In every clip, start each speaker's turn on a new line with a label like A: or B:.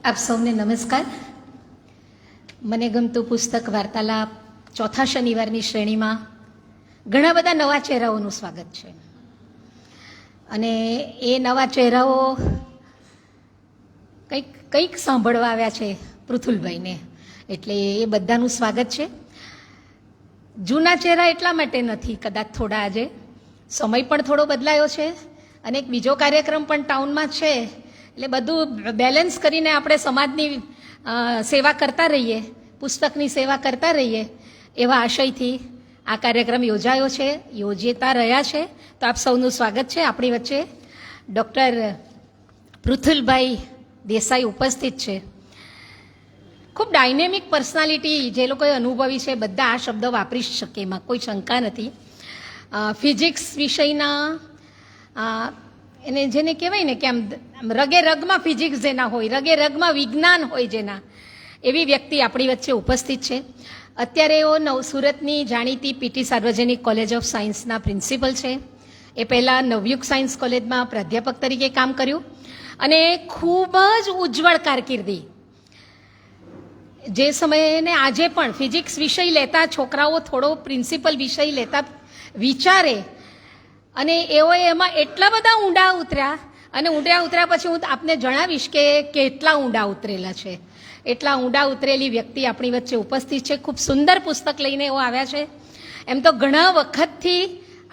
A: આપ સૌને નમસ્કાર. મને ગમતું પુસ્તક વાર્તાલાપ ચોથા શનિવારની શ્રેણીમાં ઘણા બધા નવા ચહેરાઓનું સ્વાગત છે અને એ નવા ચહેરાઓ કંઈક સાંભળવા આવ્યા છે પૃથુલભાઈને, એટલે એ બધાનું સ્વાગત છે. જૂના ચહેરા એટલા માટે નથી, કદાચ થોડા આજે સમય પણ થોડો બદલાયો છે અને એક બીજો કાર્યક્રમ પણ ટાઉનમાં છે, એટલે બધું બેલેન્સ કરીને આપણે સમાજની સેવા કરતા રહીએ, પુસ્તકની સેવા કરતા રહીએ એવા આશયથી આ કાર્યક્રમ યોજાયો છે, યોજતા રહ્યા છે. તો આપ સૌનું સ્વાગત છે. આપણી વચ્ચે ડૉક્ટર પૃથુલભાઈ દેસાઈ ઉપસ્થિત છે. ખૂબ ડાયનેમિક પર્સનાલિટી, જે લોકોએ અનુભવી છે બધા આ શબ્દ વાપરી શકે, એમાં કોઈ શંકા નથી. ફિઝિક્સ વિષયના એને જેને કહેવાય ને કે આમ રગે રગમાં ફિઝિક્સ જેના હોય, રગે રગમાં વિજ્ઞાન હોય જેના, એવી વ્યક્તિ આપણી વચ્ચે ઉપસ્થિત છે. અત્યારે એઓ સુરતની જાણીતી પીટી સાર્વજનિક કોલેજ ઓફ સાયન્સના પ્રિન્સિપલ છે. એ પહેલાં નવયુગ સાયન્સ કોલેજમાં પ્રાધ્યાપક તરીકે કામ કર્યું અને ખૂબ જ ઉજ્જવળ કારકિર્દી. જે સમયે ને આજે પણ ફિઝિક્સ વિષય લેતા છોકરાઓ થોડો પ્રિન્સિપલ વિષય લેતા વિચારે, અને એઓએ એમાં એટલા બધા ઊંડા ઉતર્યા, અને ઊંડા ઉતર્યા પછી હું આપને જણાવીશ કે કેટલા ઊંડા ઉતરેલા છે. એટલા ઊંડા ઉતરેલી વ્યક્તિ આપણી વચ્ચે ઉપસ્થિત છે. ખૂબ સુંદર પુસ્તક લઈને એઓ આવ્યા છે. એમ તો ઘણા વખતથી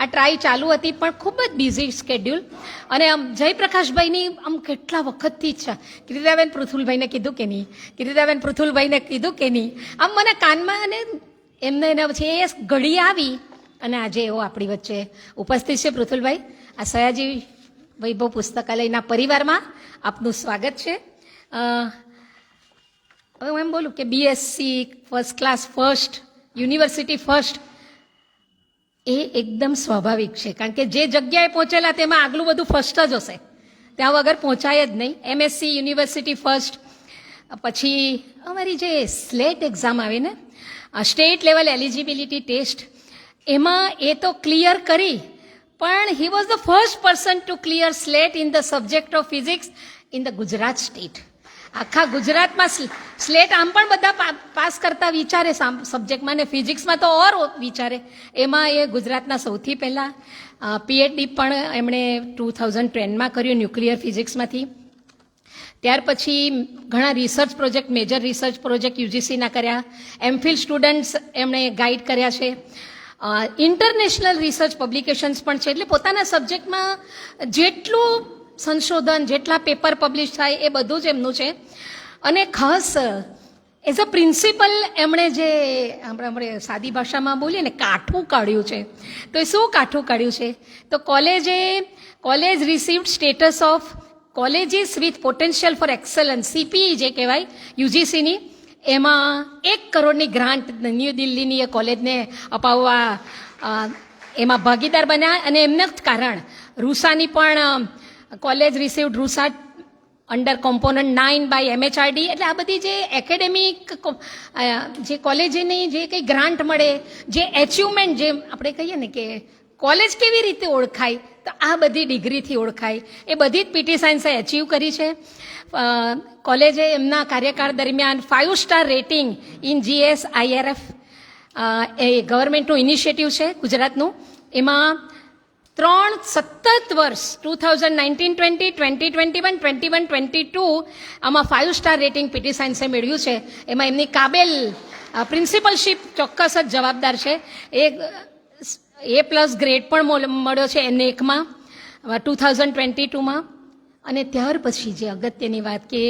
A: આ ટ્રાય ચાલુ હતી, પણ ખૂબ જ બિઝી સ્કેડ્યુલ, અને આમ જયપ્રકાશભાઈની આમ કેટલા વખતથી ઈચ્છા, કીર્તિદાબેન પૃથુલભાઈને કીધું કે નહીં, કીર્તિદાબેન પૃથુલભાઈને કીધું કે નહીં, આમ મને કાનમાં, અને એમને એના પછી એ ઘડી આવી અને આજે એઓ આપણી વચ્ચે ઉપસ્થિત છે. પૃથુલભાઈ, આ સયાજી વૈભવ પુસ્તકાલયના પરિવારમાં આપનું સ્વાગત છે. હવે હું એમ બોલું કે BSc first class first, university first, એ એકદમ સ્વાભાવિક છે, કારણ કે જે જગ્યાએ પહોંચેલા તેમાં આગલું બધું ફર્સ્ટ જ હશે, ત્યાં વગર પહોંચાય જ નહીં. એમએસસી યુનિવર્સિટી ફર્સ્ટ, પછી અમારી જે સ્લેટ એક્ઝામ આવે ને, સ્ટેટ લેવલ એલિજિબિલિટી ટેસ્ટ, એમાં એ તો ક્લિયર કરી, પણ he was the first person to clear SLET in the subject of physics in the Gujarat state. આખા ગુજરાતમાં સ્લેટ આમ પણ બધા પાસ કરતા વિચારે સબ્જેક્ટમાં, ને ફિઝિક્સમાં તો ઓર વિચારે, એમાં એ ગુજરાતના સૌથી પહેલાં પીએચડી પણ એમણે 2010માં કર્યું ન્યુક્લિયર ફિઝિક્સમાંથી. ત્યાર પછી ઘણા research project, major research project યુજીસીના કર્યા, એમફિલ સ્ટુડન્ટ્સ એમણે ગાઈડ કર્યા છે, ઇન્ટરનેશનલ રિસર્ચ પબ્લિકેશન્સ પણ છે. એટલે પોતાના સબ્જેક્ટમાં જેટલું સંશોધન, જેટલા પેપર પબ્લિશ થાય એ બધું જ એમનું છે. અને ખાસ એઝ અ પ્રિન્સિપલ એમણે જે આપણે સાદી ભાષામાં બોલીએ ને કાઠું કાઢ્યું છે, તો એ શું કાઠું કાઢ્યું છે, તો college received status of colleges with potential for excellence, CPE જે કહેવાય યુજીસીની, એમાં 1 કરોડની ગ્રાન્ટ ન્યૂ દિલ્હીની એ કોલેજને અપાવવા એમાં ભાગીદાર બન્યા. અને એમનું જ કારણ રૂસાની પણ college received RUSA under component 9 by MHRD. એટલે આ બધી જે એકેડેમિક જે કોલેજની જે કંઈ ગ્રાન્ટ મળે, જે એચિવમેન્ટ, જે આપણે કહીએ ને કે કોલેજ કેવી રીતે ઓળખાય, તો આ બધી ડિગ્રીથી ઓળખાય, એ બધી જ પીટી સાયન્સે એચિવ કરી છે. કોલેજે એમના કાર્યકાળ દરમિયાન 5 સ્ટાર રેટિંગ ઇન GSIRF, એ ગવર્મેન્ટનું ઇનિશિયેટિવ છે ગુજરાતનું, એમાં 3 સતત વર્ષ 2019-20, 2021, 21-22 આમાં 5 સ્ટાર રેટિંગ પીટી સાયન્સે મેળવ્યું છે. એમાં એમની કાબેલ પ્રિન્સિપલશીપ ચોક્કસ જ જવાબદાર છે. A+ ગ્રેડ પણ મળ્યો છે એને એકમાં 2022માં. અને ત્યાર પછી જે અગત્યની વાત કે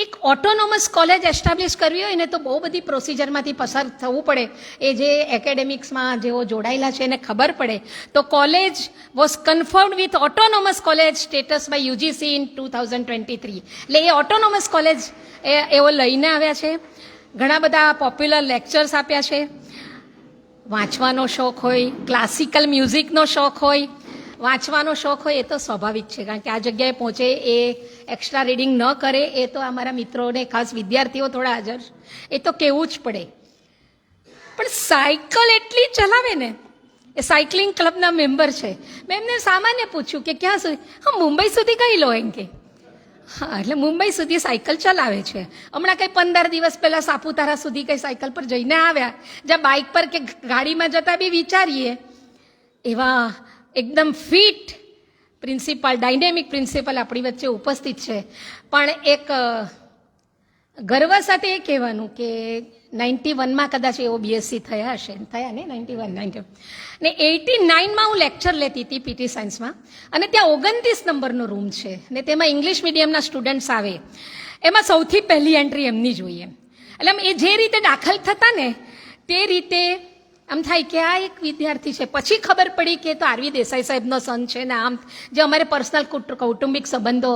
A: એક ઓટોનોમસ કોલેજ એસ્ટાબ્લિશ કરવી હોય ને, તો બહુ બધી પ્રોસિજરમાંથી પસાર થવું પડે. એ જે એકેડેમિક્સમાં જેઓ જોડાયેલા છે એને ખબર પડે. તો college was confirmed with autonomous college status by UGC in 2023. એટલે એ ઓટોનોમસ કોલેજ એઓ લઈને આવ્યા છે. ઘણા બધા પોપ્યુલર લેક્ચર્સ આપ્યા છે. વાંચવાનો શોખ હોય, ક્લાસિકલ મ્યુઝિકનો શોખ હોય, વાંચવાનો શોખ હોય, એ તો સ્વાભાવિક છે, કારણ કે આ જગ્યાએ પહોંચે એ એક્સ્ટ્રા રીડિંગ ન કરે, એ તો અમારા મિત્રોને, ખાસ વિદ્યાર્થીઓ થોડા હાજર, એ તો કહેવું જ પડે. પણ સાયકલ એટલી ચલાવે ને, એ સાયકલિંગ ક્લબના મેમ્બર છે. મેં એમને સામાન્ય પૂછ્યું કે ક્યાં સુધી, હા મુંબઈ સુધી ગઈ લો એમ કે, હા, એટલે મુંબઈ સુધી સાયકલ ચલાવે છે. હમણાં કંઈ 15 દિવસ પહેલા સાપુતારા સુધી કંઈ સાયકલ પર જઈને આવ્યા, જ્યાં બાઇક પર કે ગાડીમાં જતા બી વિચારીએ એવા એકદમ ફિટ પ્રિન્સિપાલ, ડાયનેમિક પ્રિન્સિપલ આપણી વચ્ચે ઉપસ્થિત છે. પણ એક ગર્વ સાથે એ કહેવાનું કે 91માં કદાચ એઓ બીએસસી થયા હશે, થયા ને 91 ને 89માં હું લેક્ચર લેતી હતી પીટી સાયન્સમાં, અને ત્યાં 29 નંબરનો રૂમ છે ને તેમાં ઇંગ્લિશ મીડિયમના સ્ટુડન્ટ્સ આવે, એમાં સૌથી પહેલી એન્ટ્રી એમની જોઈએ. એટલે આમ એ જે રીતે દાખલ થતા ને તે રીતે આમ થાય કે આ એક વિદ્યાર્થી છે. પછી ખબર પડી કે તો આરવી દેસાઈ સાહેબનો સન છે ને આમ જે અમારે પર્સનલ કૌટુંબિક સંબંધો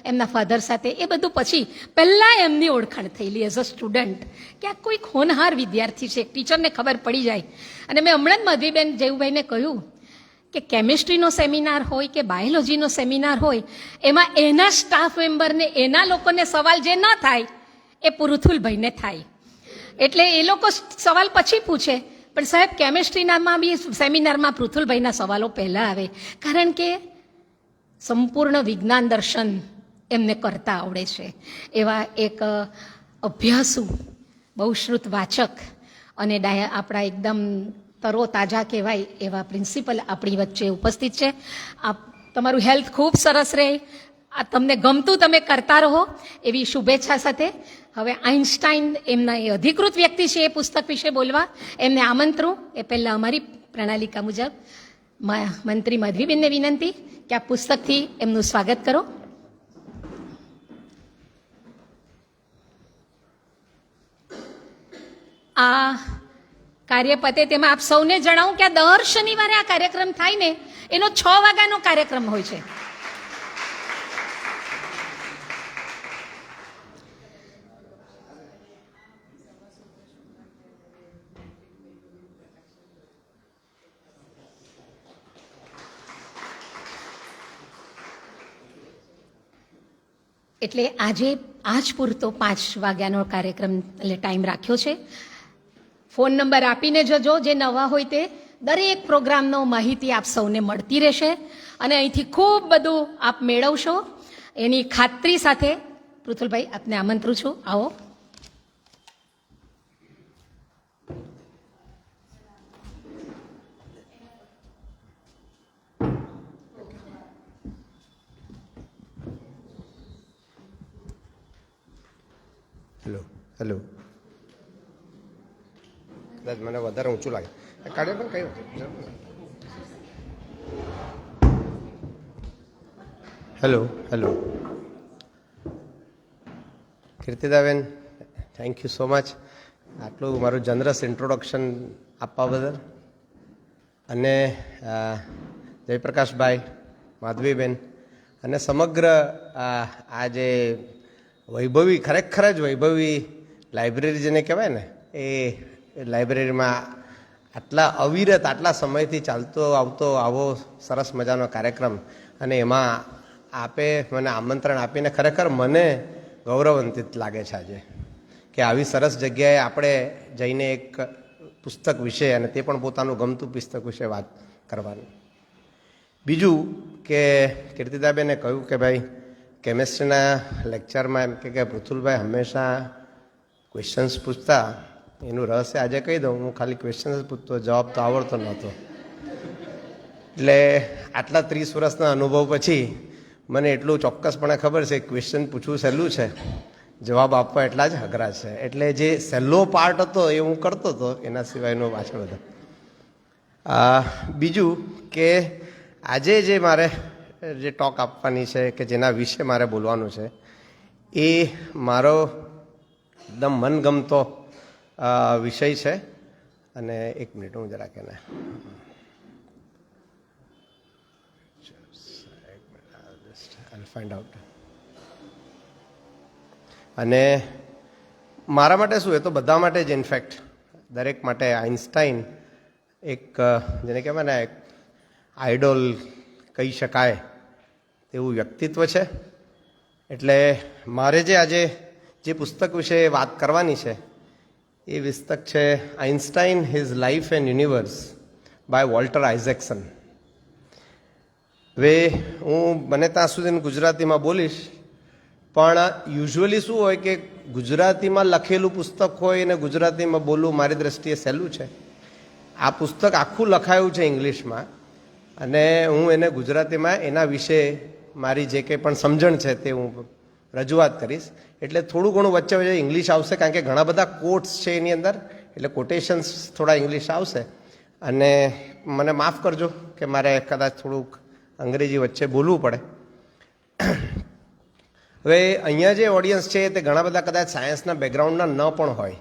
A: એમના ફાધર સાથે, એ બધું પછી પહેલાં એમની ઓળખાણ થયેલી એઝ અ સ્ટુડન્ટ કે આ કોઈ હોનહાર વિદ્યાર્થી છે, ટીચરને ખબર પડી જાય. અને મેં હમણાં જ મધવીબેન જેવુભાઈને કહ્યું કે કેમિસ્ટ્રીનો સેમિનાર હોય કે બાયોલોજીનો સેમિનાર હોય, એમાં એના સ્ટાફ મેમ્બરને એના લોકોને સવાલ જે ન થાય એ પુરુથુલભાઈને થાય. એટલે એ લોકો સવાલ પછી પૂછે, પણ સાહેબ કેમિસ્ટ્રીનામાં બી સેમિનારમાં પૃથુલભાઈના સવાલો પહેલાં આવે, કારણ કે સંપૂર્ણ વિજ્ઞાન દર્શન એમને કરતા આવડે છે. એવા એક અભ્યાસુ, બહુશ્રુત વાચક અને આપણા એકદમ તરો તાજા કહેવાય એવા પ્રિન્સિપલ આપણી વચ્ચે ઉપસ્થિત છે. આપ તમારું હેલ્થ ખૂબ સરસ રહે, આ તમને ગમતું તમે કરતા રહો એવી શુભેચ્છા સાથે હવે આઇન્સ્ટાઈન એમના એ અધિકૃત વ્યક્તિ છે એ પુસ્તક વિશે બોલવા, એમને આમંત્રું એ પહેલાં અમારી પ્રણાલિકા મુજબ મંત્રી મધવીબેનને વિનંતી કે આ પુસ્તકથી એમનું સ્વાગત કરો. આ કાર્ય પતે તેમાં આપ સૌને જણાવું કે આ દર શનિવારે આ કાર્યક્રમ થાય ને એનો 6 વાગ્યાનો કાર્યક્રમ હોય છે. એટલે આજે આજ પૂરતો 5 વાગ્યાનો કાર્યક્રમ એટલે ટાઈમ રાખ્યો છે. ફોન નંબર આપીને જજો, જે નવા હોય તે. દરેક પ્રોગ્રામનો માહિતી આપ સૌને મળતી રહેશે અને અહીંથી ખૂબ બધું આપ મેળવશો એની ખાતરી સાથે પૃથુલભાઈ આપને આમંત્રું છું, આવો.
B: હેલો હેલો, કદાચ મને વધારે ઊંચું લાગે, કાઢ્યો પણ કયું. હેલો હેલો, કીર્તિદાબેન, થેન્ક યુ સો મચ આટલું મારું જનરસ ઇન્ટ્રોડક્શન આપવા બદલ. અને જયપ્રકાશભાઈ, માધવીબેન અને સમગ્ર આ જે વૈભવી, ખરેખર જ વૈભવી લાઇબ્રેરી જેને કહેવાય ને, એ લાઇબ્રેરીમાં આટલા અવિરત આટલા સમયથી ચાલતો આવતો આવો સરસ મજાનો કાર્યક્રમ, અને એમાં આપે મને આમંત્રણ આપીને ખરેખર મને ગૌરવાન્વિત લાગે છે આજે કે આવી સરસ જગ્યાએ આપણે જઈને એક પુસ્તક વિશે, અને તે પણ પોતાનું ગમતું પુસ્તક વિશે વાત કરવાની. બીજું કે કીર્તિદાબેને કહ્યું કે ભાઈ કેમેસ્ટ્રીના લેક્ચરમાં એમ કે પૃથુલભાઈ હંમેશા ક્વેશ્ચન્સ પૂછતા, એનું રહસ્ય આજે કહી દઉં, હું ખાલી ક્વેશ્ચન્સ પૂછતો, જવાબ તો આવડતો નહોતો. એટલે આટલા 30 વર્ષના અનુભવ પછી મને એટલું ચોક્કસપણે ખબર છે ક્વેશ્ચન પૂછવું સહેલું છે, જવાબ આપવા એટલા જ અઘરા છે. એટલે જે સહેલો પાર્ટ હતો એ હું કરતો હતો, એના સિવાયનો પાછળ બધા. બીજું કે આજે જે મારે જે ટોક આપવાની છે કે જેના વિશે મારે બોલવાનું છે, એ મારો એકદમ મનગમતો વિષય છે. અને એક મિનિટ હું જરાક એને ફાઇન્ડ આઉટ. અને મારા માટે શું, એ તો બધા માટે જ, ઇનફેક્ટ દરેક માટે આઇન્સ્ટાઈન એક જેને કહેવાય ને એક આઇડોલ કહી શકાય તેવું વ્યક્તિત્વ છે. એટલે મારે જે આજે જે પુસ્તક વિશે વાત કરવાની છે એ પુસ્તક છે Einstein, his life and universe by Walter Isaacson. હવે હું બને ત્યાં સુધી ગુજરાતીમાં બોલીશ, પણ યુઝ્યુઅલી શું હોય કે ગુજરાતીમાં લખેલું પુસ્તક હોય અને ગુજરાતીમાં બોલવું મારી દ્રષ્ટિએ સહેલું છે. આ પુસ્તક આખું લખાયું છે ઇંગ્લિશમાં, અને હું એને ગુજરાતીમાં એના વિશે મારી જે કંઈ પણ સમજણ છે તે હું રજૂઆત કરીશ. એટલે થોડું ઘણું વચ્ચે વચ્ચે ઇંગ્લિશ આવશે, કારણ કે ઘણા બધા કોટ્સ છે એની અંદર, એટલે કોટેશન્સ થોડા ઇંગ્લિશ આવશે. અને મને માફ કરજો કે મારે કદાચ થોડુંક અંગ્રેજી વચ્ચે બોલવું પડે. હવે અહીંયા જે ઓડિયન્સ છે તે ઘણા બધા કદાચ સાયન્સના બેકગ્રાઉન્ડના ન પણ હોય,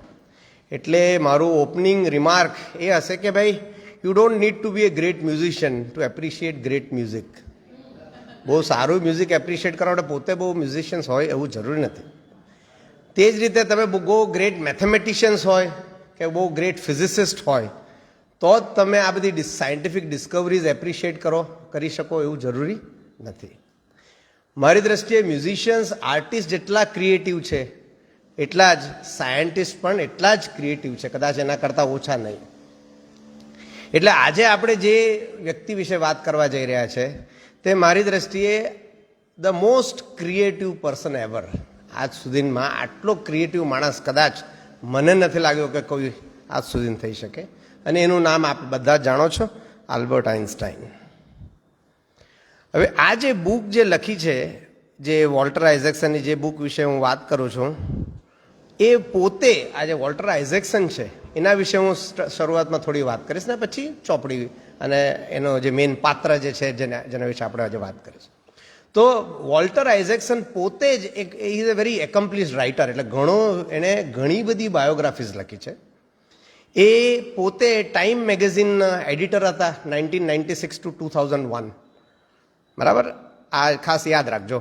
B: એટલે મારું ઓપનિંગ રિમાર્ક એ હશે કે ભાઈ, you don't need to be a great musician to appreciate great music. બહુ સારું મ્યુઝિક એપ્રિશિએટ કરવા માટે પોતે બહુ મ્યુઝિશિયન્સ હોય એવું જરૂરી નથી. તે જ રીતે તમે બહુ ગ્રેટ મેથેમેટિશિયન્સ હોય કે બહુ ગ્રેટ ફિઝિસિસ્ટ હોય તો જ તમે આ બધી સાયન્ટિફિક ડિસ્કવરીઝ એપ્રિશિએટ કરી શકો એવું જરૂરી નથી. મારી દ્રષ્ટિએ મ્યુઝિશિયન્સ, આર્ટિસ્ટ જેટલા ક્રિએટિવ છે એટલા જ સાયન્ટિસ્ટ પણ એટલા જ ક્રિએટિવ છે, કદાચ એના કરતાં ઓછા નહીં. એટલે આજે આપણે જે વ્યક્તિ વિશે વાત કરવા જઈ રહ્યા છે તે મારી દ્રષ્ટિએ the most creative person ever. આજ સુધીમાં આટલો ક્રિએટિવ માણસ કદાચ મને નથી લાગ્યો કે કોઈ આજ સુધી થઈ શકે. અને એનું નામ આપ બધા જ જાણો છો, આલ્બર્ટ આઇન્સ્ટાઈન. હવે આ જે બુક જે લખી છે, જે વોલ્ટર આઇઝેક્સનની જે બુક વિશે હું વાત કરું છું, એ પોતે આ જે વોલ્ટર આઇઝેક્સન છે એના વિશે હું શરૂઆતમાં થોડી વાત કરીશ, ને પછી ચોપડી અને એનો જે મેઇન પાત્ર જે છે જેના વિશે આપણે આજે વાત કરીશું. તો વોલ્ટર આઇઝેક્સન પોતે જ એક ઇઝ અ વેરી એકોમ્પ્લિશ્ડ રાઇટર, એટલે એણે ઘણી બધી બાયોગ્રાફીઝ લખી છે. એ પોતે ટાઈમ મેગેઝિનના એડિટર હતા 1996 to 2001. બરાબર, આ ખાસ યાદ રાખજો.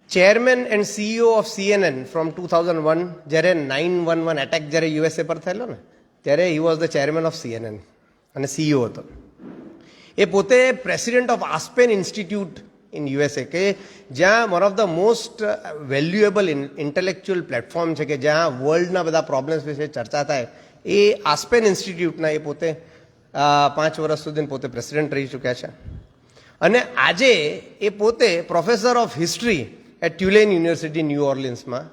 B: Chairman and CEO of CNN from 2001, જ્યારે 9/11 એટેક જ્યારે USA પર થયેલો ને, ત્યારે he was the chairman of CNN અને CEO હતો. એ પોતે president of Aspen Institute in USA, કે જ્યાં one of the most valuable intellectual platform છે, કે જ્યાં વર્લ્ડના બધા પ્રોબ્લેમ્સ વિશે ચર્ચા થાય, એ આસ્પેન ઇન્સ્ટિટ્યૂટના એ પોતે 5 વર્ષ સુધી પોતે પ્રેસિડેન્ટ રહી ચૂક્યા છે. અને આજે એ પોતે professor of history at Tulane university new ઓર્લિન્સમાં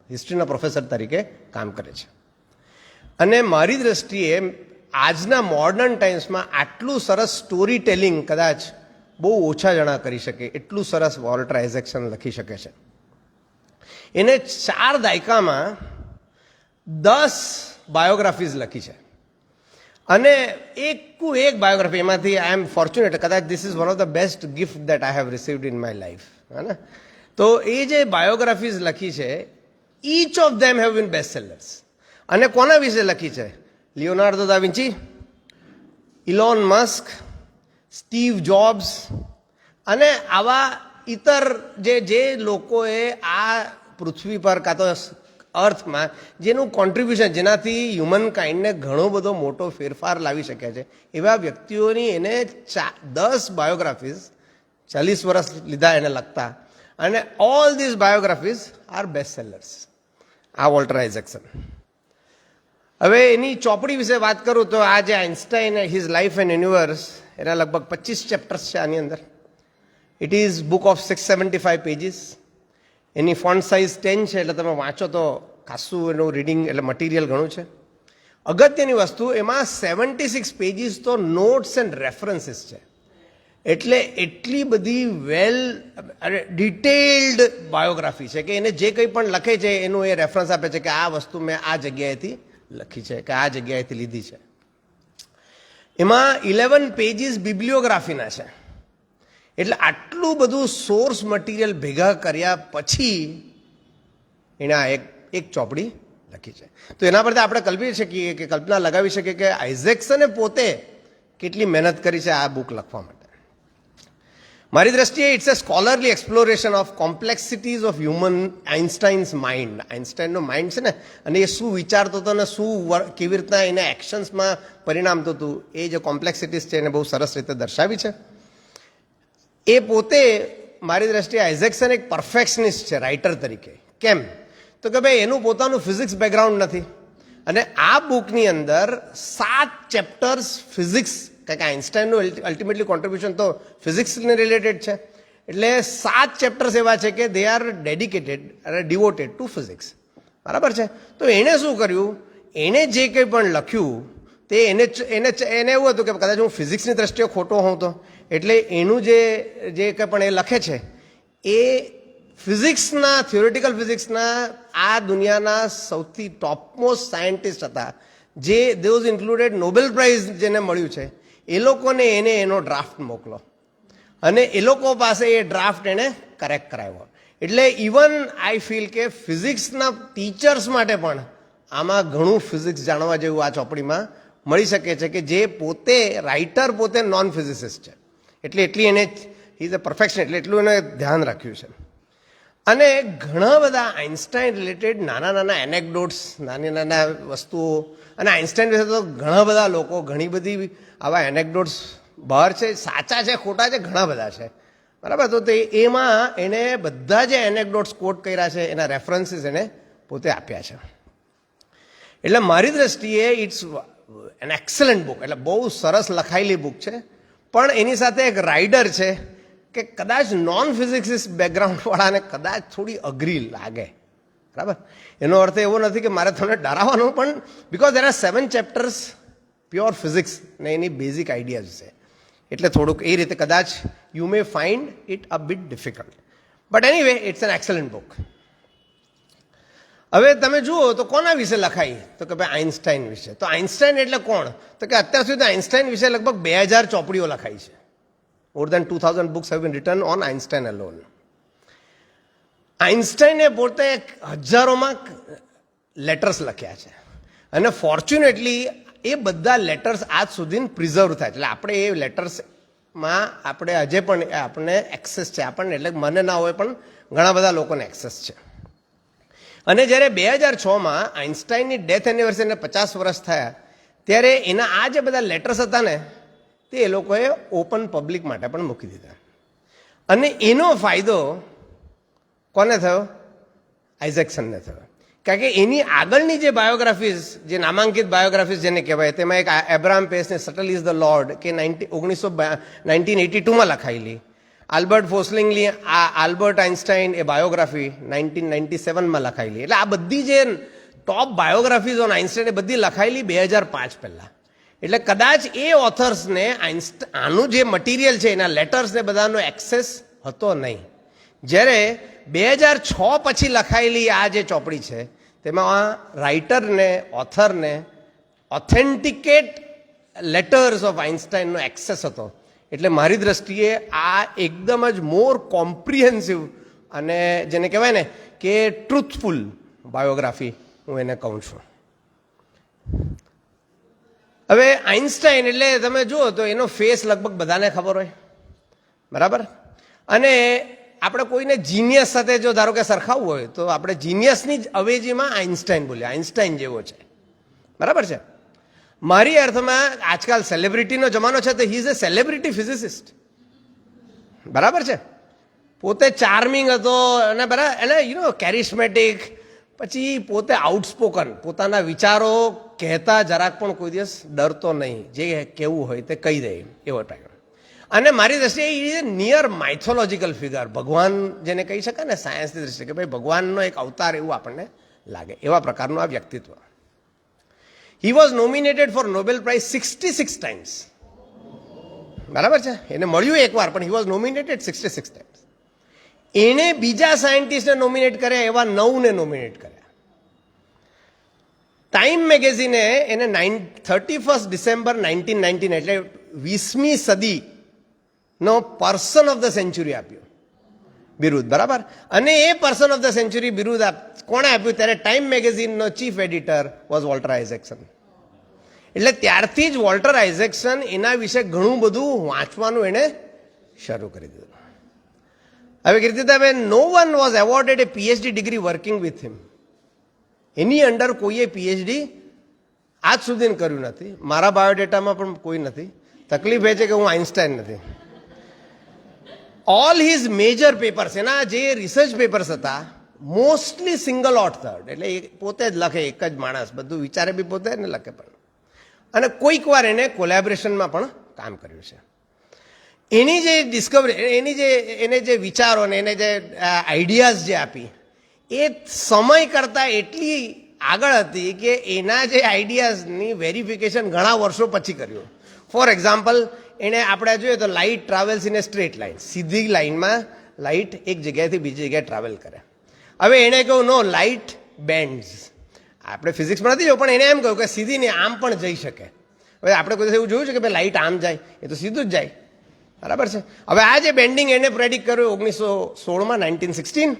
B: હિસ્ટ્રીના પ્રોફેસર તરીકે કામ કરે છે. અને મારી દ્રષ્ટિએ આજના મોડર્ન ટાઈમ્સમાં આટલું સરસ સ્ટોરી ટેલિંગ કદાચ બહુ ઓછા જણા કરી શકે, એટલું સરસ વોલ્ટર આઇઝેક્સન લખી શકે છે. એને 4 દાયકામાં 10 બાયોગ્રાફીઝ લખી છે. અને એક બાયોગ્રાફી એમાંથી આઈ એમ ફોર્ચ્યુનેટ, કદાચ this is one of the best gift that I have received in my life. હે ને? તો એ જે બાયોગ્રાફીઝ લખી છે, inch of them have been best sellers. અને કોના વિશે લખી છે? લિયોનાર્ડો દા Vinci, Elon Musk, Steve jobs, અને આવા ઇતર જે લોકોએ આ પૃથ્વી પર કાં તો અર્થમાં જેનું કોન્ટ્રીબ્યુશન, જેનાથી હ્યુમન કાઇન્ડને ઘણો બધો મોટો ફેરફાર લાવી શક્યા છે, એવા વ્યક્તિઓની એને 10 બાયોગ્રાફીઝ 40 વર્ષ લીધા એને લખતા. અને all these biographies are best sellers. આ વોલ્ટર આઇઝેક્સન. હવે એની ચોપડી વિશે વાત કરું તો આ જે Einstein his life and universe, એના લગભગ 25 ચેપ્ટર્સ છે આની અંદર. It is book of 675 pages. એની ફોન્ટ સાઇઝ 10 છે, એટલે તમે વાંચો તો ખાસું એનું રીડિંગ એટલે મટીરિયલ ઘણું છે. અગત્યની વસ્તુ, એમાં 76 પેજીસ તો નોટ્સ એન્ડ રેફરન્સીસ છે. એટલે એટલી બધી ડિટેલ્ડ બાયોગ્રાફી છે કે એને જે કંઈ પણ લખે છે એનું એ રેફરન્સ આપે છે કે આ વસ્તુ મેં આ જગ્યાએથી લખી છે, કે આ જગ્યાએથી લીધી છે. એમાં 11 પેજીસ બિબ્લિયોગ્રાફીના છે. એટલે આટલું બધું સોર્સ મટીરિયલ ભેગા કર્યા પછી એણે આ એક ચોપડી લખી છે. તો એના પરથી આપણે કલ્પના લગાવી શકીએ કે આઇઝેક્સને પોતે કેટલી મહેનત કરી છે આ બુક લખવા માટે. મારી દ્રષ્ટિએ it's a scholarly exploration of complexities of human Einstein's mind. આઇન્સ્ટાઇનનો માઇન્ડ છે ને, અને એ શું વિચારતો હતો ને કેવી રીતના એના એક્શન્સમાં પરિણામતું હતું, એ જે કોમ્પ્લેક્સિટીઝ છે એને બહુ સરસ રીતે દર્શાવી છે. એ પોતે મારી દ્રષ્ટિએ આઇઝેક્સન એક પરફેક્શનિસ્ટ છે રાઇટર તરીકે. કેમ? તો કે ભાઈ એનું પોતાનું ફિઝિક્સ બેકગ્રાઉન્ડ નથી, અને આ બુકની અંદર 7 ચેપ્ટર્સ ફિઝિક્સ, કારણ કે આઇન્સ્ટાઈનનું અલ્ટિમેટલી કોન્ટ્રીબ્યુશન તો ફિઝિક્સને રિલેટેડ છે, એટલે 7 ચેપ્ટર્સ એવા છે કે દે આર ડેડિકેટેડ અને ડિવોટેડ ટુ ફિઝિક્સ, બરાબર છે. તો એણે શું કર્યું, એણે જે કંઈ પણ લખ્યું તે એને એવું હતું કે કદાચ હું ફિઝિક્સની દ્રષ્ટિએ ખોટો હોઉં તો, એટલે એનું જે કંઈ પણ એ લખે છે એ ફિઝિક્સના, થિયોરિટિકલ ફિઝિક્સના આ દુનિયાના સૌથી ટોપમોસ્ટ સાયન્ટિસ્ટ હતા, જે ધોઝ ઇન્ક્લુડેડ નોબેલ પ્રાઇઝ જેને મળ્યું છે, એ લોકોને એને એનો ડ્રાફ્ટ મોકલો અને એ લોકો પાસે એ ડ્રાફ્ટ એણે કરેક્ટ કરાવ્યો. એટલે ઇવન આઈ ફીલ કે ફિઝિક્સના ટીચર્સ માટે પણ આમાં ઘણું ફિઝિક્સ જાણવા જેવું આ ચોપડીમાં મળી શકે છે, કે જે પોતે રાઇટર પોતે નોન ફિઝિસિસ્ટ છે, એટલે એટલી એને હી ઇઝ અ પરફેક્શન, એટલે એટલું એને ધ્યાન રાખ્યું છે. અને ઘણા બધા આઇન્સ્ટાઈન રિલેટેડ નાના નાના એનેક્ડોટ્સ, નાની નાના વસ્તુઓ, અને આઇન્સ્ટાઈન વિશે તો ઘણા બધા લોકો ઘણી બધી આવા એનેક્ડોટ્સ બહાર છે, સાચા છે ખોટા છે ઘણા બધા છે, બરાબર. તો તે એમાં એણે બધા જે એનેક્ડોટ્સ કોટ કર્યા છે એના રેફરન્સીસ એને પોતે આપ્યા છે. એટલે મારી દ્રષ્ટિએ ઇટ્સ એન એક્સલન્ટ બુક, એટલે બહુ સરસ લખાયેલી બુક છે. પણ એની સાથે એક રાઇડર છે કે કદાચ નોન ફિઝિક્સ બેકગ્રાઉન્ડવાળાને કદાચ થોડી અઘરી લાગે, બરાબર. એનો અર્થ એવો નથી કે મારે તમને ડરાવવાનો, પણ because there are 7 chapters pure physics ને એની બેઝિક આઈડિયાઝ છે, એટલે થોડુંક એ રીતે કદાચ you may find it a bit difficult, but anyway it's an excellent book. હવે તમે જુઓ તો કોના વિશે લખાઈ, તો કે ભાઈ આઇન્સ્ટાઈન વિશે. તો આઇન્સ્ટાઈન એટલે કોણ, તો કે અત્યાર સુધી આઇન્સ્ટાઈન વિશે લગભગ 2000 ચોપડીઓ લખાઈ છે. More than 2000 books have been written on Einstein alone. આઇન્સ્ટાઈને પોતે હજારોમાં લેટર્સ લખ્યા છે, અને ફોર્ચ્યુનેટલી એ બધા લેટર્સ આજ સુધી પ્રિઝર્વ થાય છે. એટલે આપણે એ લેટર્સમાં આપણે હજે પણ આપણને એક્સેસ છે, આપણને, એટલે મને ના હોય પણ ઘણા બધા લોકોને એક્સેસ છે. અને જ્યારે 2006માં આઇન્સ્ટાઈનની ડેથ એનિવર્સરીને 50 વર્ષ થયા, ત્યારે એના આ જે બધા લેટર્સ હતા ને તે એ લોકોએ ઓપન પબ્લિક માટે પણ મૂકી દીધા. અને એનો ફાયદો કોને થયો, આઇઝેક્સનને થયો. કારણ કે એની આગળની જે બાયોગ્રાફીઝ, જે નામાંકિત બાયોગ્રાફીઝ જેને કહેવાય, તેમાં એક એબ્રાહમ પેસને સટલ ઇઝ ધ લોર્ડ કે 1982માં લખાયેલી, આલ્બર્ટ ફોસલિંગની આલ્બર્ટ આઇન્સ્ટાઈન એ બાયોગ્રાફી 1997માં લખાયેલી. એટલે આ બધી જે ટોપ બાયોગ્રાફીઝ ઓન આઇન્સ્ટાઈન એ બધી લખાયેલી 2005 પહેલાં. એટલે કદાચ એ ઓથર્સને આનું જે મટીરિયલ છે એના લેટર્સને બધાનો એક્સેસ હતો નહીં. જ્યારે 2006 પછી લખાયેલી આ જે ચોપડી છે તેમાં રાઇટરને, ઓથરને ઓથેન્ટિકેટ લેટર્સ ઓફ આઇન્સ્ટાઈનનો એક્સેસ હતો. એટલે મારી દ્રષ્ટિએ આ એકદમ જ મોર કોમ્પ્રિહેન્સિવ અને જેને કહેવાય ને કે ટ્રુથફુલ બાયોગ્રાફી હું એને કહું છું. હવે આઇન્સ્ટાઈન એટલે તમે જુઓ તો એનો ફેસ લગભગ બધાને ખબર હોય, બરાબર. અને આપણે કોઈને જીનિયસ સાથે જો ધારો કે સરખાવવું હોય તો આપણે જીનિયસની જ અવેજીમાં આઇન્સ્ટાઈન બોલીએ, આઇન્સ્ટાઈન જેવો છે, બરાબર છે. મારી અર્થમાં આજકાલ સેલિબ્રિટીનો જમાનો છે, તો he is a celebrity physicist, બરાબર છે. પોતે ચાર્મિંગ હતો અને બરાબર, એને કેરિસ્મેટિક, પછી પોતે આઉટસ્પોકન, પોતાના વિચારો કહેતા જરાક પણ કોઈ દિવસ ડરતો નહીં, જે કહેવું હોય તે કહી દે એવો ટાઈમ. અને મારી દ્રષ્ટિએ એ નિયર માઇથોલોજીકલ ફિગર, ભગવાન જેને કહી શકાય ને સાયન્સની દ્રષ્ટિએ, કે ભાઈ ભગવાનનો એક અવતાર એવું આપણને લાગે, એવા પ્રકારનું આ વ્યક્તિત્વ. He was nominated for Nobel prize 66 times, બરાબર છે. એને મળ્યું એકવાર, પણ હી વોઝ નોમિનેટેડ 66 ટાઈમ્સ. એણે બીજા સાયન્ટિસ્ટને નોમિનેટ કર્યા એવા 9ને નોમિનેટ કર્યા. ટાઈમ મેગેઝિને એને 31 ડિસેમ્બર 1999 એટલે 20મી સદીનો પર્સન ઓફ ધ સેન્ચુરી આપ્યો બિરુદ, બરાબર. અને એ પર્સન ઓફ ધ સેન્ચુરી બિરુદ કોણે આપ્યું, ત્યારે ટાઈમ મેગેઝિનનો chief editor was Walter Isaacson. એટલે ત્યારથી જ વોલ્ટર આઇઝેક્સન એના વિશે ઘણું બધું વાંચવાનું એણે શરૂ કરી દીધું. હવે Kirtidaben, no one was awarded a PhD degree working with him. એની અંડર કોઈએ પીએચડી આજ સુધી કર્યું નથી. મારા બાયોડેટામાં પણ કોઈ નથી. તકલીફ એ છે કે હું આઇન્સ્ટાઈન નથી. ઓલ હિઝ મેજર પેપર્સ, એના જે રિસર્ચ પેપર્સ હતા, મોસ્ટલી સિંગલ ઓથર્ડ, એટલે એ પોતે જ લખે, એક જ માણસ, બધું વિચારે બી પોતે ને લખે પણ. અને કોઈક વાર એને કોલેબોરેશનમાં પણ કામ કર્યું છે. એની જે ડિસ્કવરી, એને જે વિચારો ને એને જે આઈડિયાઝ જે આપી એ સમય કરતાં એટલી આગળ હતી કે એના જે આઈડિયાઝની વેરિફિકેશન ઘણા વર્ષો પછી કર્યું. ફોર એક્ઝામ્પલ, એણે આપણે જોઈએ તો light travels in A straight line, સીધી લાઇનમાં લાઇટ એક જગ્યાએથી બીજી જગ્યાએ ટ્રાવેલ કરે. હવે એણે કહ્યું નો, લાઇટ બેન્ડ્સ. આપણે ફિઝિક્સમાં નથી જોયું, પણ એને એમ કહ્યું કે સીધી ને આમ પણ જઈ શકે. હવે આપણે કોઈ એવું જોયું છે કે ભાઈ લાઇટ આમ જાય? એ તો સીધું જ જાય, બરાબર છે. હવે આ જે બેન્ડિંગ એને પ્રેડિક્ટ કર્યું 1916માં, 1916,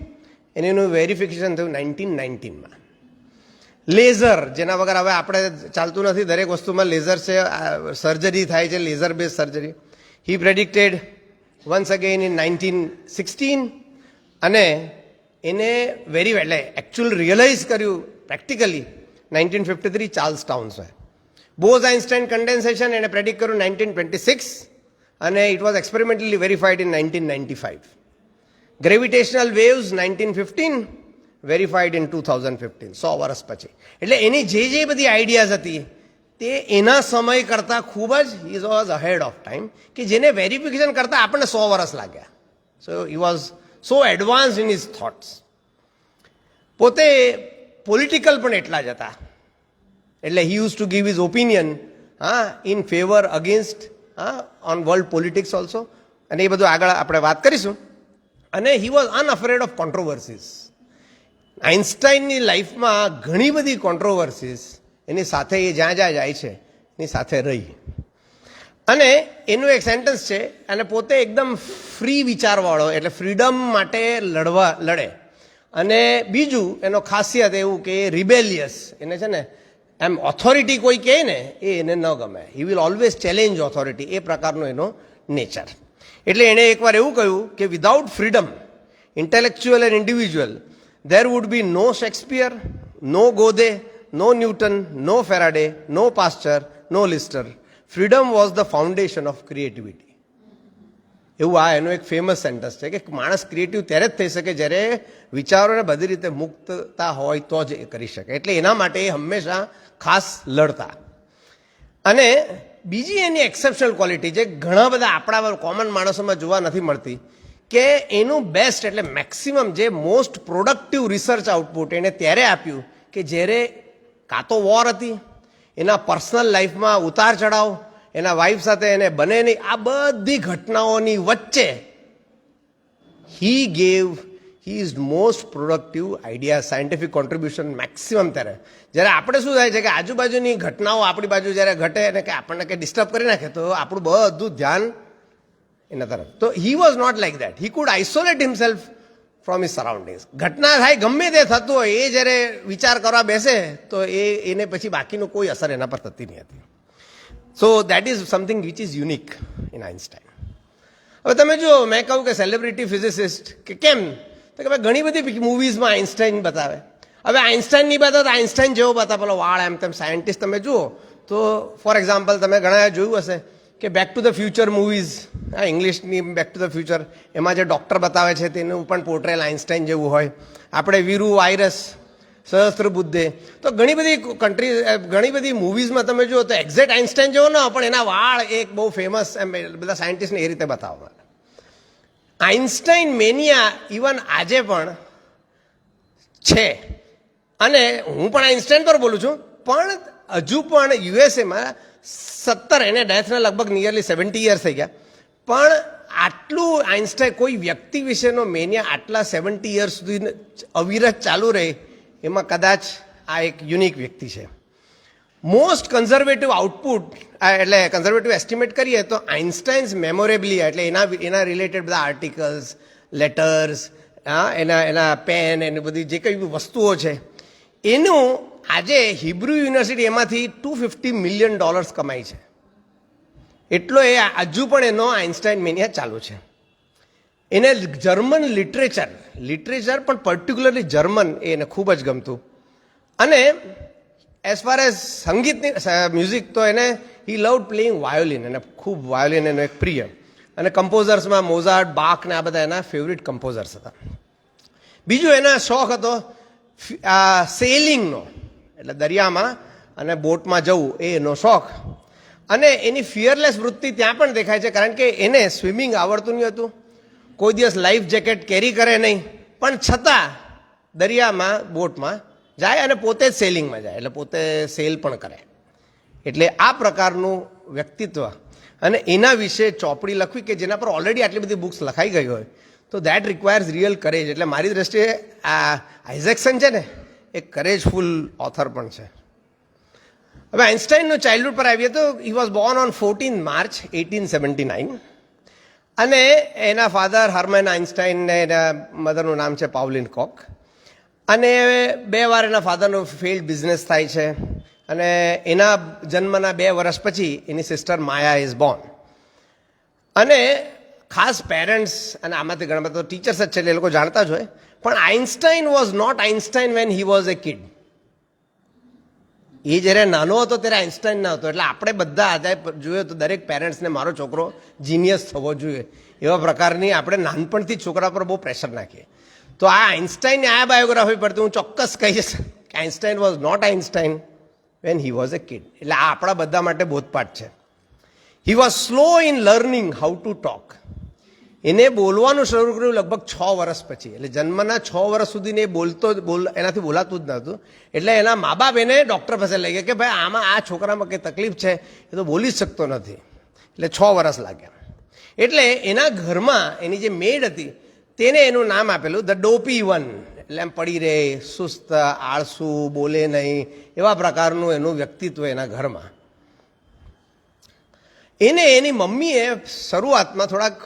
B: એનું વેરિફિકેશન થયું 1919માં. લેઝર, જેના વગર હવે આપણે ચાલતું નથી, દરેક વસ્તુમાં લેઝર છે, સર્જરી થાય છે, laser base surgery. He predicted once again in 1916, અને એને એટલે એકચ્યુઅલ રિયલાઇઝ કર્યું પ્રેક્ટિકલી 1953 ચાર્લ્સ ટાઉન્સે. બોઝ આઇન્સ્ટાઇન કન્ડેન્સેશન એને પ્રેડિક્ટ કર્યું 1926, અને it was experimentally verified in 1995. Gravitational waves 1915, verified in 2015, 100 વર્ષ પછી. એટલે એની જે બધી આઈડિયાઝ હતી તે એના સમય કરતાં ખૂબ જ he was ahead of time, કે જેને વેરિફિકેશન કરતાં આપણને 100 વર્ષ લાગ્યા. So he was so advanced in his thoughts. પોતે પોલિટિકલ પણ એટલા જ હતા. એટલે he use to give his opinion in favour, against, on world politics also, અને એ બધું આગળ આપણે વાત કરીશું. અને હી વોઝ અનઅફ્રેડ ઓફ કોન્ટ્રોવર્સીસ. આઇન્સ્ટાઈનની લાઈફમાં ઘણી બધી કોન્ટ્રોવર્સીસ એની સાથે, એ જ્યાં જાય છે એની સાથે રહી. અને એનું એક સેન્ટન્સ છે, અને પોતે એકદમ ફ્રી વિચારવાળો, એટલે ફ્રીડમ માટે લડે. અને બીજું એનો ખાસિયત એવું કે રિબેલિયસ, એને છે ને એમ ઓથોરિટી કોઈ કહે ને એ એને ન ગમે. He will always challenge authority, એ પ્રકારનો એનો નેચર. એટલે એણે એકવાર એવું કહ્યું કે without freedom, intellectual and individual, there would be no Shakespeare, no Godey, no Newton, no Faraday, no Pasteur, no Lister. Freedom was the foundation of creativity. એવું આ એનું એક ફેમસ સેન્ટન્સ છે કે માણસ ક્રિએટિવ ત્યારે જ થઈ શકે જ્યારે વિચારોને બધી રીતે મુક્તતા હોય તો જ એ કરી શકે. એટલે એના માટે એ હંમેશા ખાસ લડતા. અને બીજી એની એક્સેપ્શનલ ક્વોલિટી જે ઘણા બધા આપણા કોમન માણસોમાં જોવા નથી મળતી, કે એનું બેસ્ટ, એટલે મેક્સિમમ જે મોસ્ટ પ્રોડક્ટિવ રિસર્ચ આઉટપુટ એને ત્યારે આપ્યું કે જ્યારે કાં તો વોર હતી, એના પર્સનલ લાઈફમાં ઉતાર ચઢાવ, એના વાઈફ સાથે એને બને નહીં, આ બધી ઘટનાઓની વચ્ચે હી gave he is most productive idea, scientific contribution maximum ત્યારે. જ્યારે આપણે શું થાય છે કે આજુબાજુની ઘટનાઓ આપણી બાજુ જ્યારે ઘટે અને કે આપણને કંઈ ડિસ્ટર્બ કરી નાખે તો આપણું બધું ધ્યાન એના તરફ. તો he was not like that. He could isolate himself from his surroundings. ઘટના થાય ગમે તે થતું હોય, એ જ્યારે વિચાર કરવા બેસે તો એને પછી બાકીનું કોઈ અસર એના પર થતી નહીં હતી. So that is something which is unique in Einstein. હવે તમે જુઓ, મેં કહ્યું કે સેલિબ્રિટી ફિઝિસિસ્ટ કે કેમ, તો કે ભાઈ ઘણી બધી મૂવીઝમાં આઇન્સ્ટાઈન બતાવે. હવે આઇન્સ્ટાઈન નહીં બતાવે તો આઇન્સ્ટાઈન જેવો બતાવે, પેલો વાળ એમ તેમ. સાયન્ટિસ્ટ તમે જુઓ તો ફોર એક્ઝામ્પલ તમે ઘણા જોયું હશે કે back to the future movies, ઇંગ્લિશની બેક ટુ ધ ફ્યુચર, એમાં જે ડૉક્ટર બતાવે છે તેનું પણ પોર્ટ્રેલ આઇન્સ્ટાઈન જેવું હોય. આપણે વીરુ વાયરસ, સહસ્ત્રબુદ્ધે, તો ઘણી બધી મૂવીઝમાં તમે જુઓ તો એક્ઝેક્ટ આઇન્સ્ટાઈન જેવો ન, પણ એના વાળ એક બહુ ફેમસ, એમ બધા સાયન્ટિસ્ટને એ રીતે બતાવવા. આઇન્સ્ટાઈન મેનિયા ઇવન આજે પણ છે. અને હું પણ આઇન્સ્ટાઈન પર બોલું છું, પણ હજુ પણ યુએસએમાં 70, એને ડેથના લગભગ નિયરલી 70 યર્સ થઈ ગયા, પણ આટલું આઇન્સ્ટાઈન, કોઈ વ્યક્તિ વિશેનો મેનિયા આટલા 70 યર્સ સુધી અવિરત ચાલુ રહે, એમાં કદાચ આ એક યુનિક વ્યક્તિ છે. મોસ્ટ કન્ઝર્વેટિવ આઉટપુટ, એટલે કન્ઝર્વેટિવ એસ્ટિમેટ કરીએ તો આઇન્સ્ટાઇન્સ મેમોરેબિલિયા, એટલે એના રિલેટેડ બધા આર્ટિકલ્સ, લેટર્સ, એના પેન, એની બધી જે કંઈ વસ્તુઓ છે, એનું આજે હિબ્રુ યુનિવર્સિટી એમાંથી $250 million કમાય છે. એટલો એ હજુ પણ એનો આઇન્સ્ટાઈન મેનિયા ચાલુ છે. એને જર્મન લિટરેચર પણ પર્ટિક્યુલરલી જર્મન એને ખૂબ જ ગમતું. અને એઝ ફાર એઝ સંગીતની મ્યુઝિક તો એને હી લવડ પ્લેઇંગ વાયોલિન, એને ખૂબ વાયોલિન એનો એક પ્રિય. અને કમ્પોઝર્સમાં મોઝાર્ટ, બાક ને આ બધા એના ફેવરિટ કમ્પોઝર્સ હતા. બીજું એના શોખ હતો સેલિંગનો, એટલે દરિયામાં અને બોટમાં જવું, એ એનો શોખ. અને એની ફિયરલેસ વૃત્તિ ત્યાં પણ દેખાય છે, કારણ કે એને સ્વિમિંગ આવડતું નહીં હતું, કોઈ દિવસ લાઈફ જેકેટ કેરી કરે નહીં, પણ છતાં દરિયામાં બોટમાં જાય અને પોતે જ સેલિંગમાં જાય, એટલે પોતે સેલ પણ કરે. એટલે આ પ્રકારનું વ્યક્તિત્વ અને એના વિશે ચોપડી લખવી કે જેના પર ઓલરેડી આટલી બધી બુક્સ લખાઈ ગઈ હોય, તો દેટ રિક્વાયર્સ રિયલ કરેજ. એટલે મારી દ્રષ્ટિએ આ આઇઝેક્સન છે ને એક કરેજફુલ ઓથર પણ છે. હવે આઇન્સ્ટાઈનનો ચાઇલ્ડહુડ પર આવીએ તો he was Born on 14 March 1879 અને એના ફાધર હર્મન આઇન્સ્ટાઈન ને એના મધરનું નામ છે પાઉલિન કોક. અને 2 વાર એના ફાધરનો ફેઇલ્ડ બિઝનેસ થાય છે અને એના જન્મના 2 વર્ષ પછી એની સિસ્ટર માયા ઇઝ બોર્ન. અને ખાસ પેરેન્ટ્સ અને આમાંથી ઘણા બધા ટીચર્સ જ છે એટલે એ લોકો જાણતા જ હોય, પણ Einstein was not Einstein when he was a kid. એ જ્યારે નાનો હતો ત્યારે આઇન્સ્ટાઈન ન હતો. એટલે આપણે બધા આજે જોઈએ તો દરેક પેરેન્ટ્સને મારો છોકરો જીનિયસ થવો જોઈએ એવા પ્રકારની આપણે નાનપણથી જ છોકરા પર બહુ પ્રેશર નાખીએ. તો આ આઇન્સ્ટાઈનની આ બાયોગ્રાફી પરથી હું ચોક્કસ કહીશ કે Einstein was not Einstein when he was a kid. એટલે આ આપણા બધા માટે બોધપાઠ છે. He was slow in learning how to talk. એને બોલવાનું શરૂ કર્યું લગભગ 6 વર્ષ પછી. એટલે જન્મના 6 વર્ષ સુધી એનાથી બોલાતું જ નહોતું. એટલે એના મા બાપ એને ડૉક્ટર પાસે લઈ ગયા કે ભાઈ આમાં આ છોકરામાં કંઈ તકલીફ છે, એ તો બોલી જ શકતો નથી. એટલે 6 વર્ષ લાગ્યા. એટલે એના ઘરમાં એની જે મેડ હતી તેને એનું નામ આપેલું ધ ડોપી વન. એટલે એમ પડી રહે, સુસ્ત, આળસુ, બોલે નહીં, એવા પ્રકારનું એનું વ્યક્તિત્વ એના ઘરમાં. એને એની મમ્મીએ શરૂઆતમાં થોડાક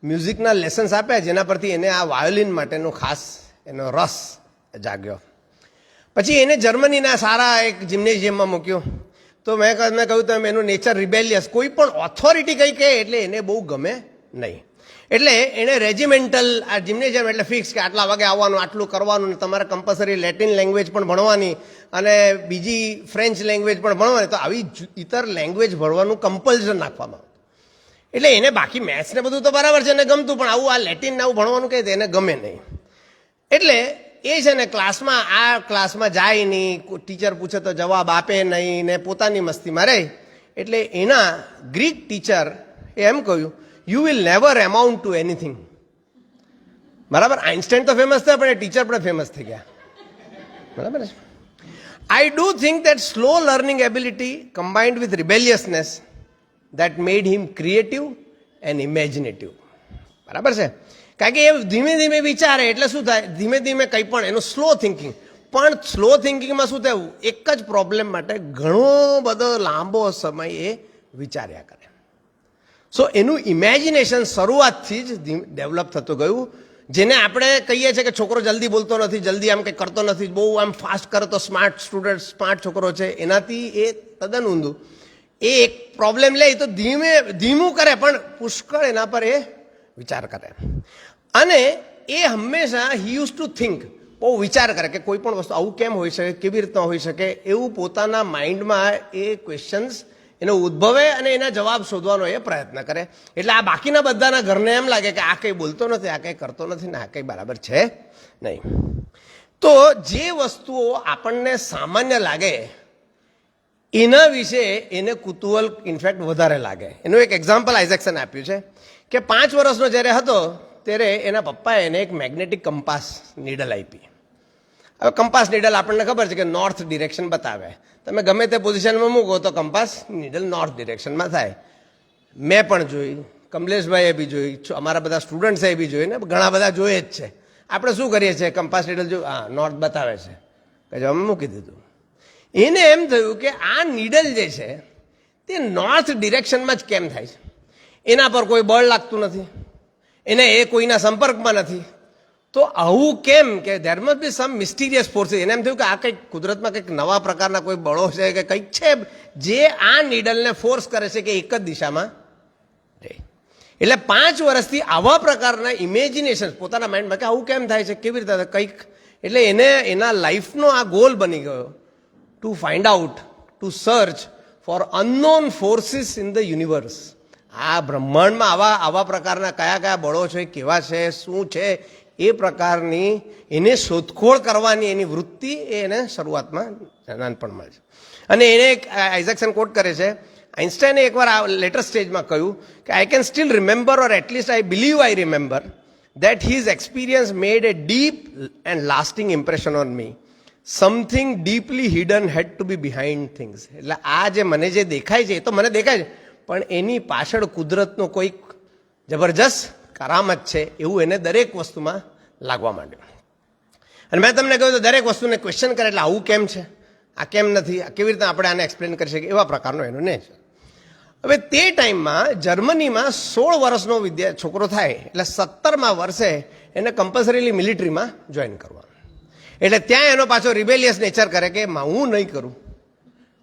B: મ્યુઝિકના લેસન્સ આપ્યા, જેના પરથી એને આ વાયોલિન માટેનો ખાસ એનો રસ જાગ્યો. પછી એને જર્મનીના સારા એક જિમ્નેશિયમમાં મૂક્યો. તો મેં કહ્યું તેમ એનું નેચર રિબેલિયસ, કોઈ પણ ઓથોરિટી કંઈ કહે એટલે એને બહુ ગમે નહીં. એટલે એણે રેજિમેન્ટલ આ જિમ્નેશિયમ એટલે ફિક્સ કે આટલા વાગે આવવાનું, આટલું કરવાનું, તમારે કમ્પલસરી લેટિન લેંગ્વેજ પણ ભણવાની અને બીજી ફ્રેન્ચ લેંગ્વેજ પણ ભણવાની. તો આવી ઇતર લેંગ્વેજ ભણવાનું કમ્પલ્સન નાખવામાં. એટલે એને બાકી મેથ્સ ને બધું તો બરાબર છે, એને ગમતું, પણ આવું આ લેટિન ને આવું ભણવાનું કહે તો એને ગમે નહીં. એટલે એ છે ને ક્લાસમાં જાય નહીં, ટીચર પૂછે તો જવાબ આપે નહીં ને પોતાની મસ્તીમાં રહે. એટલે એના ગ્રીક ટીચર એમ કહ્યું, you will never amount to anything. બરાબર, આઇન્સ્ટાઈન તો ફેમસ થયા પણ એ ટીચર પણ ફેમસ થઈ ગયા. બરાબર છે. I do think that slow learning ability combined with rebelliousness that made him creative and imaginative. બરાબર છે, કારણ કે એ ધીમે ધીમે વિચારે એટલે શું થાય, ધીમે ધીમે કંઈ પણ એનું સ્લો થિંકિંગ. પણ સ્લો થિંકિંગમાં શું થયું, એક જ પ્રોબ્લેમ માટે ઘણો બધો લાંબો સમય એ વિચાર્યા કરે. સો એનું ઇમેજિનેશન શરૂઆતથી જ ડેવલપ થતું ગયું. જેને આપણે કહીએ છીએ કે છોકરો જલ્દી બોલતો નથી, જલ્દી આમ કંઈ કરતો નથી, બહુ આમ ફાસ્ટ કરે તો સ્માર્ટ સ્ટુડન્ટ, સ્માર્ટ છોકરો છે, એનાથી એ તદ્દન ઊંધું. એ એક પ્રોબ્લેમ લે તો ધીમું કરે પણ પુષ્કળ એના પર એ વિચાર કરે. અને એ હંમેશા હી યુઝ ટુ થિંક, બહુ વિચાર કરે કે કોઈ પણ વસ્તુ આવું કેમ હોઈ શકે, કેવી રીતના હોઈ શકે, એવું પોતાના માઇન્ડમાં એ ક્વેશ્ચન્સ એનો ઉદ્ભવે અને એના જવાબ શોધવાનો એ પ્રયત્ન કરે. એટલે આ બાકીના બધાના ઘરને એમ લાગે કે આ કંઈ બોલતો નથી, આ કંઈ કરતો નથી ને આ કંઈ બરાબર છે નહીં. તો જે વસ્તુઓ આપણને સામાન્ય લાગે એના વિશે એને કુતૂહલ ઇનફેક્ટ વધારે લાગે. એનું એક એક્ઝામ્પલ આઇઝેક્સન આપ્યું છે કે 5 વર્ષનો જ્યારે હતો ત્યારે એના પપ્પાએ એને એક મેગ્નેટિક કંપાસ નીડલ આપી. હવે કંપાસ નીડલ આપણને ખબર છે કે નોર્થ ડિરેક્શન બતાવે. તમે ગમે તે પોઝિશનમાં મૂકો તો કંપાસ નીડલ નોર્થ ડિરેક્શનમાં થાય. મેં પણ જોઈ, કમલેશભાઈએ બી જોઈ, અમારા બધા સ્ટુડન્ટ્સે બી જોઈ ને ઘણા બધા જોઈએ જ છે. આપણે શું કરીએ છીએ, કંપાસ નીડલ જો હા નોર્થ બતાવે છે કે જો અમે મૂકી દીધું. એને એમ થયું કે આ નીડલ જે છે તે નોર્થ ડિરેક્શનમાં જ કેમ થાય છે, એના પર કોઈ બળ લાગતું નથી, એને એ કોઈના સંપર્કમાં નથી, તો આવું કેમ, કે there must be some mysterious forces. એને એમ થયું કે આ કંઈક કુદરતમાં કંઈક નવા પ્રકારના કોઈ બળો છે કે કંઈક છે જે આ નીડલને ફોર્સ કરે છે કે એક જ દિશામાં રહે. એટલે 5 વર્ષથી આવા પ્રકારના ઇમેજિનેશન પોતાના માઇન્ડમાં કે આવું કેમ થાય છે, કેવી રીતે કંઈક. એટલે એને એના લાઈફનો આ ગોલ બની ગયો, to find out, to search for unknown forces in the universe. આ બ્રહ્માંડમાં આવા પ્રકારના કયા બળો છે, કેવા છે, શું છે, એ પ્રકારની એને શોધખોળ કરવાની એની વૃત્તિ એને શરૂઆતમાં નાનપણમાં છે. અને એને એક આઇઝેક્સન કોટ કરે છે, આઇન્સ્ટાઈને એકવાર આ લેટર સ્ટેજમાં કહ્યું કે I can steel remember or at least I believe I remember that his experience made a deep and lasting impression on me. Something deeply hidden had to be behind things. એટલે આ જે મને જે દેખાય છે એ તો મને દેખાય છે, પણ એની પાછળ કુદરતનો કોઈક જબરજસ્ત કરામત છે એવું એને દરેક વસ્તુમાં લાગવા માંડ્યું. અને મેં તમને કહ્યું તો દરેક વસ્તુને ક્વેશ્ચન કરે એટલે આવું કેમ છે, આ કેમ નથી, આ કેવી રીતે આપણે આને એક્સપ્લેન કરી શકીએ, એવા પ્રકારનો એનો ને છે. હવે તે ટાઈમમાં જર્મનીમાં 16 વર્ષનો છોકરો થાય એટલે 17મા વર્ષે એને કમ્પલસરીલી મિલિટરીમાં જોઈન કરવાનું. એટલે ત્યાં એનો પાછો રિબેલિયસ નેચર કરે કે હું નહીં કરું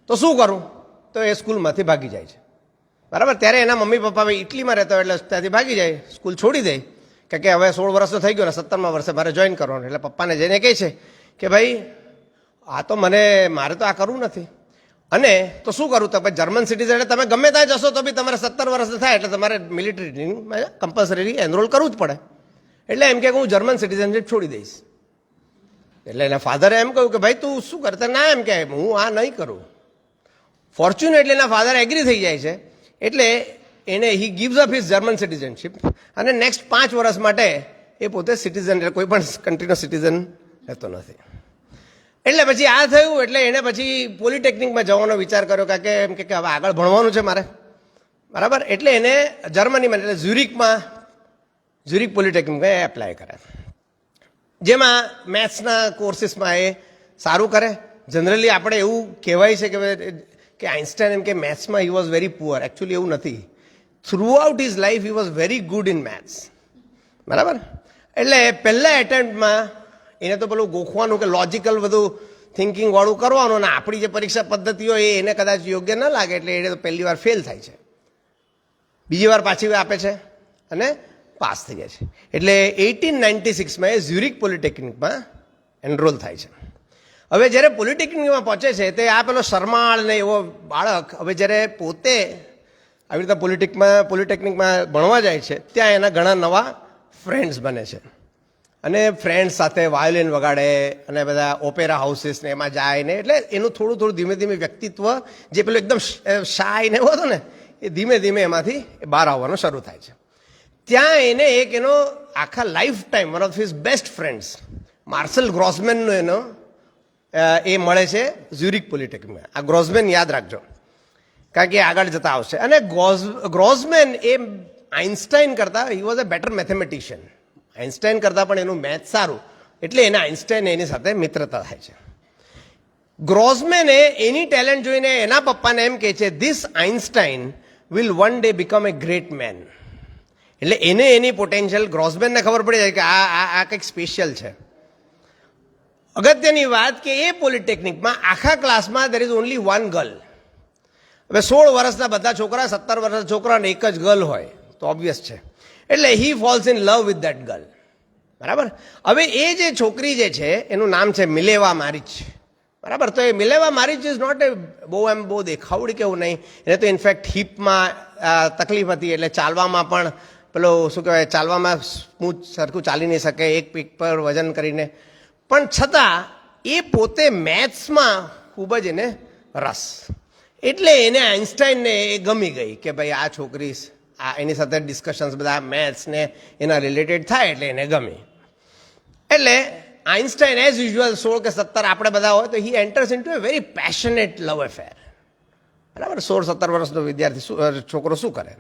B: તો શું કરું, તો એ સ્કૂલમાંથી ભાગી જાય છે. બરાબર, ત્યારે એના મમ્મી પપ્પા ઇટલીમાં રહેતા હોય એટલે ત્યાંથી ભાગી જાય, સ્કૂલ છોડી દે કે હવે 16 વર્ષનો થઈ ગયો ને 17મા વર્ષે મારે જોઈન કરવાનું. એટલે પપ્પાને જઈને કહે છે કે ભાઈ આ તો મારે તો આ કરવું નથી, અને તો શું કરું, તો ભાઈ જર્મન સિટીઝન એટલે તમે ગમે ત્યાં જશો તો બી તમારે 17 વર્ષ થાય એટલે તમારે મિલિટરી ટ્રેનિંગમાં કમ્પલસરી એનરોલ કરવું જ પડે. એટલે એમ કે હું જર્મન સિટીઝનશીપ છોડી દઈશ. એટલે એના ફાધરે એમ કહ્યું કે ભાઈ તું શું કરતા, ના એમ કે હું આ નહીં કરું. ફોર્ચ્યુનેટલી એના ફાધર એગ્રી થઈ જાય છે, એટલે એને he gives up his German citizenship અને નેક્સ્ટ 5 વર્ષ માટે એ પોતે સિટીઝન એટલે કોઈ પણ કન્ટ્રીનો સિટીઝન રહેતો નથી. એટલે પછી આ થયું એટલે એને પછી પોલિટેકનિકમાં જવાનો વિચાર કર્યો, કારણ કે એમ કે હવે આગળ ભણવાનું છે મારે. બરાબર, એટલે એને જર્મનીમાં એટલે ઝ્યુરિક પોલિટેકનિકમાં એપ્લાય કરે, જેમાં મેથ્સના કોર્સીસમાં એ સારું કરે. જનરલી આપણે એવું કહેવાય છે કે આઇન્સ્ટાઈન એમ કે મેથ્સમાં he was very poor. Actually એવું નથી. Throughout his life he was very good in maths. બરાબર, એટલે પહેલા એટેમ્પ્ટમાં એને તો પેલું ગોખવાનું કે લોજિકલ બધું થિંકિંગ વાળું કરવાનું, અને આપણી જે પરીક્ષા પદ્ધતિ હોય એને કદાચ યોગ્ય ન લાગે એટલે એને તો પહેલી વાર ફેલ થાય છે, બીજી વાર પાછી આપે છે અને પાસ થઈ જાય છે. એટલે 1896માં એ ઝ્યુરિક પોલિટેકનિકમાં એનરોલ થાય છે. હવે જ્યારે પોલિટેકનિકમાં પહોંચે છે તે આ પેલો શરમાળ ને એવો બાળક હવે જ્યારે પોતે આવી રીતે પોલિટેકનિકમાં ભણવા જાય છે ત્યાં એના ઘણા નવા ફ્રેન્ડ્સ બને છે, અને ફ્રેન્ડ્સ સાથે વાયોલિન વગાડે અને બધા ઓપેરા હાઉસીસ ને એમાં જાય ને, એટલે એનું થોડું ધીમે ધીમે વ્યક્તિત્વ જે પેલું એકદમ શાય ને એવું હતું ને એ ધીમે ધીમે એમાંથી બહાર આવવાનું શરૂ થાય છે. ત્યાં એને એનો આખા lifetime one of his best friends Marcel ગ્રોસમેનનો એનો એ મળે છે ઝ્યુરિક પોલિટેકનિકમાં. આ ગ્રોસમેન યાદ રાખજો કારણ કે આગળ જતા આવશે. અને ગ્રોસમેન એ આઇન્સ્ટાઈન કરતાં he was a better mathematician. Einstein કરતાં પણ એનું મેથ સારું, એટલે એને આઇન્સ્ટાઈન એની સાથે મિત્રતા થાય છે. ગ્રોસમેને એની ટેલેન્ટ જોઈને એના પપ્પાને એમ કહે છે this Einstein will one day become a great man. એટલે એને એની પોટેન્શિયલ ગ્રોસમેનને ખબર પડી જાય કે આ કંઈક સ્પેશિયલ છે. અગત્યની વાત કે એ પોલિટેકનિકમાં આખા ક્લાસમાં there is only one girl. હવે 16 વર્ષના બધા છોકરા, 17 વર્ષના છોકરાને એક જ ગર્લ હોય તો ઓબ્વિયસ છે. એટલે he falls in love with that girl. બરાબર, હવે એ જે છોકરી જે છે એનું નામ છે મિલેવા મારિચ. બરાબર, તો એ મિલેવા મારિચ ઇઝ નોટ એ બહુ દેખાવડી કેવું નહીં. એને તો ઇનફેક્ટ હિપમાં તકલીફ હતી, એટલે ચાલવામાં પણ પેલો શું કહેવાય, ચાલવામાં સ્મૂથ સરખું ચાલી નહીં શકે એક પીક પર વજન કરીને, પણ છતાં એ પોતે મેથ્સમાં ખૂબ જ એને રસ. એટલે એને આઇન્સ્ટાઈનને એ ગમી ગઈ કે ભાઈ આ છોકરી એની સાથે ડિસ્કશન્સ બધા મેથ્સ ને એના રિલેટેડ થાય એટલે એને ગમી. એટલે આઇન્સ્ટાઈન એઝ યુઝ્યુઅલ 16 કે 17 આપણે બધા હોય તો હી એન્ટર્સ ઇન્ટુ એ વેરી પેશનેટ લવ અફેર. બરાબર, 16-17 વર્ષનો વિદ્યાર્થી છોકરો શું કરે.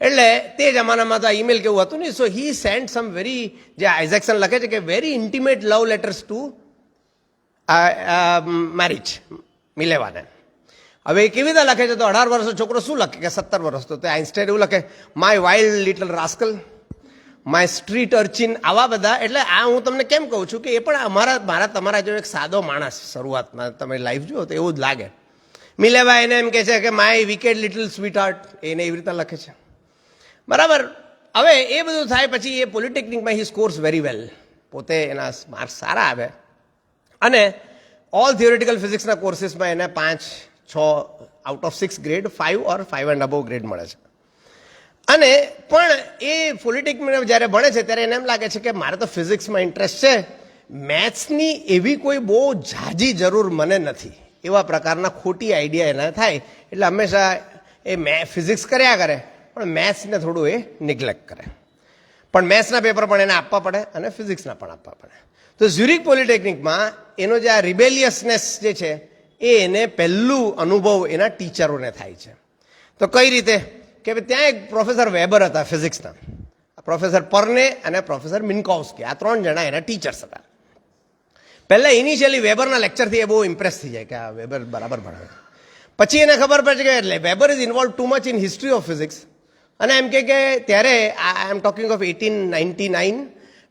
B: એટલે તે જમાનામાં તો આ ઈમેલ કેવું હતું નહીં, સો હી સેન્ડ સમ વેરી, જે આઇઝેક્સન લખે છે કે વેરી ઇન્ટિમેટ લવ લેટર્સ ટુ મેરિજ મિલેવાને. હવે કેવી રીતે લખે છે તો 18 વર્ષનો છોકરો શું લખે કે 17 વર્ષનો, તો આઇન્સ્ટાઈન એવું લખે my wild little rascal, my street urchin, આવા બધા. એટલે આ હું તમને કેમ કહું છું કે એ પણ મારા તમારા જેવો એક સાદો માણસ શરૂઆતમાં તમે લાઈફ જુઓ તો એવું જ લાગે. મિલેવા એને એમ કહે છે કે માય વિકેડ લિટલ સ્વીટ હાર્ટ, એને એવી રીતે લખે છે. બરાબર, હવે એ બધું થાય પછી એ પોલિટેકનિકમાં હી સ્કોર્સ વેરી વેલ, પોતે એના માર્ક્સ સારા આવે અને ઓલ થિયોરિટિકલ ફિઝિક્સના કોર્સીસમાં એને 5-6 out of 6 grade, 5 or 5 and above grade મળે છે. અને પણ એ પોલિટેકનિકમાં જ્યારે ભણે છે ત્યારે એને એમ લાગે છે કે મારે તો ફિઝિક્સમાં ઇન્ટરેસ્ટ છે, મેથ્સની એવી કોઈ બહુ ઝાઝી જરૂર મને નથી, એવા પ્રકારના ખોટી આઈડિયા એના થાય. એટલે હંમેશા એ ફિઝિક્સ કર્યા કરે પણ મેથ્સને થોડું એ નિગ્લેક્ટ કરે. પણ મેથ્સના પેપર પણ એને આપવા પડે અને ફિઝિક્સના પણ આપવા પડે. તો ઝ્યુરિક પોલિટેકનિકમાં એનો જે આ રિબેલિયસનેસ જે છે એ એને પહેલું અનુભવ એના ટીચરોને થાય છે. તો કઈ રીતે કે ત્યાં એક પ્રોફેસર વેબર હતા ફિઝિક્સના, પ્રોફેસર પરને અને પ્રોફેસર મિન્કોવ્સ્કી, આ 3 જણા એના ટીચર્સ હતા. પહેલાં ઇનિશિયલી વેબરના લેક્ચરથી એ બહુ ઇમ્પ્રેસ થઈ જાય કે આ વેબર બરાબર ભણાવે. પછી એને ખબર પડે કે એટલે weber is involve too much in history of physics. અને એમ કે ત્યારે આઈ એમ ટોકિંગ ઓફ 1899,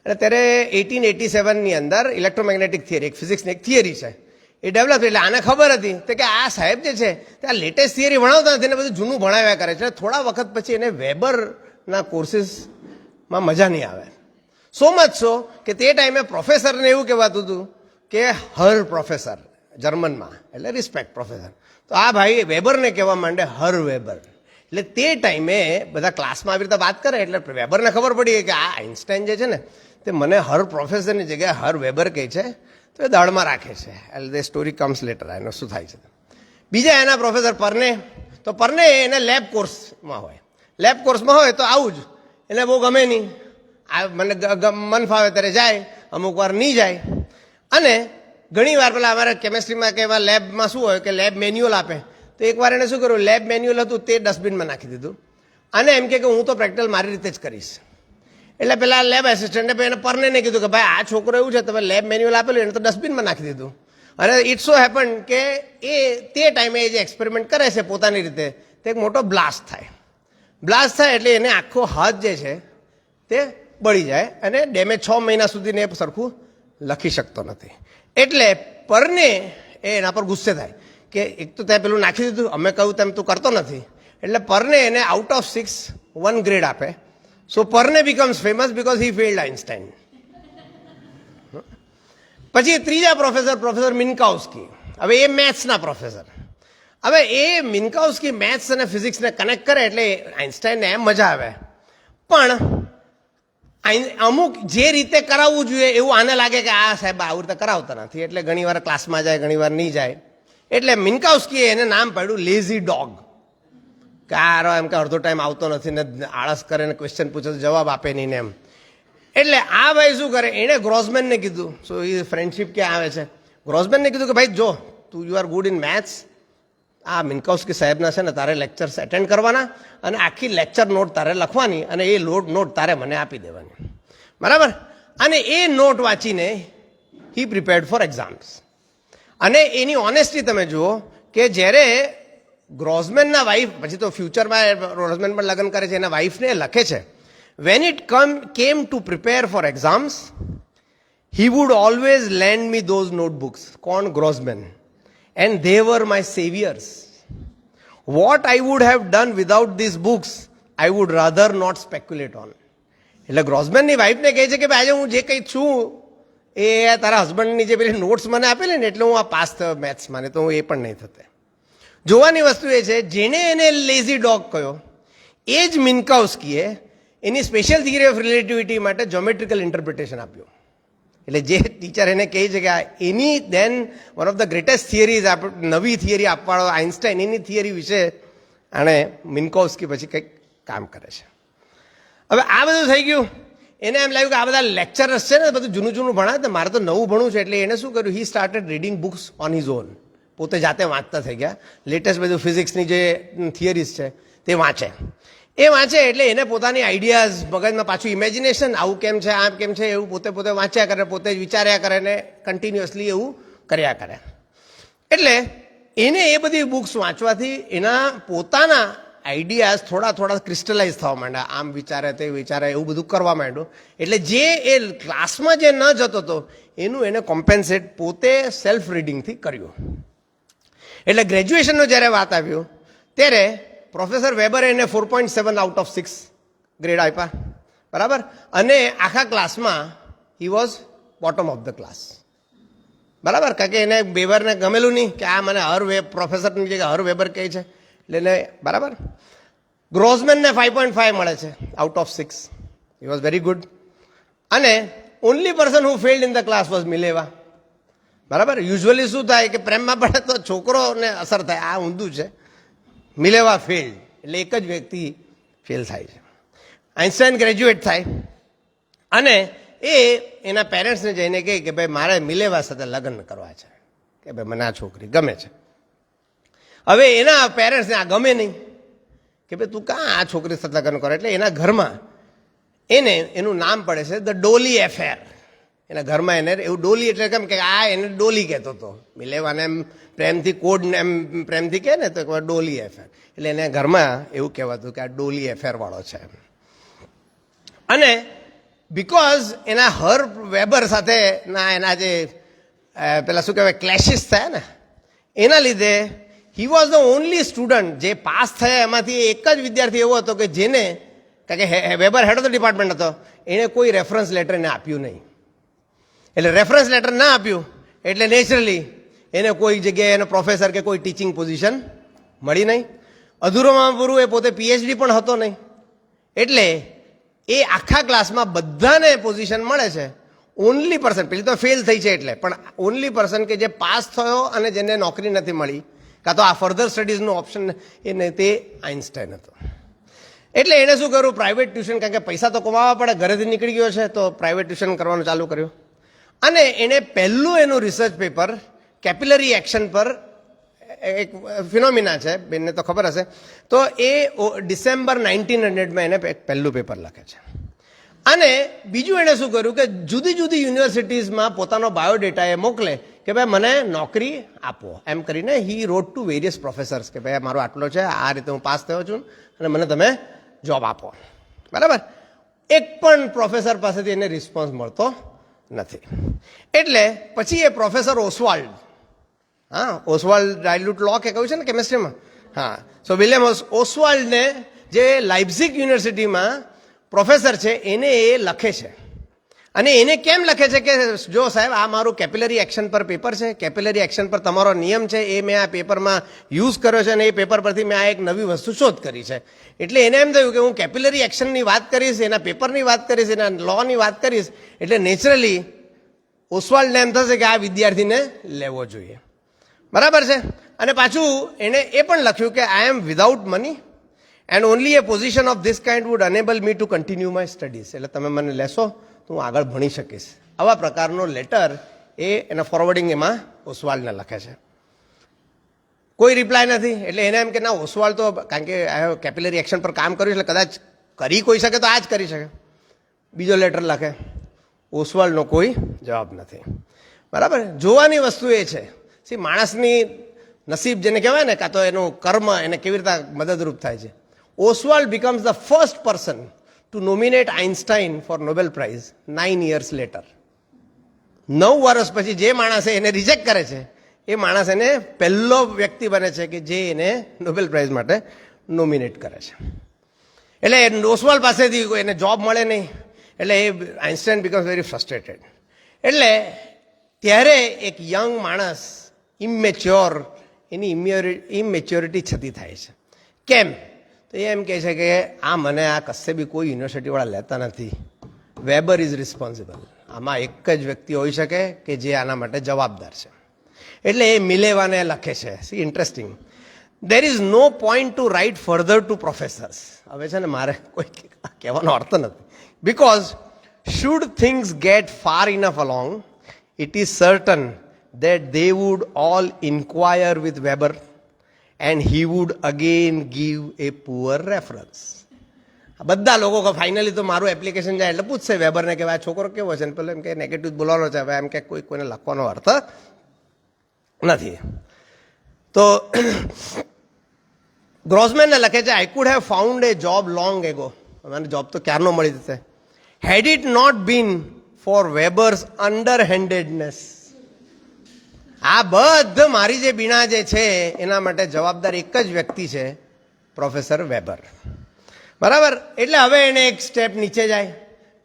B: અને ત્યારે 1887ની અંદર ઇલેક્ટ્રોમેગ્નેટિક થિયરી, એક ફિઝિક્સની એક થિયરી છે એ ડેવલપ. એટલે આને ખબર હતી તો કે આ સાહેબ જે છે તે આ લેટેસ્ટ થિયરી ભણાવતા નથી, એને બધું જૂનું ભણાવ્યા કરે છે. થોડા વખત પછી એને વેબરના કોર્સિસમાં મજા નહીં આવે. સો મચ સો કે તે ટાઈમે પ્રોફેસરને એવું કહેવાતું હતું કે હર પ્રોફેસર, જર્મનમાં એટલે રિસ્પેક્ટ પ્રોફેસર. તો આ ભાઈ વેબરને કહેવા માંડે હર વેબર. એટલે તે ટાઈમે બધા ક્લાસમાં આવી રીતે વાત કરે એટલે વેબરને ખબર પડી કે આ આઇન્સ્ટાઈન જે છે ને તે મને હર પ્રોફેસરની જગ્યાએ હર વેબર કહે છે, તો એ દાળમાં રાખે છે. એટલે ધ સ્ટોરી કમ્સ લેટર, એનો શું થાય છે. બીજા એના પ્રોફેસર પરને, તો પરને એને લેબ કોર્સમાં હોય. લેબ કોર્સમાં હોય તો આવું જ એને બહુ ગમે નહીં. આ મને મન ફાવે ત્યારે જાય, અમુક વાર નહીં જાય. અને ઘણી વાર પેલા અમારે કેમેસ્ટ્રીમાં કે એમાં લેબમાં શું હોય કે લેબ મેન્યુઅલ આપે, તો એકવાર એને શું કર્યું, લેબ મેન્યુઅલ હતું તે ડસ્ટબિનમાં નાખી દીધું અને એમ કે હું તો પ્રેક્ટિકલ મારી રીતે જ કરીશ. એટલે પેલા લેબ એસિસ્ટન્ટે એને પરને કીધું કે ભાઈ આ છોકરો એવું છે, તમે લેબ મેન્યુઅલ આપેલું એને તો ડસ્ટબિનમાં નાખી દીધું. અને ઇટ સો હેપન કે એ તે ટાઈમે એ જે એક્સપેરિમેન્ટ કરે છે પોતાની રીતે, તે એક મોટો બ્લાસ્ટ થાય. બ્લાસ્ટ થાય એટલે એને આખો હાથ જે છે તે બળી જાય અને ડેમેજ 6 મહિના સુધીને એ સરખું લખી શકતો નથી. એટલે પરને એના પર ગુસ્સે થાય કે એક તો ત્યાં પેલું નાખી દીધું, અમે કહ્યું તેમ તું કરતો નથી. એટલે પરને એને આઉટ ઓફ 6 1 ગ્રેડ આપે. So Pernet becomes famous because he failed Einstein. પછી ત્રીજા પ્રોફેસર, પ્રોફેસર મિન્કોવ્સ્કી. હવે એ મેથ્સના પ્રોફેસર. હવે એ મિન્કોવ્સ્કી મેથ્સ અને ફિઝિક્સને કનેક્ટ કરે એટલે આઇન્સ્ટાઈને એમ મજા આવે. પણ અમુક જે રીતે કરાવવું જોઈએ એવું આને લાગે કે આ સાહેબ આવું રીતે કરાવતા નથી, એટલે ઘણીવાર ક્લાસમાં જાય, ઘણીવાર નહીં જાય. એટલે મિન્કોવ્સ્કીએ એને નામ પાડ્યું લેઝી ડોગ. કે આ એમ કે અડધો ટાઈમ આવતો નથી ને આળસ કરે ને ક્વેશ્ચન પૂછે તો જવાબ આપે નહીં ને એમ. એટલે આ ભાઈ શું કરે, એણે ગ્રોસમેનને કીધું, સો એ ફ્રેન્ડશિપ ક્યાં આવે છે, ગ્રોસમેનને કીધું કે ભાઈ જો તું you are good in maths, આ મિન્કોવ્સ્કી સાહેબના છે ને તારે લેક્ચર્સ એટેન્ડ કરવાના અને આખી લેક્ચર નોટ તારે લખવાની અને એ નોટ તારે મને આપી દેવાની, બરાબર. અને એ નોટ વાંચીને હી પ્રિપેર્ડ ફોર એક્ઝામ્સ. અને એની ઓનેસ્ટી તમે જુઓ કે જ્યારે ગ્રોસમેનના વાઇફ, પછી તો ફ્યુચરમાં ગ્રોસમેન પણ લગ્ન કરે છે, એના વાઇફને લખે છે, when it came to prepare four exams he would always land me those notebooks. કોણ? Grossman. And they were my saviors. What I would have done without these books, I would rather not speculate on. એટલે ગ્રોસમેનની વાઇફને કહે છે કે ભાઈ આજે હું જે કંઈ છું એ તારા હસબન્ડની જે પેલી નોટ્સ મને આપેલી ને એટલે હું આ પાસ થયો મેથ્સમાં, ને તો હું એ પણ નહીં થતે. જોવાની વસ્તુ એ છે, જેણે એને લેઝી ડોગ કહ્યો એ જ મિન્કોવ્સ્કીએ એની સ્પેશિયલ થિયરી ઓફ રિલેટિવિટી માટે જ્યોમેટ્રિકલ ઇન્ટરપ્રિટેશન આપ્યું. એટલે જે ટીચર એને કહે છે કે એની then one of the greatest theories, નવી થિયરી આપવાળો આઇન્સ્ટાઈન, એની થિયરી વિશે આણે મિન્કોવ્સ્કી પછી કંઈક કામ કરે છે. હવે આ બધું થઈ ગયું, એને એમ લાગ્યું કે આ બધા લેક્ચરર્સ છે ને બધું જૂનું જૂનું ભણાવે, મારે તો નવું ભણવું છે. એટલે એને શું કર્યું, he started reading books on his own. પોતે જાતે વાંચતા થઈ ગયા. લેટેસ્ટ બધું ફિઝિક્સની જે થિયરીઝ છે તે વાંચે. એ વાંચે એટલે એને પોતાની આઈડિયાઝ મગજમાં પાછું ઇમેજિનેશન, આવું કેમ છે, આમ કેમ છે, એવું પોતે વાંચ્યા કરે, પોતે જ વિચાર્યા કરે ને કન્ટિન્યુઅસલી એવું કર્યા કરે. એટલે એને એ બધી બુક્સ વાંચવાથી એના પોતાના આઈડિયાઝ થોડા થોડા ક્રિસ્ટલાઇઝ થવા માંડ્યા. આમ વિચારે, તે વિચારે, એવું બધું કરવા માંડ્યું. એટલે જે એ ક્લાસમાં જે ન જતો હતો એનું એને કોમ્પેન્સેટ પોતે સેલ્ફ રીડિંગથી કર્યું. એટલે ગ્રેજ્યુએશનનો જ્યારે વાત આવ્યું ત્યારે પ્રોફેસર વેબરે એને 4.7 આઉટ ઓફ 6 ગ્રેડ આપ્યા, બરાબર. અને આખા ક્લાસમાં he was bottom of the class, બરાબર. કારણ કે એને વેબરને ગમેલું નહીં કે આ મને પ્રોફેસરની જગ્યાએ હર વેબર કહે છે, એટલે એને બરાબર. ગ્રોસમેનને 5.5 મળે છે out of 6. He was very good. અને only person who failed in the class was Mileva, બરાબર. યુઝ્યુઅલી શું થાય કે પ્રેમમાં પડે તો છોકરોને અસર થાય, આ ઊંધું છે. મિલેવા ફેલ્ડ, એટલે એક જ વ્યક્તિ ફેલ થાય છે. આઇન્સ્ટાઈન ગ્રેજ્યુએટ થાય અને એ એના પેરેન્ટ્સને જઈને કહે કે ભાઈ મારે મિલેવા સાથે લગ્ન કરવા છે, કે ભાઈ મને આ છોકરી ગમે છે. હવે એના પેરેન્ટ્સને આ ગમે નહીં કે ભાઈ તું કાં આ છોકરી સાથે લગ્ન કરો, એટલે એના ઘરમાં એનું નામ પડે છે ધ ડોલી એફેર. એના ઘરમાં એને એવું ડોલી એટલે કેમ કે આ એને ડોલી કહેતો હતો, મિલેવાને એમ પ્રેમથી કોડ ને એમ પ્રેમથી કહે ને તો ડોલી એફેર, એટલે એને ઘરમાં એવું કહેવાતું કે આ ડોલી એફેર વાળો છે. અને બિકોઝ એના હર વેબર સાથે એના જે પેલા શું કહેવાય ક્લેશિસ થયા ને, એના લીધે હી વોઝ ધ ઓનલી સ્ટુડન્ટ જે પાસ થયા એમાંથી એક જ વિદ્યાર્થી એવો હતો કે જેને, કારણ કે Weber head of the department હતો, એણે કોઈ રેફરન્સ લેટર એને આપ્યું નહીં. એટલે રેફરન્સ લેટર ના આપ્યું એટલે નેચરલી એને કોઈ જગ્યાએ એને પ્રોફેસર કે કોઈ ટીચિંગ પોઝિશન મળી નહીં. અધૂરોમાં પૂરું એ પોતે પીએચડી પણ હતો નહીં. એટલે એ આખા ક્લાસમાં બધાને પોઝિશન મળે છે. ઓનલી પર્સન, પેલી તો ફેલ થઈ છે એટલે, પણ ઓનલી પર્સન કે જે પાસ થયો અને જેને નોકરી નથી મળી કાં તો આ ફર્ધર સ્ટડીઝનું ઓપ્શન એને તે આઇન્સ્ટાઈન હતો. એટલે એણે શું કર્યું, પ્રાઇવેટ ટ્યુશન, કારણ કે પૈસા તો કમાવા પડે, ઘરેથી નીકળી ગયો છે તો પ્રાઇવેટ ટ્યુશન કરવાનું ચાલુ કર્યું. અને એણે પહેલું એનું રિસર્ચ પેપર કેપિલરી એક્શન પર, એક ફિનોમિના છે, બેનને તો ખબર હશે, તો એ ડિસેમ્બર 1900માં એને પહેલું પેપર લખે છે. અને બીજું એણે શું કર્યું કે જુદી જુદી યુનિવર્સિટીઝમાં પોતાનો બાયોડેટા એ મોકલે કે ભાઈ મને નોકરી આપો, એમ કરીને હી રોટ ટુ વેરિયસ પ્રોફેસર્સ કે ભાઈ મારો આટલો છે, આ રીતે હું પાસ થયો છું અને મને તમે જોબ આપો. બરાબર, એક પણ પ્રોફેસર પાસેથી એને રિસ્પોન્સ મળતો નથી. એટલે પછી એ પ્રોફેસર ઓસવાલ્ડ, ઓસવાલ્ડ ડાયલ્યુટ લો કે કહ્યું છે ને કેમિસ્ટ્રીમાં, સો વિલિયમ ઓસવાલ્ડને જે લાઇપ્ઝિગ યુનિવર્સિટીમાં પ્રોફેસર છે એને એ લખે છે. અને એને કેમ લખે છે કે જો સાહેબ આ મારું કેપિલરી એક્શન પર પેપર છે, કેપિલરી એક્શન પર તમારો નિયમ છે, એ મેં આ પેપરમાં યુઝ કર્યો છે અને એ પેપર પરથી મેં આ એક નવી વસ્તુ શોધ કરી છે. એટલે એને એમ થયું કે હું કેપિલરી એક્શનની વાત કરીશ, એના પેપરની વાત કરીશ, એના લોની વાત કરીશ, એટલે નેચરલી ઓસવાલ્ડને એમ થશે કે આ વિદ્યાર્થીને લેવો જોઈએ. બરાબર છે. અને પાછું એણે એ પણ લખ્યું કે I am without money and only a position of this kind would enable me to continue my studies. એટલે તમે મને લેશો તો હું આગળ ભણી શકીશ. આવા પ્રકારનો લેટર એના ફોરવર્ડિંગ એમાં ઓસવાલ્ડને લખે છે. કોઈ રિપ્લાય નથી. એટલે એને એમ કે ના, ઓસવાલ્ડ તો કારણ કે આ કેપિલરી એક્શન પર કામ કર્યું એટલે કદાચ કરી કોઈ શકે તો આ જ કરી શકે. બીજો લેટર લખે, ઓસવાલ્ડનો કોઈ જવાબ નથી. બરાબર, જોવાની વસ્તુ એ છે માણસની નસીબ જેને કહેવાય ને, કાં તો એનું કર્મ એને કેવી રીતે મદદરૂપ થાય છે. ઓસવાલ્ડ becomes the first person to nominate Einstein for Nobel Prize 9 years later. 9 વર્ષ પછી જે માણસે એને રિજેક્ટ કરે છે એ માણસ એને પહેલો વ્યક્તિ બને છે કે જે એને નોબેલ પ્રાઇઝ માટે નોમિનેટ કરે છે. એટલે ઓસવાલ્ડ પાસેથી એને જોબ મળે નહીં. એટલે એ આઇન્સ્ટાઈન બીકમ્સ વેરી ફ્રસ્ટ્રેટેડ. એટલે ત્યારે એક યંગ માણસ ઇમેચ્યોર, એની ઇમેચ્યોરિટી છતી થાય છે. કેમ? તો એ એમ કહે છે કે આ મને આ કશે બી કોઈ યુનિવર્સિટીવાળા લેતા નથી. Weber is responsible. આમાં એક જ વ્યક્તિ હોઈ શકે કે જે આના માટે જવાબદાર છે. એટલે એ મિલેવાને લખે છે. See interesting, there is no point to write further to professors. હવે છે ને મારે કોઈ કહેવાનો અર્થ નથી. Because should things get far enough along, it is certain that they would all inquire with Weber and he would again give a poor reference. બધા લોકો ફાઇનલી તો મારું એપ્લિકેશન જાય એટલે પૂછશે વેબરને કે આ છોકરો કેવો છે, ને પેલો એમ કે નેગેટિવ બોલવાનો છે. હવે એમ કે કોઈને લખવાનો અર્થ નથી. તો ગ્રોસમેનને લખે છે, I could have found a job long ago. મને જોબ તો ક્યારનો મળી જશે. Had it not been for Weber's underhandedness. આ બધું મારી જે બીણા જે છે એના માટે જવાબદાર એક જ વ્યક્તિ છે, પ્રોફેસર વેબર. બરાબર. એટલે હવે એને એક સ્ટેપ નીચે જાય.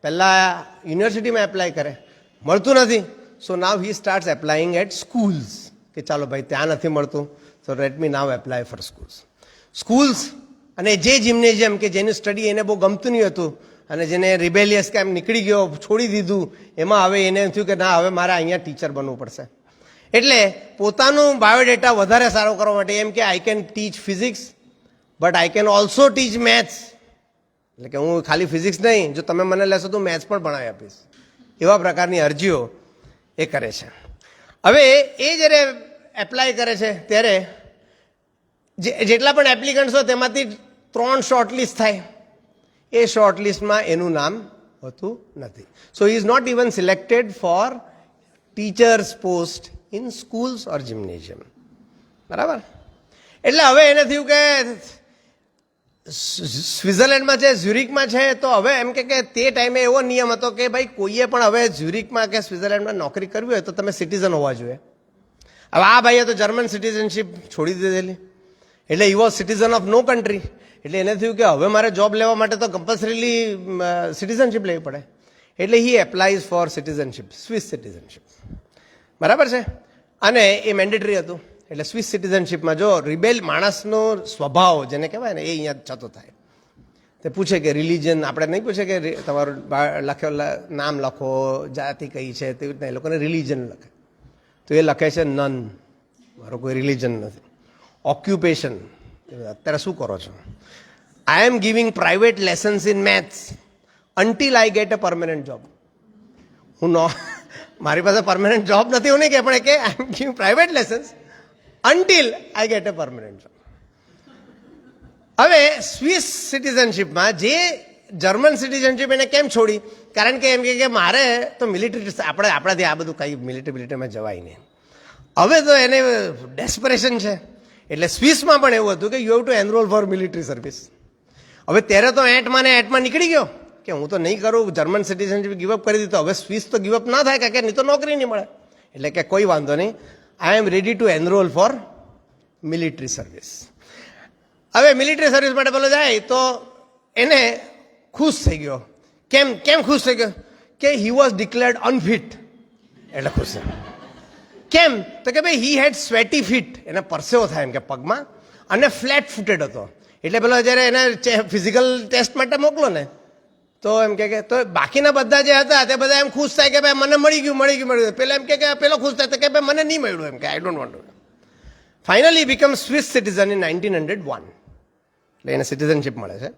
B: પહેલાં યુનિવર્સિટીમાં એપ્લાય કરે, મળતું નથી. સો નાવ હી સ્ટાર્ટ્સ એપ્લાયિંગ એટ સ્કૂલ્સ. કે ચાલો ભાઈ ત્યાં નથી મળતું, સો લેટ મી નાવ એપ્લાય ફોર સ્કૂલ્સ. અને જે જિમ્નેશિયમ કે જેની સ્ટડી એને બહુ ગમતું નહીં હતું અને જેને રિબેલિયસ કે એમ નીકળી ગયો, છોડી દીધું, એમાં હવે એને એમ થયું કે ના, હવે મારે અહીંયા ટીચર બનવું પડશે. એટલે પોતાનું બાયોડેટા વધારે સારો કરવા માટે એમ કે I can teach physics, but I can also teach maths, એટલે કે હું ખાલી ફિઝિક્સ નહીં, જો તમે મને લેશો તો મેથ્સ પણ ભણાવી આપીશ. એવા પ્રકારની અરજીઓ એ કરે છે. હવે એ જ્યારે એપ્લાય કરે છે ત્યારે જેટલા પણ એપ્લિકન્ટ્સ હોય તેમાંથી 3 શોર્ટલિસ્ટ થાય. એ શોર્ટલિસ્ટમાં એનું નામ હોતું નથી. So he is not even selected for teachers post in schools or gymnasium. બરાબર. એટલે હવે એને થયું કે સ્વિટ્ઝરલેન્ડમાં છે, ઝ્યુરિકમાં છે, તો હવે એમ કે તે ટાઈમે એવો નિયમ હતો કે ભાઈ કોઈએ પણ હવે ઝ્યુરિકમાં કે સ્વિટ્ઝરલેન્ડમાં નોકરી કરવી હોય તો તમે સિટીઝન હોવા જોઈએ. હવે આ ભાઈએ તો જર્મન સિટીઝનશીપ છોડી દીધેલી, એટલે he was citizen of no country. એટલે એને થયું કે હવે મારે જોબ લેવા માટે તો કમ્પલ્સરીલી સિટીઝનશીપ લેવી પડે. એટલે he applies for citizenship, Swiss citizenship. બરાબર છે. અને એ મેન્ડેટરી હતું. એટલે સ્વિસ સિટીઝનશીપમાં જો રિબેલ માણસનો સ્વભાવ જેને કહેવાય ને એ અહીંયા છતો થાય. તે પૂછે કે રિલિજન, આપણે નહીં પૂછે કે તમારું લખ્યો નામ લખો, જાતિ કઈ છે, તેવી રીતના એ લોકોને રિલિજન લખે. તો એ લખે છે નન, મારો કોઈ રિલિજન નથી. ઓક્યુપેશન, અત્યારે શું કરો છો? I am giving private lessons in maths until I get a permanent job. હું મારી પાસે પરમેનન્ટ જોબ નથી એવું નહીં કે, પણ કે I am giving private lessons until I get a permanent job. હવે સ્વિસ સિટીઝનશીપમાં જે જર્મન સિટીઝનશીપ એને કેમ છોડી? કારણ કે એમ કે મારે તો મિલિટરી, આપણાથી આ બધું કંઈ મિલિટરીમાં જવાય નહીં. હવે તો એને ડેસ્પરેશન છે. એટલે સ્વિસમાં પણ એવું હતું કે you have to enrol for military service. હવે ત્યારે તો એટમાં નીકળી ગયો કે હું તો નહીં કરું, જર્મન સિટીઝનશીપ ગીવઅપ કરી દીધો. હવે સ્વિસ તો ગીવઅપ ના થાય કે નહીં તો નોકરી નહીં મળે. એટલે કે કોઈ વાંધો નહીં, I am ready to enrol for military service. હવે મિલિટરી સર્વિસ માટે પેલો જાય તો એને ખુશ થઈ ગયો. કેમ ખુશ થઈ ગયો? કે હી વોઝ ડિક્લેર્ડ અનફિટ. એટલે ખુશ છે. કેમ? તો કે ભાઈ હી હેડ સ્વેટી ફીટ, એને પરસેવો થાય એમ કે પગમાં, અને ફ્લેટ ફૂટેડ હતો. એટલે પેલો જ્યારે એને ફિઝિકલ ટેસ્ટ માટે મોકલો ને તો એમ કે તો બાકીના બધા જે હતા તે બધા એમ ખુશ થાય કે ભાઈ મને મળી ગયું. પેલા એમ કે પેલો ખુશ થાય કે ભાઈ મને નહીં મળ્યું, એમ કે I don't want. Finally become Swiss citizen in 1901. એટલે એને સિટીઝનશીપ મળે છે.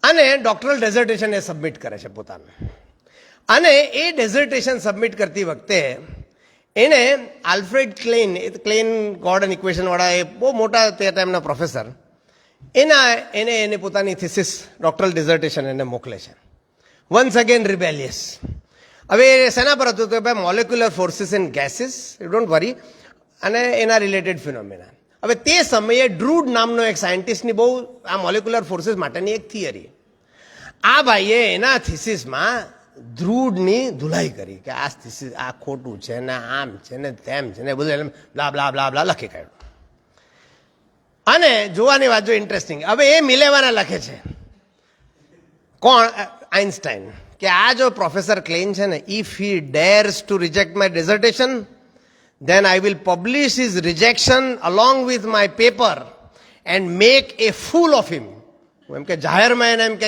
B: અને ડોક્ટરલ ડેઝર્ટેશન એ સબમિટ કરે છે પોતાનું. અને એ ડેઝર્ટેશન સબમિટ કરતી વખતે એને આલ્ફ્રેડ ક્લેન ગોર્ડન ઇક્વેશનવાળા એ બહુ મોટા તે ટાઈમના પ્રોફેસર, એને પોતાની થિસિસ ડોક્ટરલ ડિઝર્ટેશન એને મોકલે છે. Once again rebellious. હવે શેના પર હતું? તો ભાઈ molecular forces and gases, you don't worry, અને એના રિલેટેડ ફિનોમિના. હવે તે સમયે ડ્રુડ નામનો એક સાયન્ટિસ્ટની બહુ આ મોલેક્યુલર ફોર્સિસ માટેની એક થિયરી. આ ભાઈએ એના થિસિસમાં ધ્રુડની ધુલાઈ કરી કે આ થિસિસ આ ખોટું છે ને આમ છે ને તેમ છે ને બધું બ્લા બ્લા બ્લા બ્લા લખી કાઢ્યું. અને જોવાની વાત જો ઇન્ટરેસ્ટિંગ, હવે એ મિલેવાના લખે છે. કોણ? આઇન્સ્ટાઈન. કે આ જો પ્રોફેસર ક્લેન છે ને, if he dares to reject my dissertation then I will publish his rejection along with my paper and make a fool of him. એમ કે જાહેરમાં એને એમ કે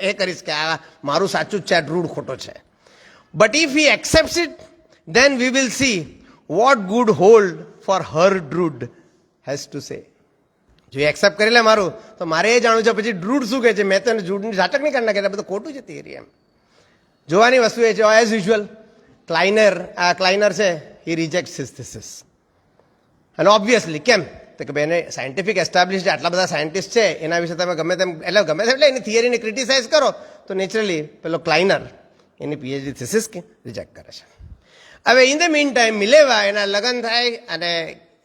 B: એ કરીશ કે આ મારું સાચું જ છે, આ ડ્રુડ ખોટો છે. But if he accepts it, then we will see what good hold for her Drude has to say. જો એક્સેપ્ટ કરી લે મારું તો મારે એ જાણવું છે પછી ડ્રુડ શું કહે છે. મેં તો ડ્રુડની ઝાટક નહીં કરી નાખે, બધું ખોટું છે થિયરી. એમ જોવાની વસ્તુ એ છે, એઝ યુઝ્યુઅલ ક્લાઇનર છે, he rejects his thesis. And obviously, કેમ? તો કે ભાઈ એને સાયન્ટિફિક એસ્ટાબ્લિશ આટલા બધા સાયન્ટિસ્ટ છે, એના વિશે તમે ગમે તેમ એટલે એની થિયરીને ક્રિટિસાઇઝ કરો તો નેચરલી પેલો ક્લાઇનર એની પીએચડી થિસિસ રિજેક્ટ કરે છે. હવે in the mean time Mileva એના લગ્ન થાય અને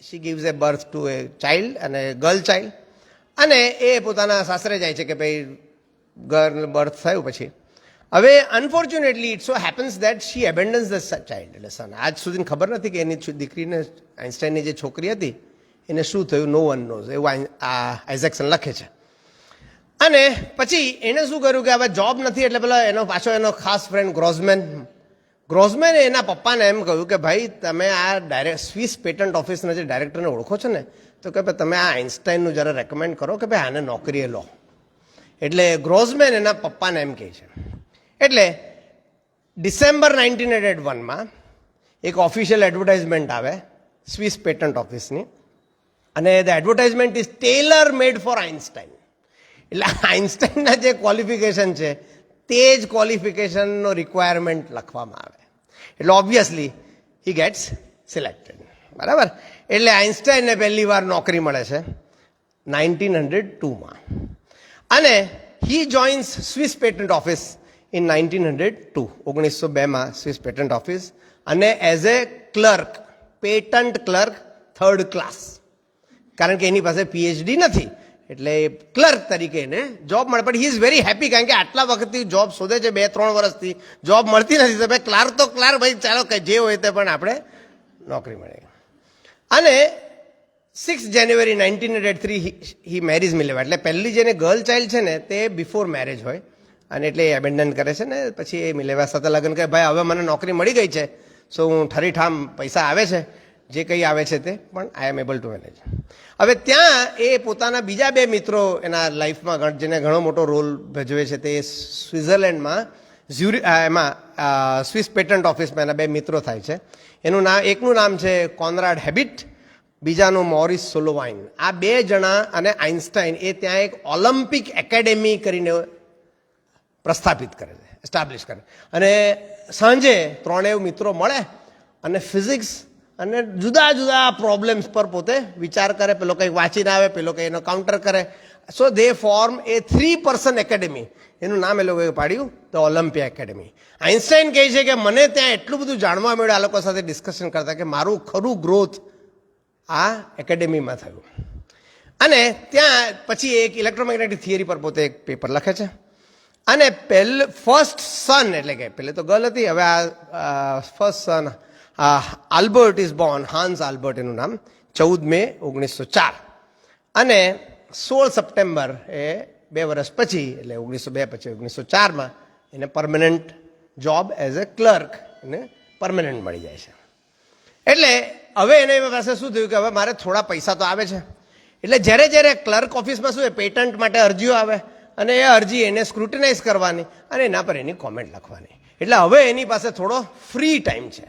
B: શી ગીવ્સ એ બર્થ ટુ એ ચાઇલ્ડ, અને ગર્લ ચાઇલ્ડ. અને એ પોતાના સાસરે જાય છે કે ભાઈ ગર્લ બર્થ થયું પછી. હવે unfortunately it so happens that she abandons the child, એટલે સન. આજ સુધી ખબર નથી કે એની દીકરીને, આઇન્સ્ટાઈનની જે છોકરી હતી એને શું થયું, નો વન નોઝ, એવું આ આઇઝેક્સન લખે છે. અને પછી એણે શું કર્યું કે હવે જોબ નથી, એટલે પેલા એનો પાછો એનો ખાસ ફ્રેન્ડ ગ્રોઝમેને એના પપ્પાને એમ કહ્યું કે ભાઈ તમે આ સ્વિસ પેટન્ટ ઓફિસના જે ડાયરેક્ટરને ઓળખો છો ને, તો કે ભાઈ તમે આ આઇન્સ્ટાઈનનું જરા રેકમેન્ડ કરો કે ભાઈ આને નોકરીએ લો. એટલે ગ્રોઝમેન એના પપ્પાને એમ કહે છે. એટલે ડિસેમ્બર 1981માં એક ઓફિશિયલ એડવર્ટાઇઝમેન્ટ આવે સ્વિસ પેટન્ટ ઓફિસની, અને the advertisement is tailor made for Einstein. એટલે આઇન્સ્ટાઈનના જે ક્વોલિફિકેશન છે તે જ ક્વોલિફિકેશનનો રિક્વાયરમેન્ટ લખવામાં આવે. એટલે ઓબ્વિયસલી હી ગેટ્સ સિલેક્ટેડ. બરાબર. એટલે આઇન્સ્ટાઈને પહેલી વાર નોકરી મળે છે 1902માં. અને he joins Swiss patent office in 1902, 1902માં સ્વિસ પેટન્ટ ઓફિસ, અને as a clerk, patent clerk 3rd class. કારણ કે એની પાસે પીએચડી નથી એટલે ક્લર્ક તરીકે એને જોબ મળે. પણ હી ઇઝ વેરી હેપી, કારણ કે આટલા વખતથી જોબ શોધે છે, 2-3 વર્ષથી જોબ મળતી નથી. તો ભાઈ ક્લાર્ક તો ક્લાર્ક, ભાઈ ચાલો કે જે હોય તે પણ આપણે નોકરી મળે. અને 6 જાન્યુઆરી 1903 હી મેરીઝ મિલેવા. એટલે પહેલી જેને ગર્લ ચાઇલ્ડ છે ને તે બિફોર મેરેજ હોય, અને એટલે એ એબેન્ડન કરે છે ને પછી એ મિલેવા સાથે લગ્ન કરે. ભાઈ હવે મને નોકરી મળી ગઈ છે, સો હું ઠરીઠામ પૈસા આવે છે, જે કંઈ આવે છે તે પણ આઈ એમ એબલ ટુ મેનેજ. હવે ત્યાં એ પોતાના બીજા 2 મિત્રો એના લાઈફમાં જેને ઘણો મોટો રોલ ભજવે છે, તે સ્વિટ્ઝરલેન્ડમાં એમાં સ્વિસ પેટન્ટ ઓફિસમાં એના 2 મિત્રો થાય છે. એકનું નામ છે કોનરાડ હેબિટ, બીજાનું મોરિસ સોલોવાઇન. આ 2 જણા અને આઇન્સ્ટાઈન એ ત્યાં એક ઓલિમ્પિક એકેડેમી કરીને પ્રસ્થાપિત કરે છે, એસ્ટાબ્લિશ કરે. અને સાંજે 3 મિત્રો મળે અને ફિઝિક્સ અને જુદા જુદા પ્રોબ્લેમ્સ પર પોતે વિચાર કરે. પેલો કંઈક વાંચીને આવે, પેલો કંઈ એનો કાઉન્ટર કરે. સો દે ફોર્મ એ 3-person એકેડેમી. એનું નામ એ લોકોએ પાડ્યું ધ ઓલિમ્પિયા એકેડેમી. આઇન્સ્ટાઈન કહે છે કે મને ત્યાં એટલું બધું જાણવા મળ્યું આ લોકો સાથે ડિસ્કશન કરતા કે મારું ખરું ગ્રોથ આ એકેડેમીમાં થયું. અને ત્યાં પછી એક ઇલેક્ટ્રોમેગ્નેટિક થિયરી પર પોતે એક પેપર લખે છે. અને ફર્સ્ટ સન, એટલે કે પહેલે તો ગર્લ હતી, હવે આ first son Albert is born, Hans Albert એનું નામ, 14 મે 1904. અને 16 સપ્ટેમ્બર એ 2 વર્ષ પછી, એટલે 1902 પછી 1904માં એને permanent job as a clerk એને પરમનન્ટ મળી જાય છે. એટલે હવે એને પાસે શું થયું કે હવે મારે થોડા પૈસા તો આવે છે. એટલે જ્યારે ક્લર્ક ઓફિસમાં શું પેટન્ટ માટે અરજીઓ આવે અને એ અરજી એને સ્ક્રુટિનાઇઝ કરવાની અને એના પર એની કોમેન્ટ લખવાની. એટલે હવે એની પાસે થોડો ફ્રી ટાઈમ છે.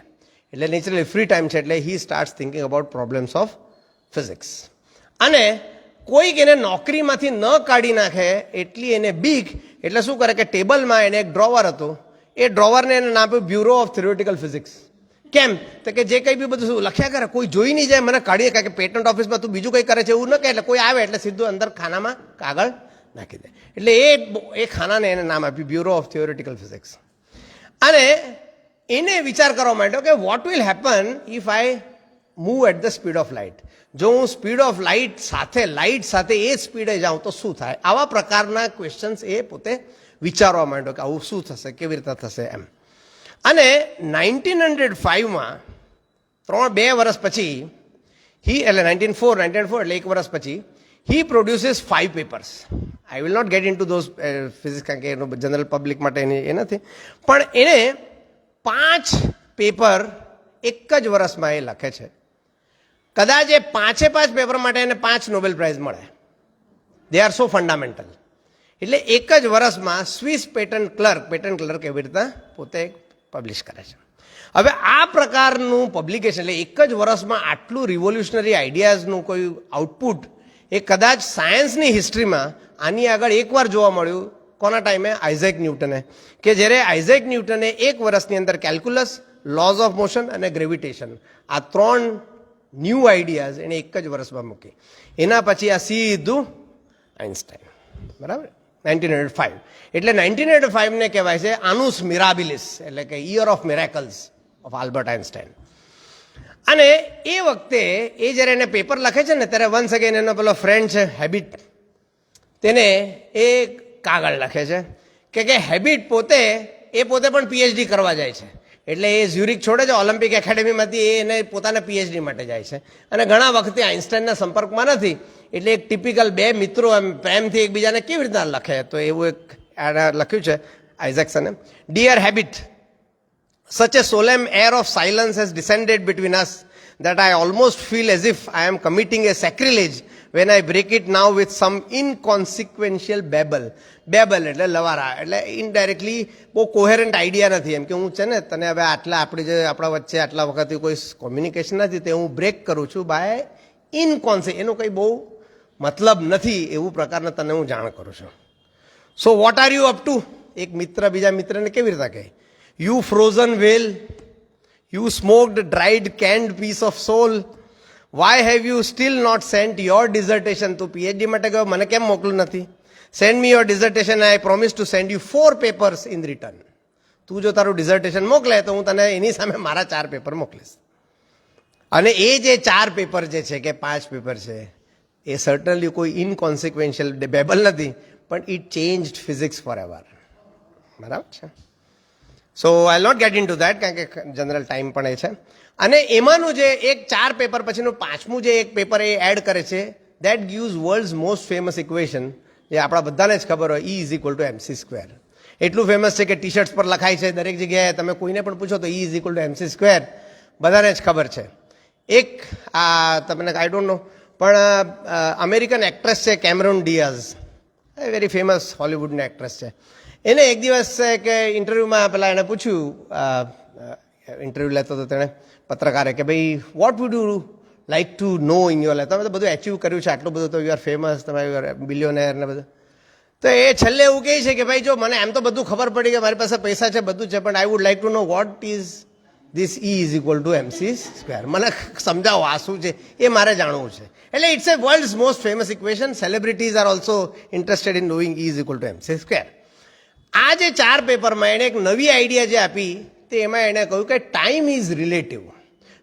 B: એટલે નેચરલી ફ્રી ટાઈમ છે એટલે he starts thinking about problems of physics. અને કોઈક એને નોકરીમાંથી ન કાઢી નાખે એટલી એને બીક. એટલે શું કરે કે ટેબલમાં એને એક ડ્રોવર હતું, એ ડ્રોવરને એને નામ આપ્યું બ્યુરો ઓફ થિયોરિટિકલ ફિઝિક્સ. કેમ તો કે જે કંઈ બી બધું લખ્યા કરે કોઈ જોઈ નહીં જાય, મને કાઢીએ. કારણ કે પેટન્ટ ઓફિસમાં તું બીજું કંઈ કરે છે એવું ન કહે, એટલે કોઈ આવે એટલે સીધું અંદર ખાનામાં કાગળ નાખી દે. એટલે એ ખાનાને એને નામ આપ્યું બ્યુરો ઓફ થિયોરિટિકલ ફિઝિક્સ. અને એને વિચાર કરવા માંડ્યો કે what will happen if I move at the speed of light. જો હું સ્પીડ ઓફ લાઇટ સાથે એ સ્પીડે જાઉં તો શું થાય. આવા પ્રકારના ક્વેશ્ચન્સ એ પોતે વિચારવા માંડ્યો કે આવું શું થશે, કેવી રીતે થશે એમ. અને 1905માં 2 વર્ષ પછી એટલે 1904 એટલે 1 વર્ષ પછી he produces 5 papers. I will not get into those physics કારણ કે એનો જનરલ પબ્લિક માટે એ નથી, પણ એને 5 પેપર એક જ વર્ષમાં એ લખે છે. કદાચ એ 5 પેપર માટે એને 5 નોબેલ પ્રાઇઝ મળે. They are so fundamental. એટલે એક જ વર્ષમાં સ્વિસ પેટન્ટ ક્લર્ક એવી રીતના પોતે પબ્લિશ કરે છે. હવે આ પ્રકારનું પબ્લિકેશન, એટલે એક જ વર્ષમાં આટલું રિવોલ્યુશનરી આઈડિયાઝનું કોઈ આઉટપુટ એ કદાચ સાયન્સની હિસ્ટ્રીમાં આની આગળ એકવાર જોવા મળ્યું. કોના ટાઈમે? આઇઝેક ન્યૂટને. કે જ્યારે આઇઝેક ન્યૂટને 1 વર્ષની અંદર કેલ્ક્યુલસ, લોઝ ઓફ મોશન અને ગ્રેવિટેશન, આ 3 ન્યૂ આઈડિયાઝ એને એક જ વર્ષમાં મૂકી. એના પછી આ સીધું આઇન્સ્ટાઈન. બરાબર. 1905. એટલે 1905ને કહેવાય છે આનુસ મિરાબિલિસ, એટલે કે year of miracles of Albert Einstein. અને એ વખતે એ જ્યારે એને પેપર લખે છે ને ત્યારે વન્સ અગેન એનો પેલો ફ્રેન્ડ છે હેબિટ, તેને એ કાગળ લખે છે કે હેબિટ પોતે પણ પીએચડી કરવા જાય છે. એટલે એ ઝ્યુરિક છોડે છે ઓલિમ્પિક એકેડેમીમાંથી, એને પોતાના પીએચડી માટે જાય છે. અને ઘણા વખતે આઇન્સ્ટાઈનના સંપર્કમાં નથી. એટલે એક ટિપિકલ 2 મિત્રો એમ પ્રેમથી એકબીજાને કેવી રીતના લખે, તો એવું એક લખ્યું છે આઇઝેક્સને. Dear Habicht, such a solemn air of silence has descended between us that I almost feel as if I am committing a sacrilege when I break it now with some inconsequential babble. એટલે લવારા, એટલે indirectly બહુ કોહેરન્ટ idea નથી. એમ કે હું છે ને તને હવે આપણા વચ્ચે આટલા વખતથી કોઈ કોમ્યુનિકેશન નથી, તે હું બ્રેક કરું છું બાય એનો કંઈ બહુ મતલબ નથી એવું પ્રકારના તને હું જાણ કરું છું. So what are you up to? એક મિત્ર બીજા મિત્રને કેવી રીતે કહે, you frozen whale, you smoked dried canned piece of soul, why have you still not sent your dissertation? તું પીએચડી માટે ગયો, મને કેમ મોકલું નથી? Send me your dissertation, I promise to send you 4 papers in return. તું જો તારું ડિઝર્ટેશન મોકલે તો હું તને એની સામે મારા 4 પેપર મોકલીશ. અને એ જે 4 પેપર જે છે કે 5 પેપર છે એ સર્ટનલી કોઈ ઇનકોન્સિક્વન્શિયલ બેબલ નથી, પણ it changed physics forever. બરાબર છે? So I not get in two that, કારણ કે જનરલ ટાઈમ પણ એ છે. અને એમાંનું જે એક 4 પેપર પછીનું 5મું જે એક પેપર એ એડ કરે છે, that gives world's most famous equation, જે આપણા બધાને જ ખબર હોય, E = mc². એટલું ફેમસ છે કે ટી શર્ટ્સ પર લખાય છે, દરેક જગ્યાએ તમે કોઈને પણ પૂછો તો E = mc², બધાને જ ખબર છે. એક આ તમને આઈ ડોન્ટ નો, પણ અમેરિકન એક્ટ્રેસ છે કેમેરોન ડિયાઝ, એ વેરી ફેમસ હોલિવૂડની એક્ટ્રેસ છે. એને એક દિવસ કે ઇન્ટરવ્યૂમાં પેલા એને પૂછ્યું, ઇન્ટરવ્યૂ લેતો હતો તેણે પત્રકારે, કે ભાઈ what would you like to no in your life? તમે તો બધું એચીવ કર્યું છે, આટલું બધું, તો યુ આર ફેમસ, તમે યુ આર બિલિયોનેર ને બધું. તો એ છેલ્લે એવું કહે છે કે ભાઈ જો મને એમ તો બધું ખબર પડી કે મારી પાસે પૈસા છે, બધું છે, પણ I would like to know what is this E = mc². મને સમજાવો આ શું છે, એ મારે જાણવું છે. એટલે it's a world's most famous equation. Celebrities are also interested in knowing E = mc². આ જે 4 પેપરમાં એણે એક નવી આઈડિયા જે આપી, તે એમાં એણે કહ્યું કે ટાઈમ ઇઝ રિલેટિવ.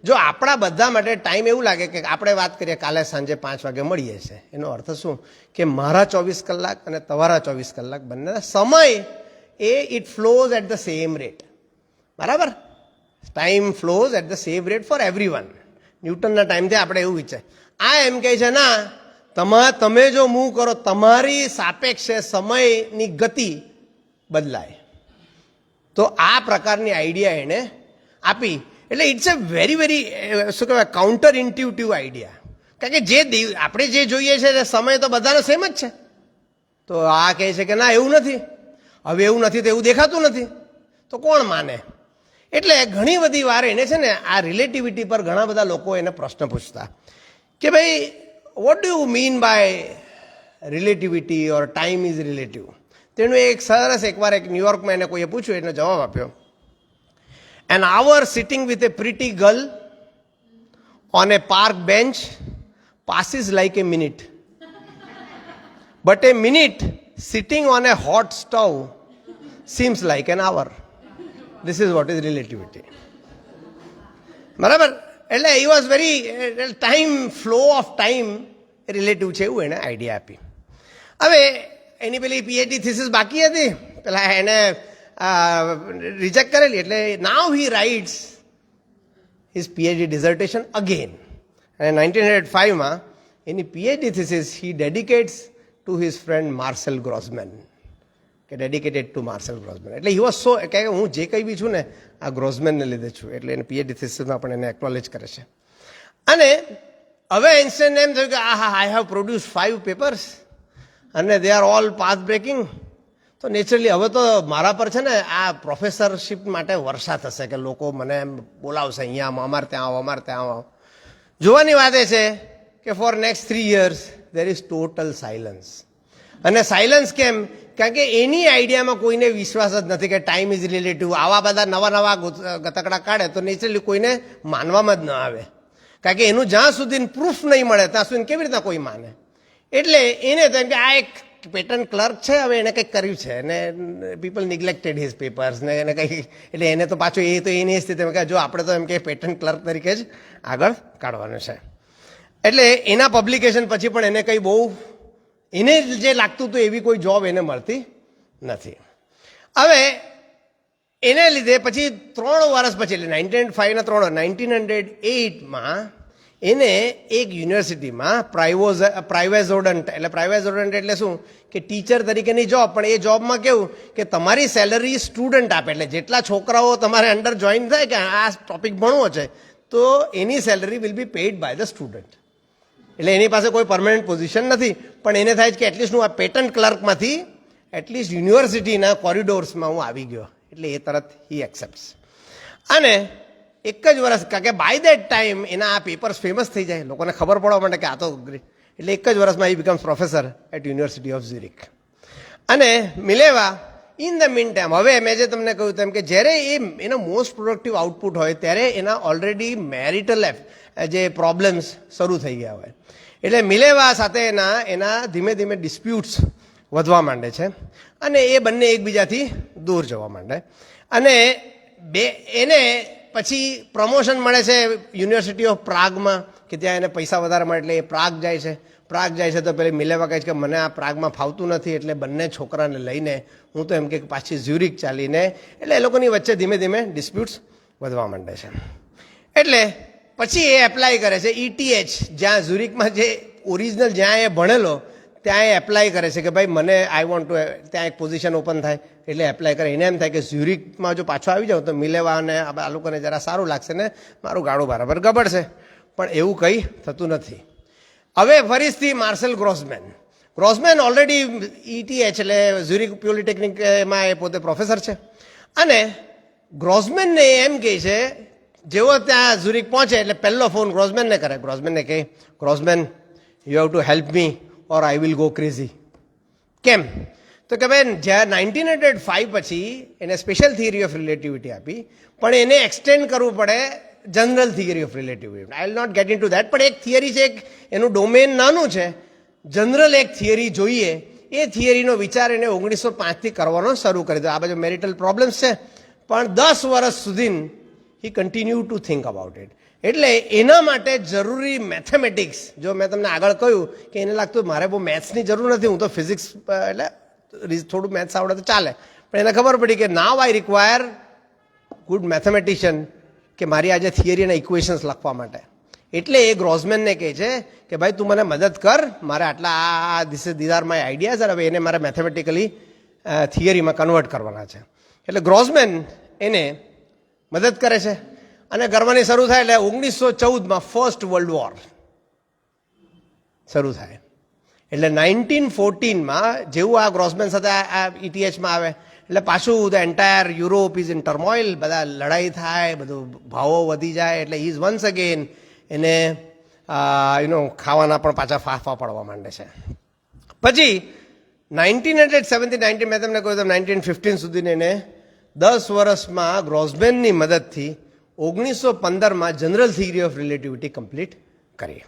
B: જો આપણા બધા માટે ટાઈમ એવું લાગે કે આપણે વાત કરીએ કાલે સાંજે 5 વાગે મળીએ છીએ, એનો અર્થ શું કે મારા 24 કલાક અને તમારા 24 કલાક બંનેના સમય એ it flows at the same rate. બરાબર? Time flows at the same rate for everyone. ન્યૂટનના ટાઈમથી આપણે એવું વિચાર. આ એમ કહે છે ના, તમે જો મૂવ કરો, તમારી સાપેક્ષે સમયની ગતિ બદલાય. તો આ પ્રકારની આઈડિયા એણે આપી. એટલે ઇટ્સ એ વેરી શું કહેવાય, કાઉન્ટર ઇન્ટ્યુટિવ આઈડિયા. કારણ કે જે આપણે જે જોઈએ છે તે સમય તો બધાનો સેમ જ છે. તો આ કહે છે કે ના એવું નથી, હવે એવું નથી તો એવું દેખાતું નથી, તો કોણ માને? એટલે ઘણી બધી વાર એને છે ને આ રિલેટિવિટી પર ઘણા બધા લોકો એને પ્રશ્ન પૂછતા કે ભાઈ what do you mean by relativity or time is relative? તેનું એક સરસ એકવાર એક ન્યુયોર્કમાં એને કોઈએ પૂછ્યું, એનો જવાબ આપ્યો, An hour sitting with a pretty girl on a park bench passes like a minute. But a minute sitting on a hot stove seems like an hour. This is what is relativity. બરાબર? એટલે he was very time, flow of time relative છે એવું એને idea આપી. હવે એની પેલી PhD thesis બાકી હતી, પેલા એને રિજેક્ટ કરેલી. એટલે now he writes his PhD dissertation again. અને 1905માં એની PhD thesis he dedicates to his friend Marcel Grossmann, કે ડેડિકેટેડ ટુ માર્સેલ ગ્રોસમેન. એટલે હી વોઝ સો, કે હું જે કંઈ બી છું ને આ ગ્રોસમેનને લીધે છું, એટલે એને પીએચડી થીસીસમાં પણ એને એકનોલેજ કરે છે. અને હવે આઇન્સ્ટાઈને એમ થયું કે આઈ હેવ પ્રોડ્યુસ 5 પેપર્સ અને they are all path breaking. તો નેચરલી હવે તો મારા પર છે ને આ પ્રોફેસરશિપ માટે વર્ષા થશે, કે લોકો મને એમ બોલાવશે, અહીંયા અમારે ત્યાં આવો, અમારે ત્યાં આવો. જોવાની વાત એ છે કે for next 3 years there is total silence. અને સાયલન્સ કેમ? કારણ કે એની આઈડિયામાં કોઈને વિશ્વાસ જ નથી કે ટાઈમ ઇઝ રિલેટિવ. આવા બધા નવા ગતકડા કાઢે તો નેચરલી કોઈને માનવામાં જ ન આવે, કારણ કે એનું જ્યાં સુધી પ્રૂફ નહીં મળે ત્યાં સુધી કેવી રીતના કોઈ માને. એટલે એને તો એમ કે આ એક પેટન્ટ ક્લર્ક છે, હવે એને કંઈક કર્યું છે અને પીપલ નિગ્લેક્ટેડ હિઝ પેપર્સ ને એને કંઈક, એટલે એને તો પાછું એ તો એની સ્થિતિમાં કે જો આપણે તો એમ કે પેટન્ટ ક્લર્ક તરીકે જ આગળ કાઢવાનું છે. એટલે એના પબ્લિકેશન પછી પણ એને કંઈ બહુ એને જે લાગતું હતું એવી કોઈ જોબ એને મળતી નથી. હવે એને લીધે પછી 3 વર્ષ પછી, એટલે 1905ના 1908માં એને એક યુનિવર્સિટીમાં પ્રાઇવેઝોડન્ટ, એટલે પ્રાઇવેઝોડન્ટ એટલે શું કે ટીચર તરીકેની જોબ, પણ એ જોબમાં કેવું કે તમારી સેલરી સ્ટુડન્ટ આપે. એટલે જેટલા છોકરાઓ તમારે અંડર જોઈન થાય કે આ ટોપિક ભણવો છે તો એની salary will be paid by the student. એટલે એની પાસે કોઈ પરમાનન્ટ પોઝિશન નથી, પણ એને થાય કે એટલીસ્ટ હું આ પેટન્ટ ક્લર્કમાંથી એટલીસ્ટ યુનિવર્સિટીના કોરિડોર્સમાં હું આવી ગયો, એટલે એ તરત હી એક્સેપ્ટ્સ. અને એક જ વર્ષ, કારણ કે બાય દેટ ટાઈમ એના આ પેપર્સ ફેમસ થઈ જાય, લોકોને ખબર પડવા માંડે કે આ તો એટલે એક જ વર્ષમાં he becomes professor at university of Zurich. અને Mileva in the meantime, હવે મેં જે તમને કહ્યું તેમ કે જ્યારે એનો મોસ્ટ પ્રોડક્ટિવ આઉટપુટ હોય ત્યારે એના ઓલરેડી મેરિટલ જે પ્રોબ્લેમ્સ શરૂ થઈ ગયા હોય, એટલે મિલેવા સાથે એના ધીમે ધીમે ડિસ્પ્યુટ્સ વધવા માંડે છે અને એ બંને એકબીજાથી દૂર જવા માંડે. અને એને પછી પ્રમોશન મળે છે યુનિવર્સિટી ઓફ પ્રાગમાં, કે ત્યાં એને પૈસા વધારે મળે એટલે એ પ્રાગ જાય છે. પ્રાગ જાય છે તો પેલી મિલેવા કહે છે કે મને આ પ્રાગમાં ફાવતું નથી, એટલે બંને છોકરાને લઈને હું તો એમ કે પાછી ઝ્યુરિક ચાલીને, એટલે એ લોકોની વચ્ચે ધીમે ધીમે ડિસ્પ્યુટ્સ વધવા માંડે છે. એટલે પછી એ એપ્લાય કરે છે ETH, જ્યાં ઝ્યુરિકમાં જે ઓરિજિનલ જ્યાં એ ભણેલો ત્યાં એ એપ્લાય કરે છે કે ભાઈ મને આઈ વોન્ટ ટુ, ત્યાં એક પોઝિશન ઓપન થાય એટલે એપ્લાય કરે. એને એમ થાય કે ઝ્યુરિકમાં જો પાછો આવી જાઉં તો મિલેવા અને આ લોકોને જરા સારું લાગશે ને મારું ગાડું બરાબર ગબડશે, પણ એવું કંઈ થતું નથી. હવે ફરીથી માર્સેલ ગ્રોસમેન ઓલરેડી ETH એટલે ઝ્યુરિક પોલિટેકનિકમાં એ પોતે પ્રોફેસર છે, અને ગ્રોસમેનને એમ કહે છે, જેવો ત્યાં ઝ્યુરિક પહોંચે એટલે પહેલો ફોન ગ્રોસમેનને કરે. ગ્રોસમેનને કહે, Grossmann you have to help me or I will go crazy. કેમ? તો કે ભાઈ જ્યાં 1905 પછી એને સ્પેશિયલ થિયરી ઓફ રિલેટિવિટી આપી, પણ એને એક્સટેન્ડ કરવું પડે general theory of relativity. I will not get in two that, પણ એક થિયરી છે, એનું ડોમેન નાનું છે, જનરલ એક થિયરી જોઈએ. એ થિયરીનો વિચાર એને 1905થી કરવાનો શરૂ કરી દીધો. આ બાજુ મેરિટલ પ્રોબ્લેમ્સ છે, પણ 10 વર્ષ સુધી he continue to think about it. એટલે એના માટે જરૂરી મેથેમેટિક્સ, જો મેં તમને આગળ કહ્યું કે એને લાગતું મારે બહુ મેથ્સની જરૂર નથી, હું તો ફિઝિક્સ એટલે થોડું મેથ્સ આવડે તો ચાલે, પણ એને ખબર પડી કે નાવ આઈ રિક્વાયર ગુડ મેથેમેટિશિયન, કે મારી આજે થિયરી અને ઇક્વેશન્સ લખવા માટે. એટલે એ ગ્રોસમેનને કહે છે કે ભાઈ તું મને મદદ કર, મારે આટલા ધીસ આર માય આઈડિયાઝ, હવે એને મારે મેથેમેટિકલી થિયરીમાં કન્વર્ટ કરવાના છે. એટલે ગ્રોસમેન એને મદદ કરે છે અને કરવાની શરૂ થાય. એટલે 1914માં ફર્સ્ટ વર્લ્ડ વોર શરૂ થાય. એટલે 1914માં જેવું આ ગ્રોસમેન સાથે આ ETHમાં આવે એટલે પાછું the entire Europe is in turmoil, બધા લડાઈ થાય, બધું ભાવો વધી જાય. એટલે ઇઝ વન્સ અગેન એને ખાવાના પણ પાછા ફાફા પડવા માંડે છે. પછી 1917 મેં તમને કહ્યું તો 1915 સુધીને એને 10 વર્ષમાં ગ્રોસમેનની મદદથી 1915માં general theory of relativity complete કરી,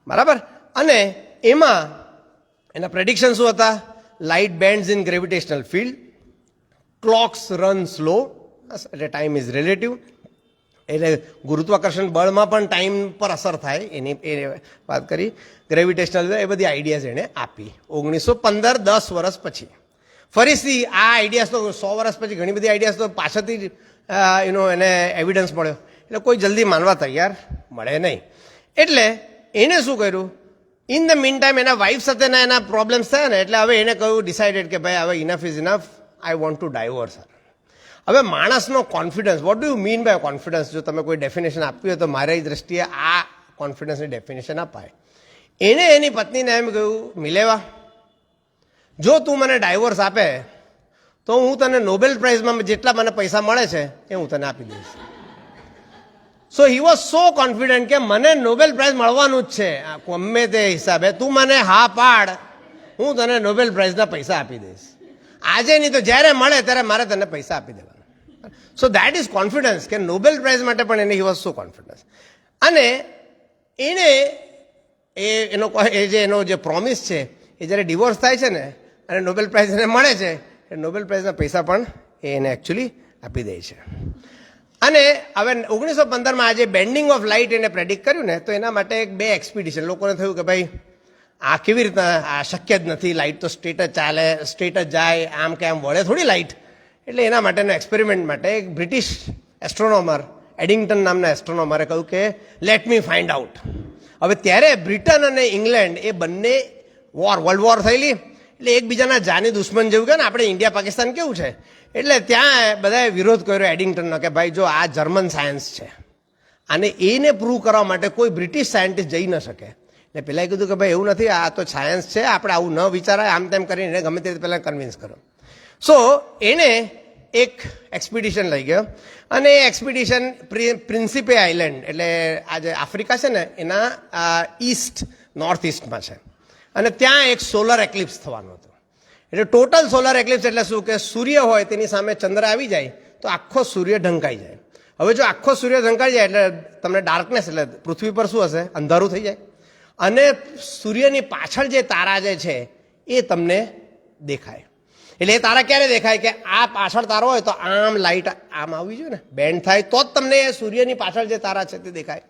B: બરાબર. અને એમાં એના પ્રેડિક્શન શું હતા? Light bends in gravitational field, clocks run slow, એટલે ટાઈમ ઇઝ રિલેટિવ, એટલે ગુરુત્વાકર્ષણ બળમાં પણ ટાઈમ પર અસર થાય એની એ વાત કરી. ગ્રેવિટેશનલ, એ બધી આઈડિયાઝ એણે આપી 1915, 10 વર્ષ પછી. ફરીથી આ આઈડિયાઝ તો 100 વર્ષ પછી ઘણી બધી આઈડિયાઝ તો પાછળથી એને એવિડન્સ મળ્યો, એટલે કોઈ જલ્દી માનવા તૈયાર મળે નહીં. એટલે એને શું કર્યું, ઇન ધ મીન ટાઈમ એના વાઇફ સાથેના એના પ્રોબ્લેમ્સ થયા ને, એટલે હવે એને કહ્યું, ડિસાઇડેડ કે ભાઈ હવે enough is enough, I want to divorce. હવે માણસનો confidence, what do you mean by confidence? જો તમે કોઈ ડેફિનેશન આપવી હોય તો મારી દ્રષ્ટિએ આ કોન્ફિડન્સની ડેફિનેશન અપાય. એણે એની પત્નીને એમ કહ્યું, મિલેવા, જો તું મને ડાયવોર્સ આપે તો હું તને નોબેલ પ્રાઇઝમાં જેટલા મને પૈસા મળે છે એ હું તને આપી દઈશ. સો હી વોઝ સો કોન્ફિડન્ટ કે મને નોબેલ પ્રાઇઝ મળવાનું જ છે, ગમે તે હિસાબે તું મને હા પાડ, હું તને નોબેલ પ્રાઇઝના પૈસા આપી દઈશ. આજે નહીં તો જ્યારે મળે ત્યારે મારે તને પૈસા આપી દેવાના. સો દેટ ઇઝ કોન્ફિડન્સ, કે નોબેલ પ્રાઇઝ માટે પણ એને હી વોઝ સો કોન્ફિડન્સ. અને એણે એનો જે પ્રોમિસ છે એ જ્યારે ડિવોર્સ થાય છે ને અને નોબેલ પ્રાઇઝ એને મળે છે, એ નોબેલ પ્રાઇઝના પૈસા પણ એને એકચ્યુઅલી આપી દે છે. અને હવે 1915માં આજે બેન્ડિંગ ઓફ લાઇટ એને પ્રેડિક્ટ કર્યું ને, તો એના માટે 2 એક્સપિડિશન, લોકોને થયું કે ભાઈ આ કેવી રીતના, આ શક્ય જ નથી, લાઇટ તો સ્ટ્રેટ જ ચાલે, સ્ટ્રેટ જ જાય, આમ કે આમ વળે થોડી લાઇટ. એટલે એના માટેના એક્સપેરિમેન્ટ માટે એક બ્રિટિશ એસ્ટ્રોનોમર એડિંગ્ટન નામના એસ્ટ્રોનોમરે કહ્યું કે લેટ મી ફાઇન્ડ આઉટ. હવે ત્યારે બ્રિટન અને ઇંગ્લેન્ડ એ બંને વર્લ્ડ વોર થયેલી, એટલે એકબીજાના જાની દુશ્મન જેવું કે ને આપણે ઇન્ડિયા પાકિસ્તાન કેવું છે. એટલે ત્યાં બધાએ વિરોધ કર્યો એડિંગ્ટનનો કે ભાઈ જો આ જર્મન સાયન્સ છે, અને એને પ્રૂવ કરવા માટે કોઈ બ્રિટિશ સાયન્ટિસ્ટ જઈ ન શકે. એટલે પહેલાં કીધું કે ભાઈ એવું નથી, આ તો સાયન્સ છે, આપણે આવું ન વિચારાય, આમ તેમ કરીને એને ગમે તે પહેલાં કન્વિન્સ કરો. સો એણે એક એક્સપિડિશન લઈ ગયો અને એ એક્સપિડિશન પ્રિન્સિપે આઇલેન્ડ એટલે આ જે આફ્રિકા છે ને એના ઈસ્ટ નોર્થ ઈસ્ટમાં છે અને ત્યાં એક સોલર એક્લિપ્સ થવાનો હતો. એટલે ટોટલ સોલર એક્લિપ્સ એટલે શું કે સૂર્ય હોય તેની સામે ચંદ્ર આવી જાય તો આખો સૂર્ય ઢંકાઈ જાય. હવે જો આખો સૂર્ય ઢંકાઈ જાય એટલે તમને ડાર્કનેસ એટલે પૃથ્વી પર શું હશે, અંધારું થઈ જાય અને સૂર્યની પાછળ જે તારા જે છે એ તમને દેખાય. એટલે એ તારા ક્યારે દેખાય કે આ પાછળ તારો હોય તો આમ લાઇટ આમ આવવી જોઈએ ને, બેન્ડ થાય તો જ તમને સૂર્યની પાછળ જે તારા છે તે દેખાય.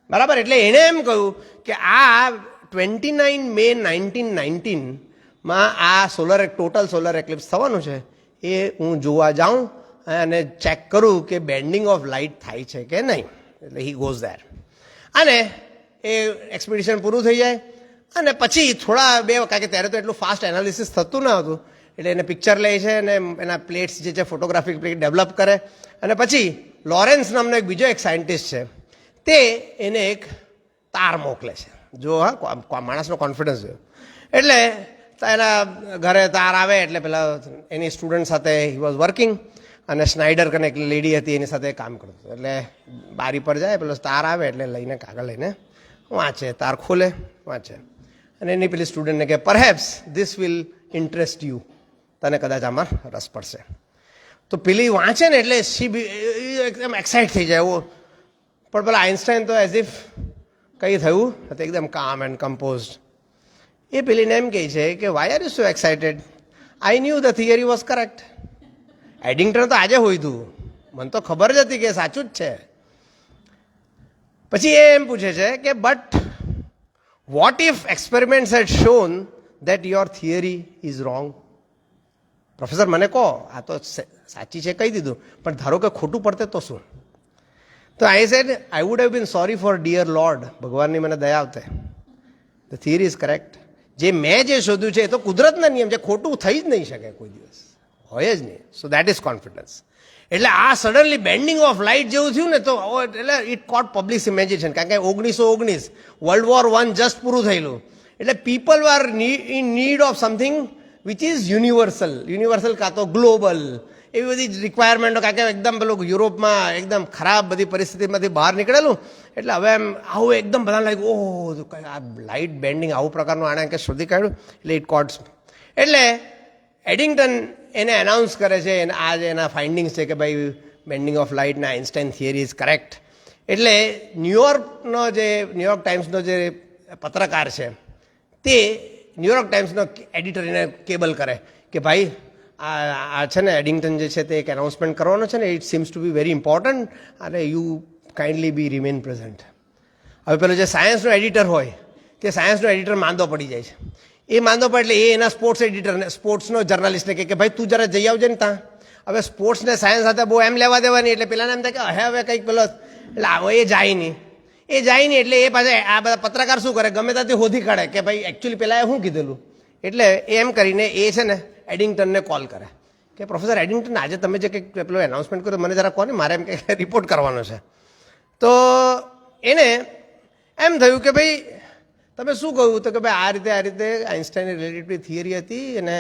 B: બરાબર. એટલે એણે એમ કહ્યું કે આ 29 મે 1919માં આ ટોટલ સોલર એક્લિપ્સ થવાનું છે એ હું જોવા જાઉં અને ચેક કરું કે બેન્ડિંગ ઓફ લાઇટ થાય છે કે નહીં. એટલે હી ગોઝ ધેર અને એ એક્સપિડિશન પૂરું થઈ જાય અને પછી થોડા કારણ કે ત્યારે તો એટલું ફાસ્ટ એનાલિસિસ થતું ન હતું એટલે એને પિક્ચર લે છે અને એના પ્લેટ્સ જે છે ફોટોગ્રાફિક પ્લેટ ડેવલપ કરે અને પછી લોરેન્સ નામનો એક બીજો એક સાયન્ટિસ્ટ છે તે એને એક તાર મોકલે છે. જો હા માણસનો કોન્ફિડન્સ જોયો. એટલે એના ઘરે તાર આવે એટલે પેલા એની સ્ટુડન્ટ સાથે હી વોઝ વર્કિંગ અને સ્નાઇડર કરીને એક લેડી હતી એની સાથે કામ કરતો. એટલે બારી પર જાય પેલો તાર આવે એટલે લઈને કાગળ લઈને વાંચે, તાર ખોલે વાંચે અને એની પેલી સ્ટુડન્ટને કે perhaps this will interest you, તને કદાચ આમાં રસ પડશે. તો પેલી વાંચે ને એટલે એકદમ એક્સાઇટ થઈ જાય એવો. પણ પેલા આઇન્સ્ટાઈન તો એઝ ઇફ કંઈ થયું તો એકદમ કામ એન્ડ કમ્પોઝડ. એ પેલીને એમ કહે છે કે why are you so excited, I knew the theory was correct. Eddington તો આજે હોય તું, મને તો ખબર જ હતી કે સાચું જ છે. પછી એ એમ પૂછે છે કે but what if experiments had shown that your theory is wrong. Professor મને કહો, આ તો સાચી છે કહી દીધું, પણ ધારો કે ખોટું પડતે તો શું? તો I said I would have been sorry for dear Lord, ભગવાનની મને દયા આવતે. The theory is correct. જે મેં જે શોધ્યું છે એ તો કુદરતના નિયમ છે, ખોટું થઈ જ નહીં શકે કોઈ દિવસ, હોય જ નહીં. So that is confidence. એટલે આ સડનલી બેન્ડિંગ ઓફ લાઇટ જેવું થયું ને તો એટલે ઇટ કોટ પબ્લિક ઇમેજિનેશન. કારણ કે 1919 World War I જસ્ટ પૂરું થયેલું એટલે people are in need of something which is universal કાં તો ગ્લોબલ એવી બધી રિક્વાયરમેન્ટો. કારણ કે એકદમ પેલું યુરોપમાં એકદમ ખરાબ બધી પરિસ્થિતિમાંથી બહાર નીકળેલું એટલે હવે એમ આવું એકદમ બધા લાગ્યું ઓહ આ લાઇટ બેન્ડિંગ આવું પ્રકારનું આણે કે શોધી કાઢ્યું એટલે ઇટ કોટ્સ. એટલે એડિંગ્ટન એને એનાઉન્સ કરે છે આ જે એના ફાઇન્ડિંગ્સ છે કે ભાઈ બેન્ડિંગ ઓફ લાઇટના આઇન્સ્ટાઈન થિયરી ઇઝ કરેક્ટ. એટલે ન્યુયોર્ક ટાઈમ્સનો જે પત્રકાર છે તે ન્યુયોર્ક ટાઈમ્સનો એડિટર એને કેબલ કરે કે ભાઈ આ છે ને એડિંગ્ટન જે છે તે એક એનાઉન્સમેન્ટ કરવાનો છે ને, it seems to be very important અને you kindly be remain present. હવે પેલો જે સાયન્સનો એડિટર હોય તે સાયન્સનો એડિટર માંદો પડી જાય છે. એ માંદો પડે એટલે એ એના સ્પોર્ટ્સ એડિટરને સ્પોર્ટ્સનો જર્નલિસ્ટને કે ભાઈ તું જરા જઈ આવજે ને ત્યાં. હવે સ્પોર્ટ્સને સાયન્સ સાથે બહુ એમ લેવા દેવાની એટલે પેલાને એમ થાય કે હવે કંઈક પેલો એટલે આવો એ જાય નહીં એટલે એ પાછા આ બધા પત્રકાર શું કરે ગમે ત્યાંથી શોધી કાઢે કે ભાઈ એકચ્યુઅલી પેલા એ શું કીધેલું. એટલે એમ કરીને એ છે ને એડિંગ્ટનને કોલ કરે કે પ્રોફેસર એડિંગ્ટન આજે તમે જે કંઈક પેલો એનાઉન્સમેન્ટ કર્યો મને જરા કોને મારે એમ કે રિપોર્ટ કરવાનો છે. તો એને એમ થયું કે ભાઈ તમે શું કહ્યું તો કે ભાઈ આ રીતે આઇન્સ્ટાઈનની રિલેટિવિટી થિયરી હતી અને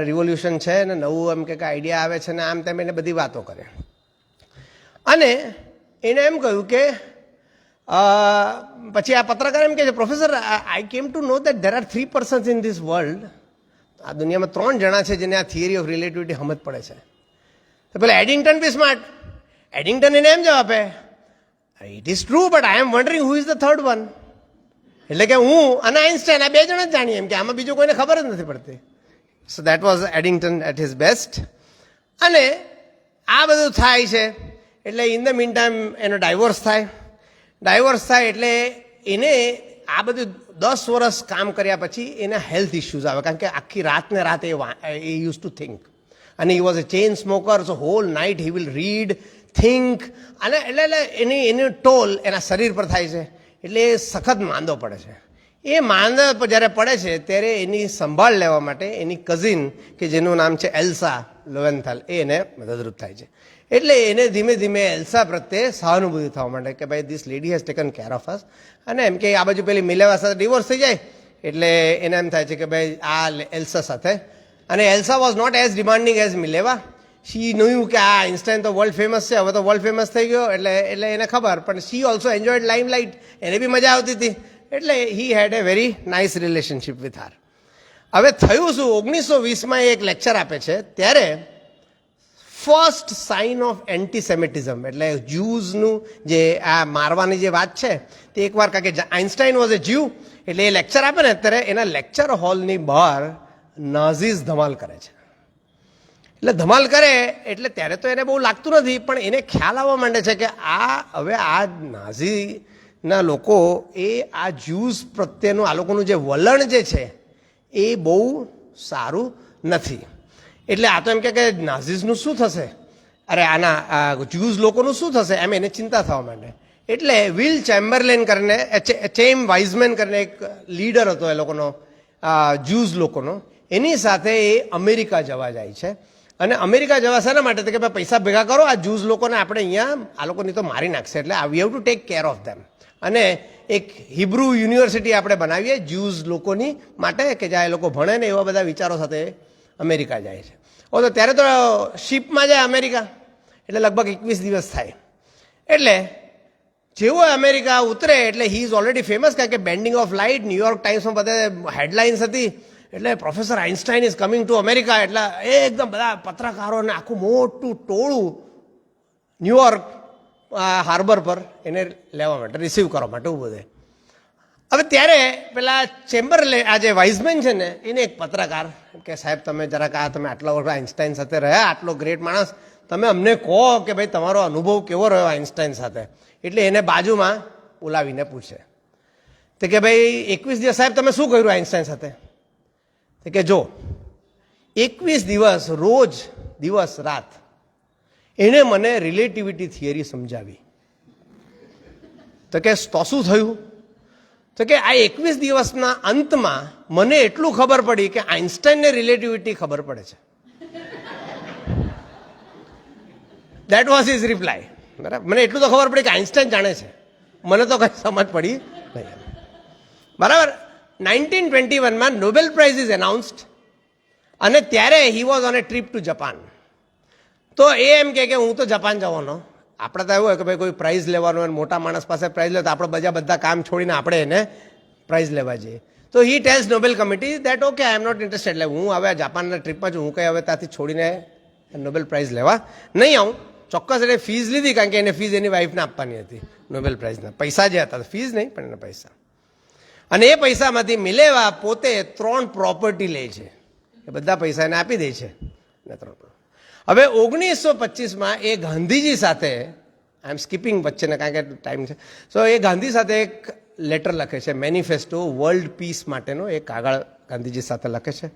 B: રિવોલ્યુશન છે ને નવું એમ કે આઈડિયા આવે છે ને આમ તેમ એને બધી વાતો કરે. અને એને એમ કહ્યું કે પછી આ પત્રકાર એમ કહે છે professor I came to know that there are 3 persons in this world. આ દુનિયામાં 3 જણા છે જેને આ થિયરી ઓફ રિલેટિવિટી સમજ પડે છે. તો પેલા એડિંગ્ટન બી સ્માર્ટ. એડિંગ્ટન એને એમ જવાબ આપે it is true but I am wondering who is the third one. એટલે કે હું અને આઇન્સ્ટાઈન આ 2 જણ જ જાણીએ એમ કે આમાં બીજું કોઈને ખબર જ નથી પડતી. So that was Eddington at his best. અને આ બધું થાય છે એટલે ઇન ધ મીન ટાઈમ એનો ડાયવોર્સ થાય એટલે એને આ બધું 10 વર્ષ કામ કર્યા પછી એના હેલ્થ ઇશ્યુઝ આવે. કારણ કે આખી રાતને રાત એ યુઝ ટુ થિંક અને he was a chain smoker. So whole night he will read think અને એટલે એની ટોલ એના શરીર પર થાય છે. એટલે એ સખત માંદો પડે છે. એ માંદા જ્યારે પડે છે ત્યારે એની સંભાળ લેવા માટે એની કઝિન કે જેનું નામ છે એલ્સા લોવેન્થલ એ એને મદદરૂપ થાય છે. એટલે એને ધીમે ધીમે એલ્સા પ્રત્યે સહાનુભૂતિ થવા માંડે કે ભાઈ this lady has taken care of us. અને એમ કે આ બાજુ પેલી મિલેવા સાથે ડિવોર્સ થઈ જાય એટલે એને એમ થાય છે કે ભાઈ આ એલ્સા સાથે. અને Elsa was not as demanding as Mileva. She knew કે આ આઇન્સ્ટાઈન તો વર્લ્ડ ફેમસ છે, હવે તો વર્લ્ડ ફેમસ થઈ ગયો, એટલે એને ખબર, પણ શી ઓલ્સો એન્જોયડ લાઇમ લાઇટ, એને બી મજા આવતી હતી, એટલે હી હેડ એ વેરી નાઇસ રિલેશનશિપ વિથ હાર. હવે થયું શું, 1920માં એક લેક્ચર આપે છે, ત્યારે ફર્સ્ટ સાઇન ઓફ એન્ટીસેમિટિઝમ, એટલે જ્યુઝનું જે આ મારવાની જે વાત છે તે એકવાર, કારણ કે આઇન્સ્ટાઈન વોઝ એ જ્યુ, એટલે એ લેક્ચર આપે ને ત્યારે એના લેક્ચર હોલની બહાર નાઝીઝ ધમાલ કરે છે. એટલે ધમાલ કરે એટલે ત્યારે તો એને બહુ લાગતું નથી, પણ એને ખ્યાલ આવવા માંડે છે કે હવે આ નાઝીના લોકો એ આ જ્યુઝ પ્રત્યેનું આ લોકોનું જે વલણ જે છે એ બહુ સારું નથી. એટલે આ તો એમ કે નાઝીઝનું શું થશે, અરે આના જ્યુઝ લોકોનું શું થશે, એમ એને ચિંતા થવા માંડે. એટલે વિલ ચેમ્બરલેન કરીને, ચેમ વાઇઝમેન કરીને એક લીડર હતો એ લોકોનો, જ્યુઝ લોકોનો, એની સાથે એ અમેરિકા જવા જાય છે. અને અમેરિકા જવા શાના માટે, કે ભાઈ પૈસા ભેગા કરો, આ જ્યુઝ લોકોને આપણે અહીંયા આ લોકોની તો મારી નાખશે, એટલે we have to take care of them. અને એક હિબ્રુ યુનિવર્સિટી આપણે બનાવીએ જ્યુઝ લોકોની માટે, કે જ્યાં એ લોકો ભણે ને, એવા બધા વિચારો સાથે અમેરિકા જાય છે. તો ત્યારે તો શિપમાં જાય અમેરિકા, એટલે લગભગ 21 દિવસ થાય. એટલે જેવો અમેરિકા ઉતરે એટલે હી ઇઝ ઓલરેડી ફેમસ, કારણ કે બેન્ડિંગ ઓફ લાઇટ ન્યુયોર્ક ટાઈમ્સમાં બધે હેડલાઇન્સ હતી, એટલે professor Einstein is coming to America, એટલે એકદમ બધા પત્રકારોને આખું મોટું ટોળું ન્યુયોર્ક હાર્બર પર એને લેવા માટે, રિસીવ કરવા માટે ઊભું છે. હવે ત્યારે પેલા આ જે વાઇઝમેન છે ને, એને એક પત્રકાર કે સાહેબ તમે જરાક તમે આટલા વર્ષ આઇન્સ્ટાઈન સાથે રહ્યા, આટલો ગ્રેટ માણસ, તમે અમને કહો કે ભાઈ તમારો અનુભવ કેવો રહ્યો આઇન્સ્ટાઈન સાથે. એટલે એને બાજુમાં બોલાવીને પૂછે તો કે ભાઈ 21 દિવસ સાહેબ તમે શું કર્યું આઇન્સ્ટાઈન સાથે? તો કે જો 21 દિવસ રોજ દિવસ રાત એણે મને રિલેટિવિટી થિયરી સમજાવી. તો કે તો શું થયું? તો કે આ 21 દિવસના અંતમાં મને એટલું ખબર પડી કે આઇન્સ્ટાઈનને રિલેટિવિટી ખબર પડે છે. That was his reply. બરાબર, મને એટલું તો ખબર પડી કે આઇન્સ્ટાઈન જાણે છે, મને તો કંઈ સમજ પડી નહીં. બરાબર. 1921માં નોબેલ પ્રાઇઝ ઇઝ એનાઉન્સ્ડ, અને ત્યારે he was on A trip two Japan. તો એ એમ કે હું તો જાપાન જવાનો. આપણે તો એવું હોય કે ભાઈ કોઈ પ્રાઇઝ લેવાનું હોય, મોટા માણસ પાસે પ્રાઇઝ લે તો આપણે બધા કામ છોડીને આપણે એને પ્રાઇઝ લેવા જઈએ. તો he tells Nobel committee that okay I am not interested, એટલે હું હવે જાપાનના ટ્રીપમાં છું, હું કંઈ હવે ત્યાંથી છોડીને નોબેલ પ્રાઇઝ લેવા નહીં આવું. ચોક્કસ એટલે ફીઝ લીધી, કારણ કે એને ફીઝ એની વાઈફને આપવાની હતી નોબેલ પ્રાઇઝના. પૈસા જે હતા, ફીઝ નહીં પણ એના પૈસા. અને એ પૈસામાંથી મિલેવા પોતે 3 પ્રોપર્ટી લે છે, એ બધા પૈસા એને આપી દે છે. હવે 1925માં એ ગાંધીજી સાથે, આઈ એમ સ્કીપિંગ વચ્ચેને કારણ કે ટાઈમ છે, સો એ ગાંધી સાથે એક લેટર લખે છે, મેનિફેસ્ટો વર્લ્ડ પીસ માટેનો એક કાગળ ગાંધીજી સાથે લખે છે.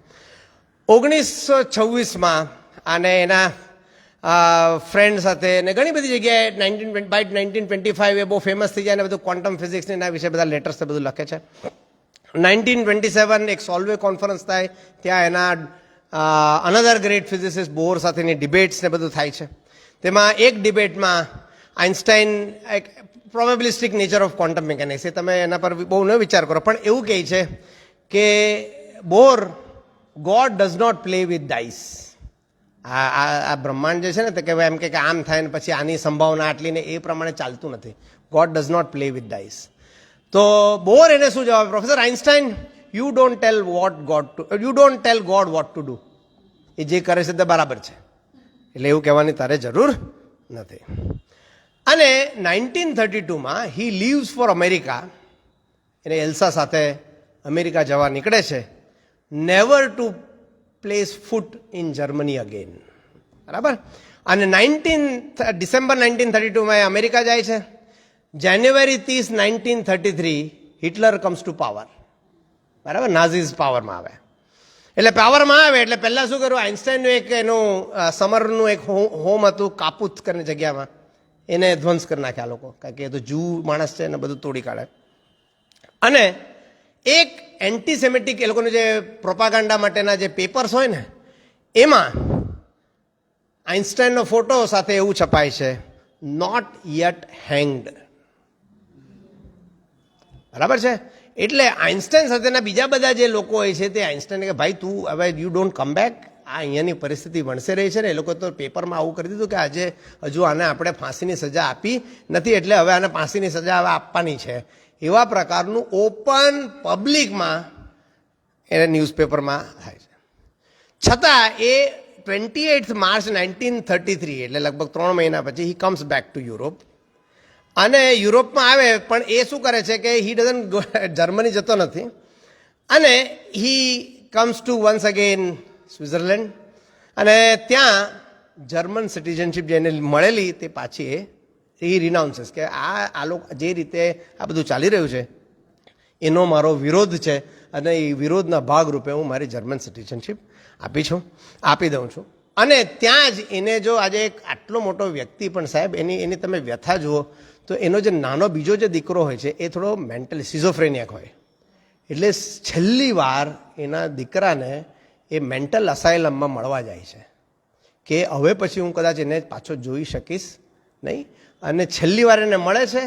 B: 1926માં અને એના ફ્રેન્ડ સાથે ને ઘણી બધી જગ્યાએ 1925 એ બહુ ફેમસ થઈ જાય અને બધું ક્વોન્ટમ ફિઝિક્સને એના વિશે બધા લેટર્સ બધું લખે છે. 1927 એક સોલ્વે કોન્ફરન્સ થાય, ત્યાં એના અનધર ગ્રેટ ફિઝિસિસ્ટ બોર સાથેની ડિબેટ્સ ને બધું થાય છે. તેમાં એક ડિબેટમાં આઇન્સ્ટાઈન એક probabilistic nature of quantum mechanics, એ તમે એના પર બહુ ન વિચાર કરો, પણ એવું કહે છે કે Bohr God does not play with dice. આ બ્રહ્માંડ જે છે ને, તો કે એમ કે આમ થાય ને પછી આની સંભાવના આટલી ને એ પ્રમાણે ચાલતું નથી. God does not play with dice. તો બોર એને શું જવાબ, professor Einstein you don't tell God what to do. એ જે કરે છે તે બરાબર છે, એટલે એવું કહેવાની તારે જરૂર નથી. અને 1932માં હી લીવ્સ ફોર અમેરિકા, એને એલ્સા સાથે અમેરિકા જવા નીકળે છે, never two place foot in Germany again. બરાબર. અને ડિસેમ્બર 1932માં એ અમેરિકા જાય છે. જાન્યુઆરી 30, 1933 હિટલર કમ્સ ટુ પાવર. બરાબર, નાઝીઝ પાવરમાં આવે. એટલે પાવરમાં આવે એટલે પહેલાં શું કર્યું, આઇન્સ્ટાઈનનું એક એનું સમરનું એક હોમ હતું કાપુત કરીને જગ્યામાં, એને ધ્વંસ કરી નાખ્યા લોકો, કારણ કે એ તો જૂ માણસ છે એને બધું તોડી કાઢે. અને એક એન્ટીસેમેટિક એ લોકોનું જે પ્રોપાગાન્ડા માટેના જે પેપર્સ હોય ને, એમાં આઇન્સ્ટાઈનનો ફોટો સાથે એવું છપાય છે, નોટ યટ હેંગ્ડ. બરાબર છે. એટલે આઇન્સ્ટાઈન સાથેના બીજા બધા જે લોકો હોય છે તે આઇન્સ્ટાઈને કે ભાઈ તું હવે યુ ડોન્ટ કમ બેક, આ અહીંયાની પરિસ્થિતિ વણસે રહી છે ને, એ લોકો તો પેપરમાં આવું કરી દીધું કે આજે હજુ આને આપણે ફાંસીની સજા આપી નથી, એટલે હવે આને ફાંસીની સજા હવે આપવાની છે. એવા પ્રકારનું ઓપન પબ્લિકમાં એને ન્યૂઝપેપરમાં થાય છે. છતાં એ 28 માર્ચ 1933 એટલે લગભગ 3 મહિના પછી હી કમ્સ બેક ટુ યુરોપ. અને યુરોપમાં આવે પણ એ શું કરે છે કે હી ડઝન્ટ જર્મની જતો નથી, અને he comes to once again Switzerland. અને ત્યાં જર્મન સિટીઝનશીપ જેને મળેલી તે પાછી એ રિનાઉન્સીસ કે આ લોકો જે રીતે આ બધું ચાલી રહ્યું છે એનો મારો વિરોધ છે, અને એ વિરોધના ભાગરૂપે હું મારી જર્મન સિટીઝનશીપ આપી દઉં છું. અને ત્યાં જ એને જો આજે એક આટલો મોટો વ્યક્તિ પણ સાહેબ એની તમે વ્યથા જુઓ તો એનો જે નાનો બીજો જે દીકરો હોય છે એ થોડો મેન્ટલ સિઝોફ્રેનિયક હોય, એટલે છેલ્લી વાર એના દીકરાને એ મેન્ટલ અસાયલમમાં મળવા જાય છે કે હવે પછી હું કદાચ એને પાછો જોઈ શકીશ નહીં. અને છેલ્લી વાર એને મળે છે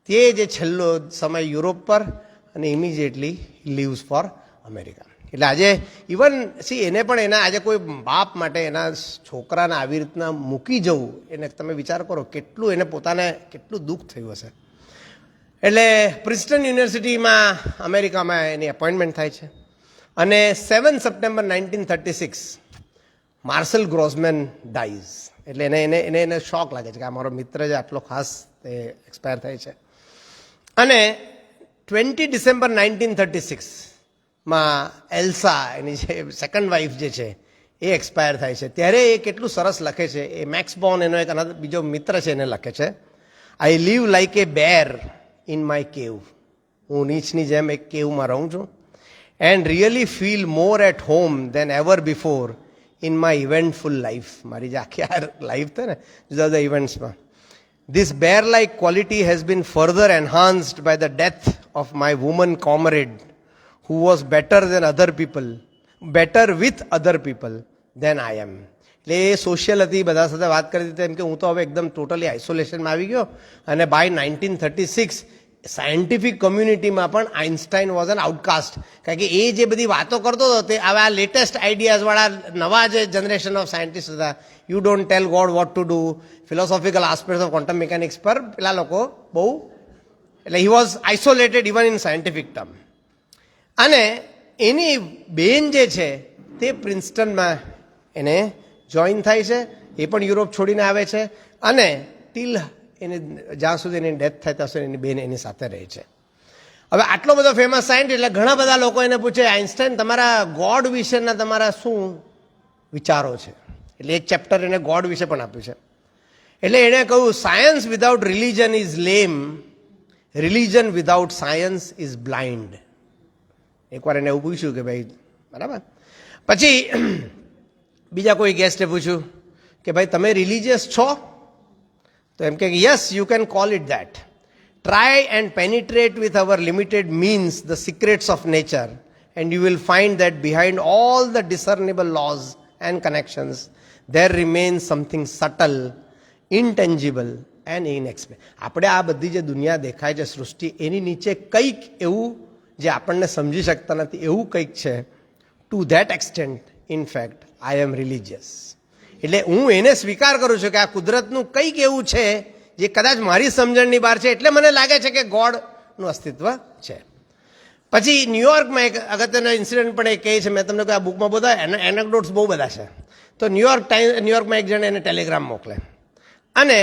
B: તે જે છેલ્લો સમય યુરોપ પર, અને ઇમિડિયેટલી લીવ્સ ફોર અમેરિકા. એટલે આજે ઇવન એને પણ એના આજે કોઈ બાપ માટે એના છોકરાને આવી રીતના મૂકી જવું, એને તમે વિચાર કરો કેટલું એને પોતાને કેટલું દુઃખ થયું હશે. એટલે પ્રિન્સ્ટન યુનિવર્સિટીમાં અમેરિકામાં એની એપોઇન્ટમેન્ટ થાય છે. અને 7 સપ્ટેમ્બર 1936 માર્સેલ ગ્રોસમેન ડાઈઝ. એટલે એને શોક લાગે છે કે આ મારો મિત્ર જે આટલો ખાસ તે એક્સપાયર થાય છે. અને 20 ડિસેમ્બર 1936 માં એલ્સા એની જે સેકન્ડ વાઇફ જે છે એ એક્સપાયર થાય છે. ત્યારે એ કેટલું સરસ લખે છે, એ મેક્સ બોર્ન એનો એક બીજો મિત્ર છે એને લખે છે, I live like a bear in my cave. હું નીચની જેમ એક કેવમાં રહું છું, and really feel more at home than ever before in my eventful life. મારી જે આખી આ લાઈફ છે ને જુદા જુદા ઇવેન્ટ્સમાં. This bear like quality has been further enhanced by the death of my woman comrade who was better with other people than I am. એટલે એ સોશિયલ હતી, બધા સાથે વાત કરી હતી, એમ કે હું તો હવે એકદમ ટોટલી આઇસોલેશનમાં આવી ગયો. અને બાય 1936 સાયન્ટિફિક કમ્યુનિટીમાં પણ આઇન્સ્ટાઈન વોઝ એન આઉટકાસ્ટ, કારણ કે એ જે બધી વાતો કરતો હતો તે હવે આ લેટેસ્ટ આઈડિયાઝવાળા નવા જે જનરેશન ઓફ સાયન્ટિસ્ટ હતા, you don't tell God what to do, philosophical aspects of quantum mechanics પર પેલા લોકો બહુ, એટલે he was isolated even in scientific term. અને એની બેન જે છે તે પ્રિન્સ્ટનમાં એને જોઈન થાય છે, એ પણ યુરોપ છોડીને આવે છે. અને ટીલ એને જ્યાં સુધી એની ડેથ થાય ત્યાં સુધી એની બેન એની સાથે રહે છે. હવે આટલો બધો ફેમસ સાયન્ટિસ્ટ, એટલે ઘણા બધા લોકો એને પૂછે આઇન્સ્ટાઈન તમારા ગોડ વિશેના તમારા શું વિચારો છે. એટલે એક ચેપ્ટર એને ગોડ વિશે પણ આપ્યું છે. એટલે એણે કહ્યું science without religion is lame, religion without science is blind. એકવાર એને એવું પૂછ્યું કે ભાઈ બરાબર. પછી બીજા કોઈ ગેસ્ટે પૂછ્યું કે ભાઈ તમે રિલિજિયસ છો? તો એમ કે yes you can call it that. Try and penetrate with our limited means the secrets of nature and you will find that behind all the discernible laws and connections there remain something subtle, intangible and inexplicable. આપણે આ બધી જે દુનિયા દેખાય છે સૃષ્ટિ, એની નીચે કંઈક એવું જે આપણને સમજી શકતા નથી એવું કંઈક છે. To that extent in fact I am religious. એટલે હું એને સ્વીકાર કરું છું કે આ કુદરતનું કંઈક એવું છે જે કદાચ મારી સમજણની બહાર છે, એટલે મને લાગે છે કે ગોડનું અસ્તિત્વ છે. પછી ન્યુયોર્કમાં એક અગત્યનો ઇન્સિડન્ટ પણ એ કહે છે, મેં તમને કહ્યું આ બુકમાં બધા એનેક્ડોટ્સ બહુ બધા છે. તો ન્યુયોર્કમાં એક જણ એને ટેલિગ્રામ મોકલે, અને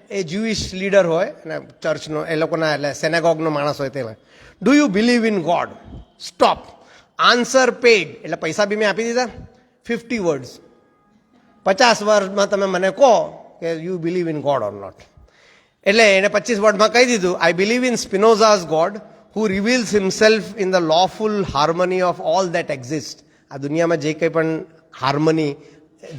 B: એ જ્યુઇશ લીડર હોય અને ચર્ચનો એ લોકોના એટલે સેનેગોગનો માણસ હોય તે હોય. Do you believe in God? Stop. Answer paid. એટલે પૈસા બી મેં આપી દીધા, 50 વર્ડ્સ. 50 વર્ડમાં તમે મને કહો કે you believe in God or not. એટલે એને 25 વર્ડમાં કહી દીધું, I believe in Spinoza's God who reveals himself in the lawful harmony of all that exist. આ દુનિયામાં જે કંઈ પણ હાર્મની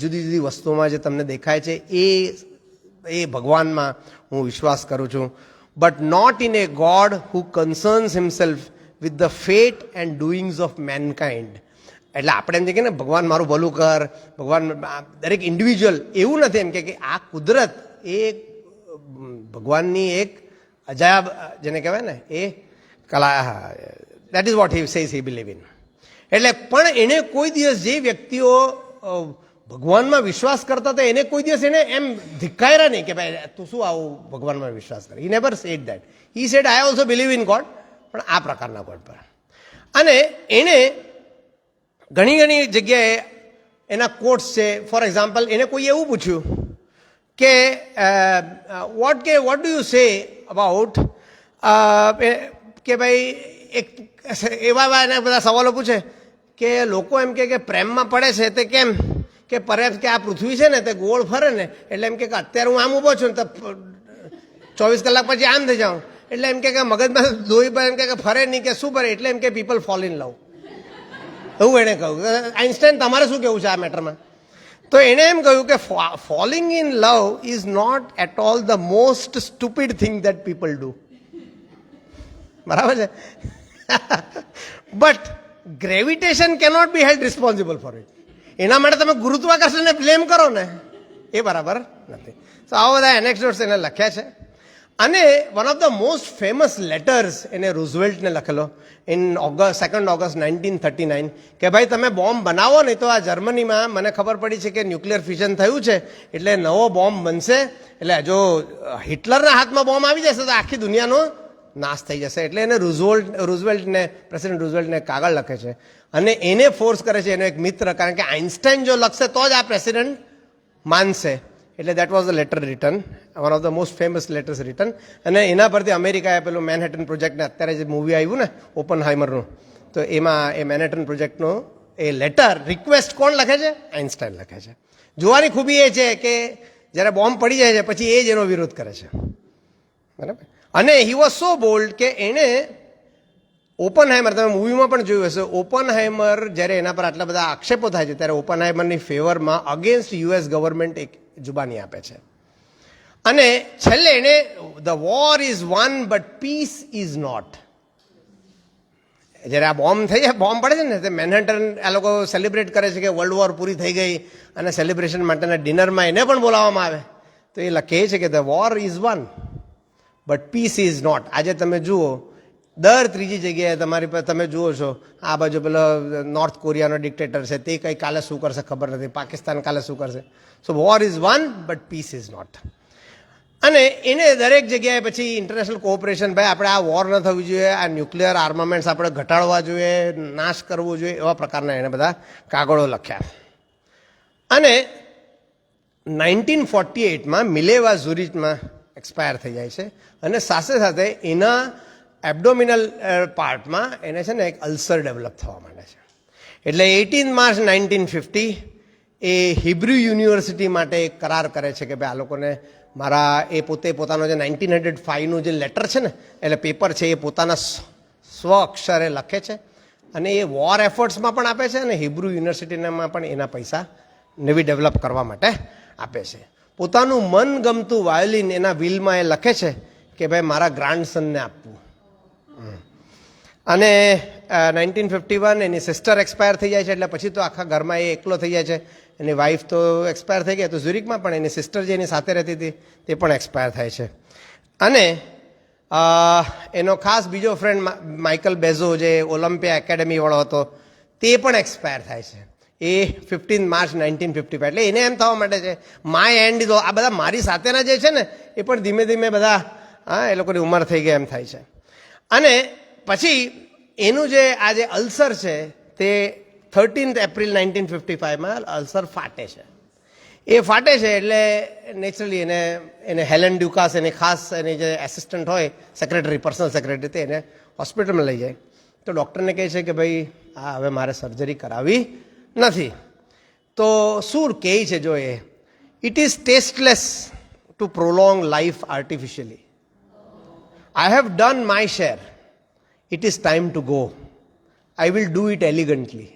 B: જુદી જુદી વસ્તુઓમાં જે તમને દેખાય છે એ ભગવાનમાં હું વિશ્વાસ કરું છું. But not in a God who concerns himself with the fate and doings of mankind. એટલે આપણે એમ કહીએ ને ભગવાન મારું ભલું કર, ભગવાન દરેક ઇન્ડિવિજ્યુઅલ, એવું નથી. એમ કે આ કુદરત એ ભગવાનની એક અજાયબ જેને કહેવાય ને એ કલા, that is what he says he believe in. એટલે પણ એણે કોઈ દિવસ જે વ્યક્તિઓ ભગવાનમાં વિશ્વાસ કરતા હતા એને કોઈ દિવસ એને એમ ધિક્કાર્યા નહીં કે ભાઈ તું શું આવું ભગવાનમાં વિશ્વાસ કરે. He never sad that. He said I also believe in God, પણ આ પ્રકારના ગોડ પર. અને એણે ઘણી જગ્યાએ એના કોટ્સ છે. ફોર એક્ઝામ્પલ, એને કોઈ એવું પૂછ્યું કે vote do you say about કે ભાઈ એક એવા એને બધા સવાલો પૂછે કે લોકો એમ કે પ્રેમમાં પડે છે તે કેમ, કે પરહેપ્સ કે આ પૃથ્વી છે ને તે ગોળ ફરે ને એટલે એમ કે અત્યારે હું આમ ઊભો છું ને તો 24 કલાક પછી આમ થઈ જાઉં એટલે એમ કે મગજમાં લોહી પર એમ કે ફરે નહીં કે શું ફરે એટલે એમ કે પીપલ ફોલ ઇન લવ. એવું એણે કહ્યું. આઇન્સ્ટાઈન તમારે શું કહેવું છે આ મેટરમાં? તો એણે એમ કહ્યું કે falling in love is not at all the most stupid thing that people do. બરાબર છે? But gravitation cannot be held responsible for it. એના માટે તમે ગુરુત્વાકર્ષણને બ્લેમ કરો ને એ બરાબર નથી. તો આવા બધા એનેક્ડોટ્સ એને લખ્યા છે. અને one of the most famous letters એને રૂઝવેલ્ટને લખેલો ઇન 2 ઓગસ્ટ 1939 કે ભાઈ તમે બોમ્બ બનાવો ને તો આ જર્મનીમાં મને ખબર પડી છે કે ન્યુક્લિયર ફિઝન થયું છે એટલે નવો બોમ્બ બનશે, એટલે જો હિટલરના હાથમાં બોમ્બ આવી જશે તો આખી દુનિયાનો નાશ થઈ જશે. એટલે એને રૂઝવેલ્ટને પ્રેસિડેન્ટ રૂઝવેલ્ટને કાગળ લખે છે અને એને ફોર્સ કરે છે એનો એક મિત્ર, કારણ કે આઇન્સ્ટાઈન જો લખશે તો જ આ પ્રેસિડેન્ટ માનશે. એટલે that was the letter return, one of the most famous letters return. અને એના પરથી અમેરિકાએ પેલું મેનહેટન પ્રોજેક્ટને અત્યારે જે મૂવી આવ્યું ને ઓપનહાઇમરનું, તો એમાં એ મેનહેટન પ્રોજેક્ટનો એ લેટર રિક્વેસ્ટ કોણ લખે છે? આઇન્સ્ટાઈન લખે છે. જોવાની ખૂબી એ છે કે જ્યારે બોમ્બ પડી જાય છે પછી એ જ એનો વિરોધ કરે છે. બરાબર. અને હી વોઝ સો બોલ્ડ કે એણે ઓપનહાઇમર, તમે મૂવીમાં પણ જોયું હશે, ઓપનહાઇમર જ્યારે એના પર આટલા બધા આક્ષેપો થાય છે ત્યારે ઓપનહાઇમરની ફેવરમાં અગેન્સ્ટ યુએસ ગવર્મેન્ટ એક જુબાની આપે છે. અને છેલ્લે એણે the war is won but peace is not. જ્યારે આ બોમ્બ થઈ જાય, બોમ્બ પડે છે ને તે મેનહેટન આ લોકો સેલિબ્રેટ કરે છે કે વર્લ્ડ વોર પૂરી થઈ ગઈ અને સેલિબ્રેશન માટેના ડિનરમાં એને પણ બોલાવવામાં આવે. તો એ લખે છે કે the war is won but peace is not. આજે તમે જુઓ દર ત્રીજી જગ્યાએ તમારી પાસે તમે જુઓ છો આ બાજુ પેલો નોર્થ કોરિયાનો ડિક્ટેટર છે તે કંઈ કાલે શું કરશે ખબર નથી, પાકિસ્તાન કાલે શું કરશે. So war is won but peace is not. અને એને દરેક જગ્યાએ પછી ઇન્ટરનેશનલ કોઓપરેશન, ભાઈ આપણે આ વોર ન થવી જોઈએ, આ ન્યુક્લિયર આર્મામેન્ટ્સ આપણે ઘટાડવા જોઈએ, નાશ કરવો જોઈએ, એવા પ્રકારના એને બધા કાગળો લખ્યા. અને 1948માં મિલેવા ઝુરિચમાં એક્સપાયર થઈ જાય છે. અને સાથે સાથે એના એબડોમિનલ પાર્ટમાં એને છે ને એક અલ્સર ડેવલપ થવા માંડે છે. એટલે 18 માર્ચ 1950 એ હિબ્રુ યુનિવર્સિટી માટે એક કરાર કરે છે કે ભાઈ આ લોકોને મારા એ પોતાનો જે 1905નું જે લેટર છે ને એટલે પેપર છે એ પોતાના સ્વ અક્ષરે લખે છે અને એ વોર એફર્ટ્સમાં પણ આપે છે અને હિબ્રુ યુનિવર્સિટીમાં પણ એના પૈસા નવી ડેવલપ કરવા માટે આપે છે. પોતાનું મનગમતું વાયોલિન એના વિલમાં એ લખે છે કે ભાઈ મારા ગ્રાન્ડસનને આપવું. અને 1951 એની સિસ્ટર એક્સપાયર થઈ જાય છે એટલે પછી તો આખા ઘરમાં એ એકલો થઈ જાય છે. એની વાઈફ તો એક્સપાયર થઈ ગયા, તો ઝુરિકમાં પણ એની સિસ્ટર જે એની સાથે રહેતી હતી તે પણ એક્સપાયર થાય છે. અને એનો ખાસ બીજો ફ્રેન્ડ માઇકલ બેઝો જે ઓલિમ્પિયા એકેડેમીવાળો હતો તે પણ એક્સપાયર થાય છે. એ 15 માર્ચ 1955. એટલે એને એમ થવા માંડે છે માય એન્ડ ઇઝ, આ બધા મારી સાથેના જે છે ને એ પણ ધીમે ધીમે બધા એ લોકોની ઉંમર થઈ ગઈ એમ થાય છે. અને પછી એનું જે આ જે અલ્સર છે તે 13 એપ્રિલ 1955માં અલ્સર ફાટે છે. એ ફાટે છે એટલે નેચરલી એને હેલેન ડ્યુકાસ, એની ખાસ એની જે એસિસ્ટન્ટ હોય સેક્રેટરી, પર્સનલ સેક્રેટરી, તે એને હોસ્પિટલમાં લઈ જાય. તો ડૉક્ટરને કહે છે કે ભાઈ આ હવે મારે સર્જરી કરાવી નથી. તો શું કહે છે જો એ, it is tasteless to prolong life artificially. I have done my share. It is time to go. I will do it elegantly.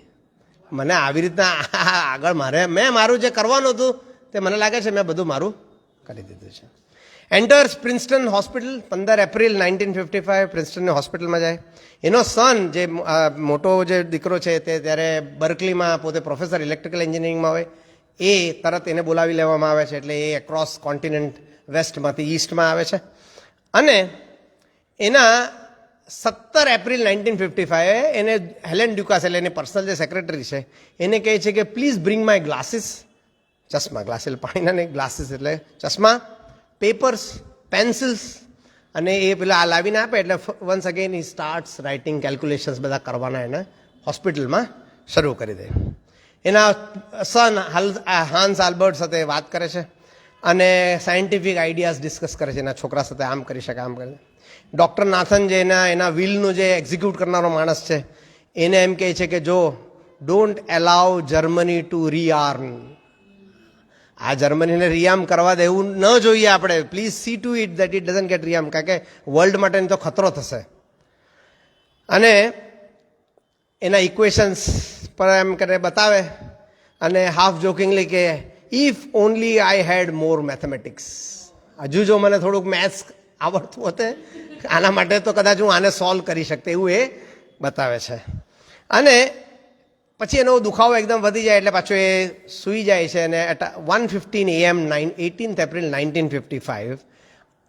B: મને આવી રીતના આગળ મેં મારું જે કરવાનું હતું તે મને લાગે છે મેં બધું મારું કરી દીધું છે. Enters Princeton hospital. 15 એપ્રિલ 1955 પ્રિન્સ્ટનની હોસ્પિટલમાં જાય. એનો સન જે મોટો જે દીકરો છે તે ત્યારે બર્કલીમાં પોતે પ્રોફેસર ઇલેક્ટ્રિકલ એન્જિનિયરિંગમાં હોય, એ તરત એને બોલાવી લેવામાં આવે છે. એટલે એ એક્રોસ કોન્ટિનેન્ટ વેસ્ટમાંથી ઈસ્ટમાં આવે છે. અને એના 17 એપ્રિલ 1955 એને હેલેન ડ્યુકાસ એટલે એની પર્સનલ જે સેક્રેટરી છે એને કહે છે કે પ્લીઝ બ્રિંગ માય ગ્લાસીસ, ચશ્મા, ગ્લાસ એટલે પાણીના નહીં, ગ્લાસીસ એટલે ચશ્મા, પેપર્સ, પેન્સિલ્સ, અને એ પેલા આ લાવીને આપે એટલે વન્સ અગેન હી સ્ટાર્ટ્સ રાઇટિંગ કેલ્ક્યુલેશન્સ બધા કરવાના એને હોસ્પિટલમાં શરૂ કરી દે. એના સન હાન્સ આલ્બર્ટ સાથે વાત કરે છે અને સાયન્ટિફિક આઈડિયાઝ ડિસ્કસ કરે છે. એના છોકરા સાથે આમ કરી શકે, આમ કરે. ડૉક્ટર નાથન જે એના વિલનું જે એક્ઝિક્યુટ કરનારો માણસ છે એને એમ કહે છે કે જો don't allow Germany to rearm, આ જર્મનીને રિયામ કરવા દેવું ન જોઈએ આપણે. Please see to it that it doesn't get rearm, કારણ કે વર્લ્ડ માટેની તો ખતરો થશે. અને એના ઇક્વેશન્સ પર એમ કરે બતાવે અને હાફ જોકિંગલી કે if only I had more mathematics, હજુ જો મને થોડુંક મેથ્સ આવડતું હોતે આના માટે તો કદાચ હું આને સોલ્વ કરી શકતે, એવું એ બતાવે છે. અને પછી એનો દુખાવો એકદમ વધી જાય એટલે પાછો એ સૂઈ જાય છે. અને at 1:15 AM 18th April 1955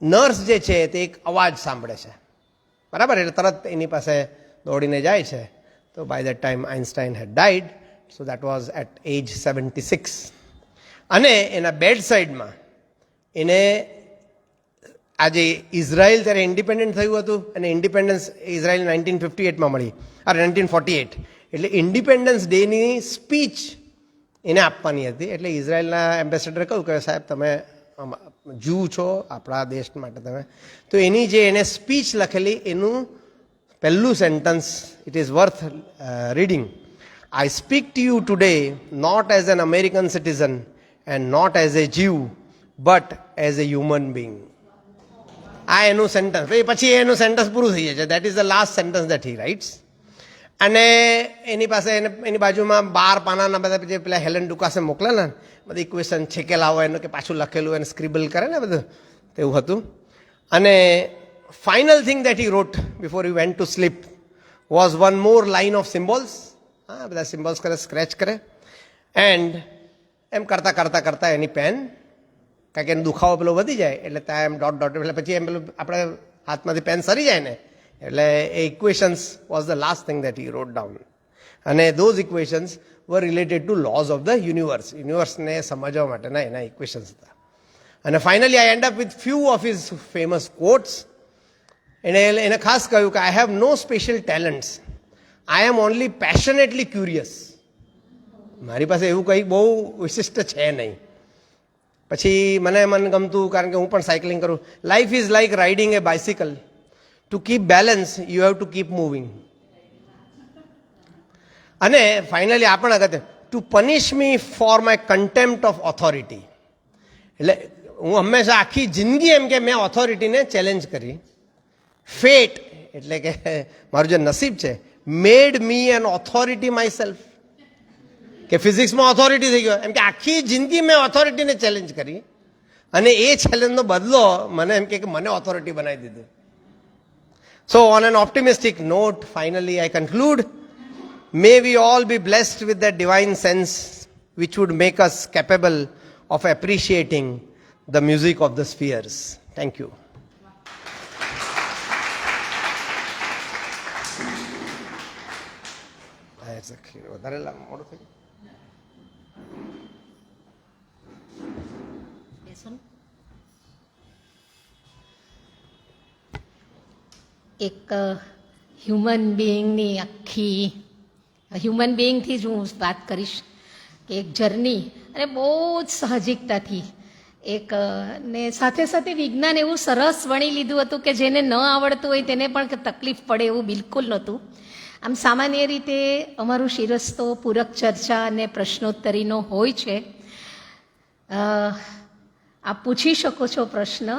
B: nurse જે છે તે એક અવાજ સાંભળે છે, બરાબર, એટલે તરત એની પાસે દોડીને જાય છે. તો by that time Einstein had died, so that was at age 76. અને એના બેડ સાઇડમાં એને આજે ઇઝરાયલ ત્યારે ઇન્ડિપેન્ડન્ટ થયું હતું અને ઇન્ડિપેન્ડન્સ ઇઝરાયલ 1958માં મળી, અરે 1948, એટલે ઇન્ડિપેન્ડન્સ ડેની સ્પીચ એને આપવાની હતી. એટલે ઇઝરાયલના એમ્બેસેડરે કહ્યું કે સાહેબ તમે જૂ છો આપણા દેશ માટે તમે, તો એની જે એને સ્પીચ લખેલી એનું પહેલું sentence it is worth reading. I speak to you today not as an American citizen and not as a Jew but as a human being. આ એનું સેન્ટન્સ, પછી એનું સેન્ટન્સ પૂરું થઈ જાય છે. That is the last sentence that he writes. અને એની પાસે એની બાજુમાં 12 પાનાના બધા જે પેલા હેલેન ડુકાસે મોકલેલા ને બધી ઇક્વેશન છેકેલા હોય એનું કે પાછું લખેલું એને સ્ક્રિબલ કરે ને બધું તેવું હતું. અને final thing that he wrote before he went to sleep was one more line of symbols. હા, બધા સિમ્બોલ્સ કરે, સ્ક્રેચ કરે, એન્ડ એમ કરતાં કરતાં કરતાં એની પેન, કારણ કે એનો દુખાવો પેલો વધી જાય એટલે ત્યાં એમ ડોટ ડોટ, એટલે પછી એમ પેલું આપણે હાથમાંથી પેન સરી જાય ને એટલે એ equations was the last thing that he wrote down. અને those equations were related to laws of the universe, યુનિવર્સને સમજવા માટેના એના ઇક્વેશન્સ હતા. અને finally I end up with few of his famous quotes. એને ખાસ કહ્યું કે I have no special talents, I am only passionately curious. મારી પાસે એવું કંઈ બહુ વિશિષ્ટ છે નહીં. પછી મને ગમતું, કારણ કે હું પણ સાયકલિંગ કરું. Life is like riding a bicycle, to keep balance you have to keep moving. અને ફાઇનલી આ પણ અગત્ય, to punish me for my contempt of authority. એટલે હું હંમેશા આખી જિંદગી એમ કે મેં ઓથોરિટીને ચેલેન્જ કરી. ફેટ એટલે કે મારું જે નસીબ છે, made me an authority myself, કે ફિઝિક્સમાં ઓથોરિટી થઈ ગયો, એમ કે આખી જિંદગી મેં ઓથોરિટીને ચેલેન્જ કરી અને એ ચેલેન્જનો બદલો મને એમ કે મને ઓથોરિટી બનાવી દીધું. So on an optimistic note, finally I conclude, may we all be blessed with that divine sense which would make us capable of appreciating the music of the spheres. Thank you.
A: એક human બિઈંગની આખી human બિઈંગથી જ હું વાત કરીશ કે એક journey, અને બહુ જ સાહજિકતાથી એક ને સાથે સાથે વિજ્ઞાન એવું સરસ વણી લીધું હતું કે જેને ન આવડતું હોય તેને પણ તકલીફ પડે એવું બિલકુલ નહોતું. આમ સામાન્ય રીતે અમારું શિરસ્ત તો પૂરક ચર્ચા અને પ્રશ્નોત્તરીનો હોય છે. આપ પૂછી શકો છો પ્રશ્ન.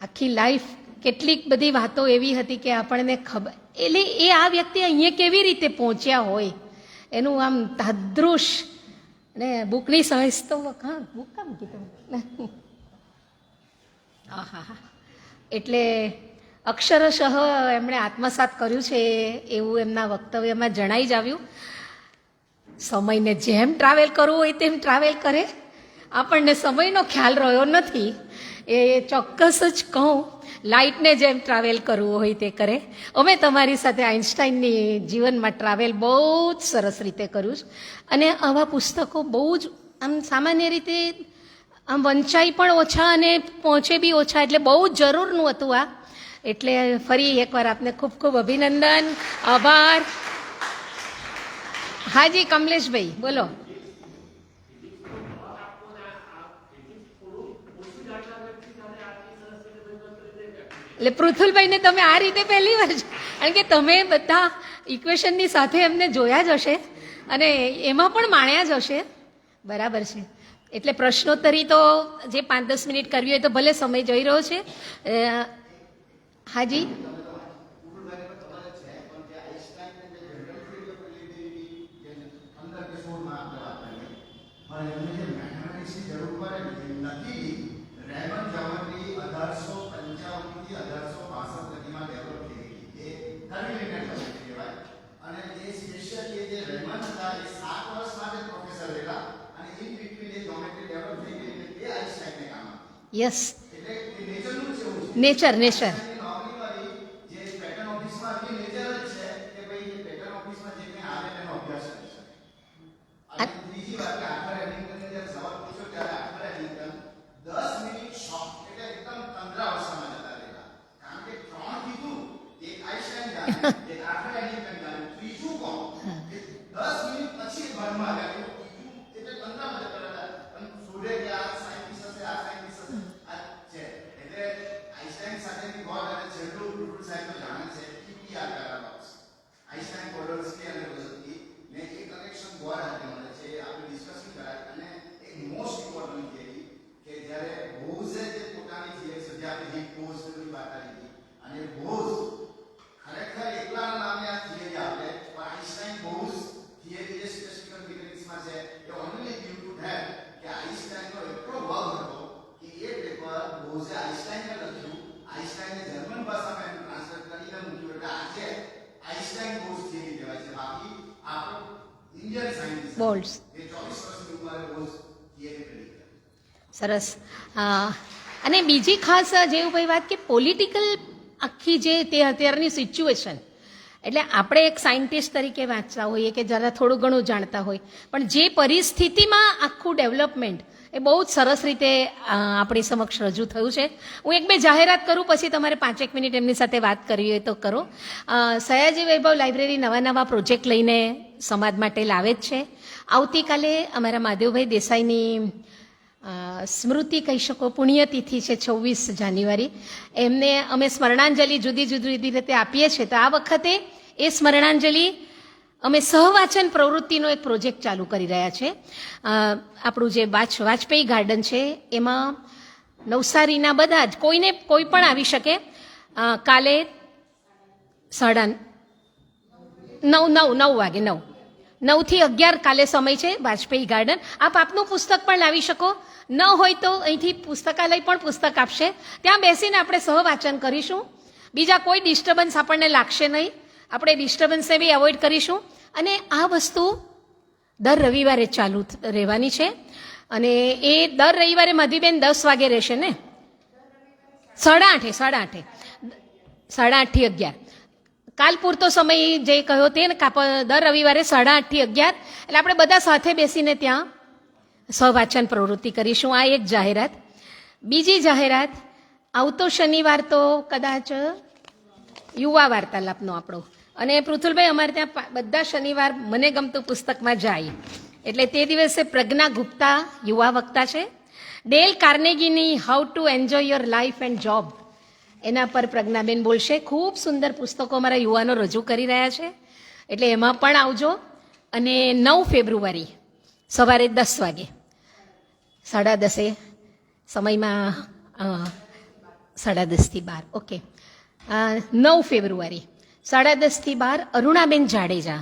A: આખી લાઈફ કેટલીક બધી વાતો એવી હતી કે આપણને ખબર, એટલે એ આ વ્યક્તિ અહીંયા કેવી રીતે પહોંચ્યા હોય એનું આમ તાદૃશ. ને બુકની સહેજ તો હા બુક કામ કીધું હા, એટલે અક્ષરશઃ એમણે આત્મસાત કર્યું છે એવું એમના વક્તવ્યમાં જણાઈ જ આવ્યું. સમયને જેમ ટ્રાવેલ કરવું હોય તેમ ટ્રાવેલ કરે, આપણને સમયનો ખ્યાલ રહ્યો નથી એ ચોક્કસ જ કહું, લાઇટને જેમ ટ્રાવેલ કરવું હોય તે કરે. અમે તમારી સાથે આઇન્સ્ટાઈનની જીવનમાં ટ્રાવેલ બહુ જ સરસ રીતે કર્યું છે. અને આવા પુસ્તકો બહુ જ આમ સામાન્ય રીતે આમ વંચાઈ પણ ઓછા અને પહોંચે બી ઓછા, એટલે બહુ જ જરૂરનું હતું આ. એટલે ફરી એકવાર આપને ખૂબ ખૂબ અભિનંદન, આભાર. હાજી કમલેશભાઈ બોલો. એટલે પૃથુલભાઈને તમે આ રીતે પહેલી વાર, કારણ કે તમે બધા ઇક્વેશનની સાથે એમને જોયા જ હશે અને એમાં પણ માણ્યા જ હશે. બરાબર છે. એટલે પ્રશ્નોત્તરી તો જે 5-10 મિનિટ કરવી હોય તો ભલે સમય જઈ રહ્યો છે. હાજી યસ, નેચર નેચર બોલ્ડ્સ સરસ. અને બીજી ખાસ જેવું વાત કે પોલિટિકલ આખી જે તે અત્યારની સિચ્યુએશન, એટલે આપણે એક સાયન્ટિસ્ટ તરીકે વાંચતા હોઈએ કે જરા થોડું ઘણું જાણતા હોય, પણ જે પરિસ્થિતિમાં આખું ડેવલપમેન્ટ એ બહુ જ સરસ રીતે આપણી સમક્ષ રજૂ થયું છે. હું 1-2 જાહેરાત કરું, પછી તમારે 5-1 મિનિટ એમની સાથે વાત કરવી હોય તો કરો. સયાજી વૈભવ લાઇબ્રેરી નવા પ્રોજેક્ટ લઈને સમાજ માટે લાવે જ છે. આવતીકાલે અમારા મહાદેવભાઈ દેસાઈની સ્મૃતિ કહી શકો, પુણ્યતિથિ છે 26 જાન્યુઆરી. એમને અમે સ્મરણાંજલિ જુદી જુદી રીતે આપીએ છીએ. તો આ વખતે એ સ્મરણાંજલિ અમે સહવાચન પ્રવૃત્તિનો એક પ્રોજેક્ટ ચાલુ કરી રહ્યા છે. આપણું જે વાજપેયી ગાર્ડન છે એમાં નવસારીના બધા જ કોઈ પણ આવી શકે. કાલે 9 વાગે 9 થી 11 કાલે સમય છે. વાજપેયી ગાર્ડન. આપ આપનું પુસ્તક પણ લાવી શકો, ન હોય તો અહીંથી પુસ્તકાલય પણ પુસ્તક આપશે. ત્યાં બેસીને આપણે સહવાચન કરીશું. બીજા કોઈ ડિસ્ટર્બન્સ આપણને લાગશે નહીં. આપણે ડિસ્ટર્બન્સને બી એવોઇડ કરીશું. અને આ વસ્તુ દર રવિવારે ચાલુ રહેવાની છે. અને એ દર રવિવારે મધીબેન 10 વાગે રહેશે ને? 8:30 થી 11. કાલ પૂરતો સમય જે કહ્યો તે ને, દર રવિવારે 8:30 થી 11, એટલે આપણે બધા સાથે બેસીને ત્યાં સહવાચન પ્રવૃત્તિ કરીશું. આ એક જાહેરાત. બીજી જાહેરાત, આવતો શનિવાર તો કદાચ યુવા વાર્તાલાપનો આપણો, અને પૃથુલભાઈ અમારે ત્યાં બધા શનિવાર મને ગમતું પુસ્તકમાં જાય, એટલે તે દિવસે પ્રજ્ઞા ગુપ્તા યુવા વક્તા છે. ડેલ કાર્નેગીની how to enjoy your life and job, એના પર પ્રજ્ઞાબેન બોલશે. ખૂબ સુંદર પુસ્તકો અમારા યુવાનો રજૂ કરી રહ્યા છે, એટલે એમાં પણ આવજો. અને 9 ફેબ્રુઆરી સવારે 10 વાગે 10:30 સમયમાં 10:30 થી 12. ઓકે, 9 ફેબ્રુઆરી 10:30 થી 12 અરુણાબેન જાડેજા,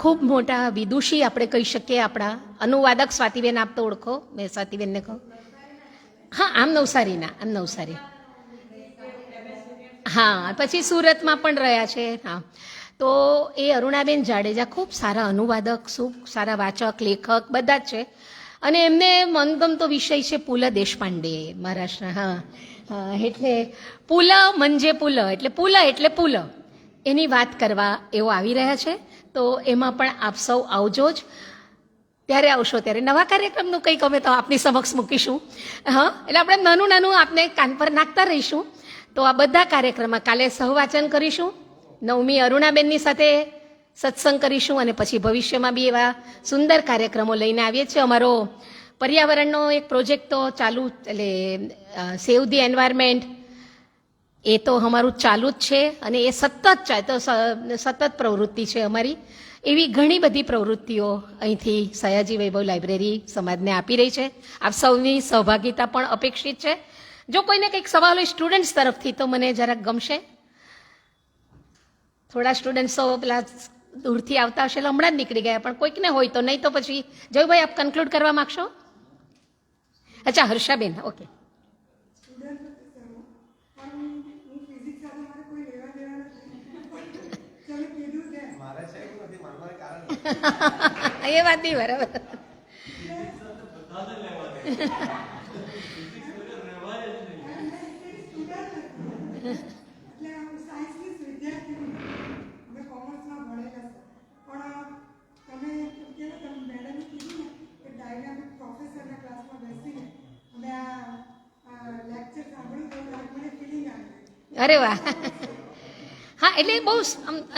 A: ખૂબ મોટા વિદુષી આપણે કહી શકીએ, આપણા અનુવાદક. સ્વાતિબેન આપ તો ઓળખો, મેં સ્વાતિબેનને કહું. હા, આમ નવસારી. હા, પછી સુરતમાં પણ રહ્યા છે. હા, તો એ અરુણાબેન જાડેજા ખૂબ સારા અનુવાદક, ખૂબ સારા વાચક, લેખક બધા જ છે. અને એમને મનગમતો વિષય છે પુલ દેશપાંડે મહારાષ્ટ્રના. હા એટલે પુલ મંજે પુલ એટલે પુલ એની વાત કરવા એઓ આવી રહ્યા છે. તો એમાં પણ આપ સૌ આવજો જ. ત્યારે આવશો ત્યારે નવા કાર્યક્રમનું કંઈક અમે તો આપની સમક્ષ મૂકીશું. હા એટલે આપણે નાનું નાનું આપને કાન પર નાખતા રહીશું. તો આ બધા કાર્યક્રમમાં કાલે સહવાચન કરીશું, 9મી અરુણાબેનની સાથે સત્સંગ કરીશું અને પછી ભવિષ્યમાં બી એવા સુંદર કાર્યક્રમો લઈને આવીએ છીએ. અમારો પર્યાવરણનો એક પ્રોજેક્ટ તો ચાલુ એટલે સેવ ધી એન્વાયરમેન્ટ એ તો અમારું ચાલુ જ છે અને એ સતત પ્રવૃત્તિ છે અમારી. એવી ઘણી બધી પ્રવૃત્તિઓ અહીંથી સયાજી વૈભવ લાઇબ્રેરી સમાજને આપી રહી છે. આપ સૌની સહભાગિતા પણ અપેક્ષિત છે. જો કોઈને કંઈક સવાલ હોય સ્ટુડન્ટ્સ તરફથી તો મને જરાક ગમશે. થોડા સ્ટુડન્ટ્સો પેલા દૂરથી આવતા હશે એટલે હમણાં જ નીકળી ગયા, પણ કોઈકને હોય તો, નહીં તો પછી જયભાઈ આપ કન્ક્લુડ કરવા માગશો? અચ્છા, હર્ષાબેન, ઓકે. એ વાત નહીં બરાબર. અરે વાહ. હા એટલે બહુ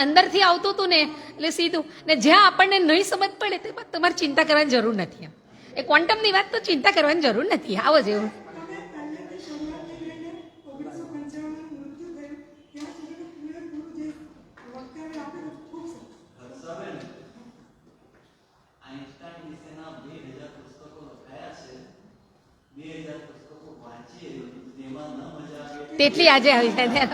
A: અંદરથી આવતું હતું ને એટલે સીધું ને જ્યાં આપણને નહીં સમજ પડે તેમાં તમારે ચિંતા કરવાની જરૂર નથી. એમ એ ક્વોન્ટમની વાત તો ચિંતા કરવાની જરૂર નથી. આવો જ એવું. તેટલી આજે આવી જાય.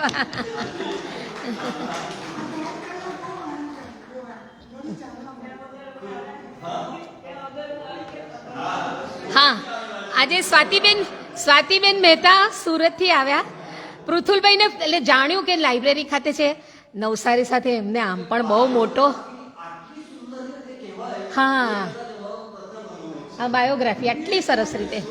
A: હા, આજે સ્વાતિબેન મહેતા સુરતથી આવ્યા. પૃથુલભાઈને એટલે જાણ્યું કે લાઇબ્રેરી ખાતે છે નવસારી સાથે, એમને આમ પણ બહુ મોટો હા બાયોગ્રાફી આટલી સરસ રીતે.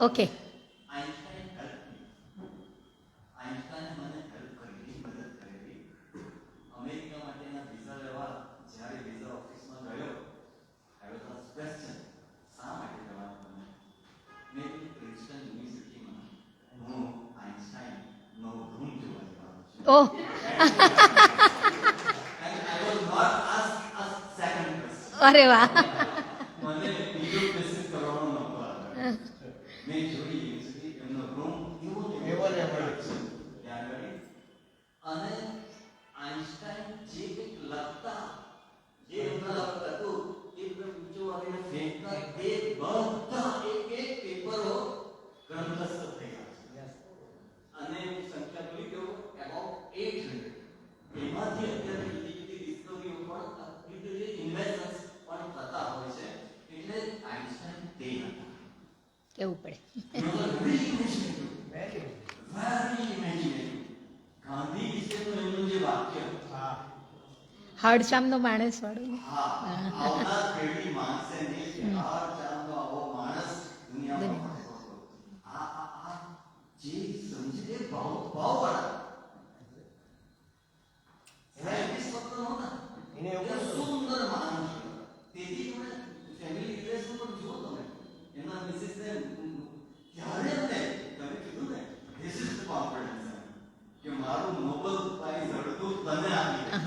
A: ઓકે. ઓહ. અરે વાહ. કેવું પડે. હડચામનો માણસ વાળું.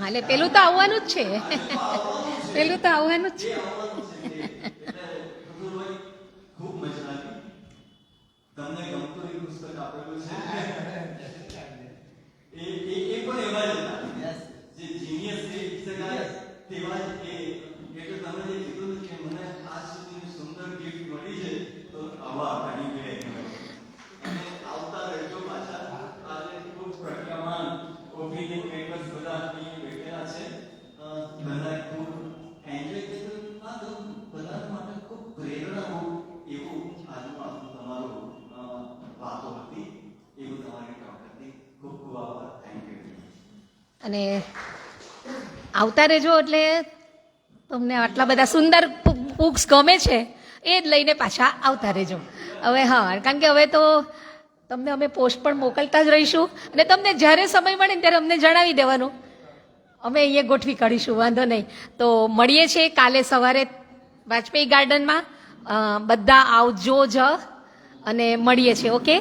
A: હા એટલે પેલું તો આવવાનું જ છે. પેલું તો આવવાનું જ છે.
C: ખૂબ મજા આવી. તમને ગમતું એ પુસ્તક આપેલું છે એ પણ એવા જ હતા જે જીનિયસ કહી શકાય તેવા જ. એટલે તમે જે કીધું કે મને આજ સુધીની સુંદર ગિફ્ટ મળી છે તો આવા ઘણી ગયા અને આવતા રહેજો પાછા. આજે ખૂબ પ્રખ્યાત ઓપિનિયન પેપર્સ બધા બેઠેલા છે. બધા ખૂબ એન્જોય કર્યું. આ તો બધા માટે ખૂબ પ્રેરણારૂપ એવું આજનું આપણું તમારું વાતો હતી, એવું તમારી ટોક હતી. ખૂબ ખૂબ આભાર. Thank you.
A: અને આવતા રહેજો, એટલે તમને આટલા બધા સુંદર બુક્સ ગમે છે એ જ લઈને પાછા આવતા રહેજો. હવે હા, કારણ કે હવે તો તમને અમે પોસ્ટ પણ મોકલતા જ રહીશું, અને તમને જ્યારે સમય મળે ને ત્યારે અમને જણાવી દેવાનું, અમે અહીંયા ગોઠવી કાઢીશું, વાંધો નહીં. તો મળીએ છીએ કાલે સવારે વાજપેયી ગાર્ડનમાં. બધા આવજો જ અને મળીએ છીએ. ઓકે.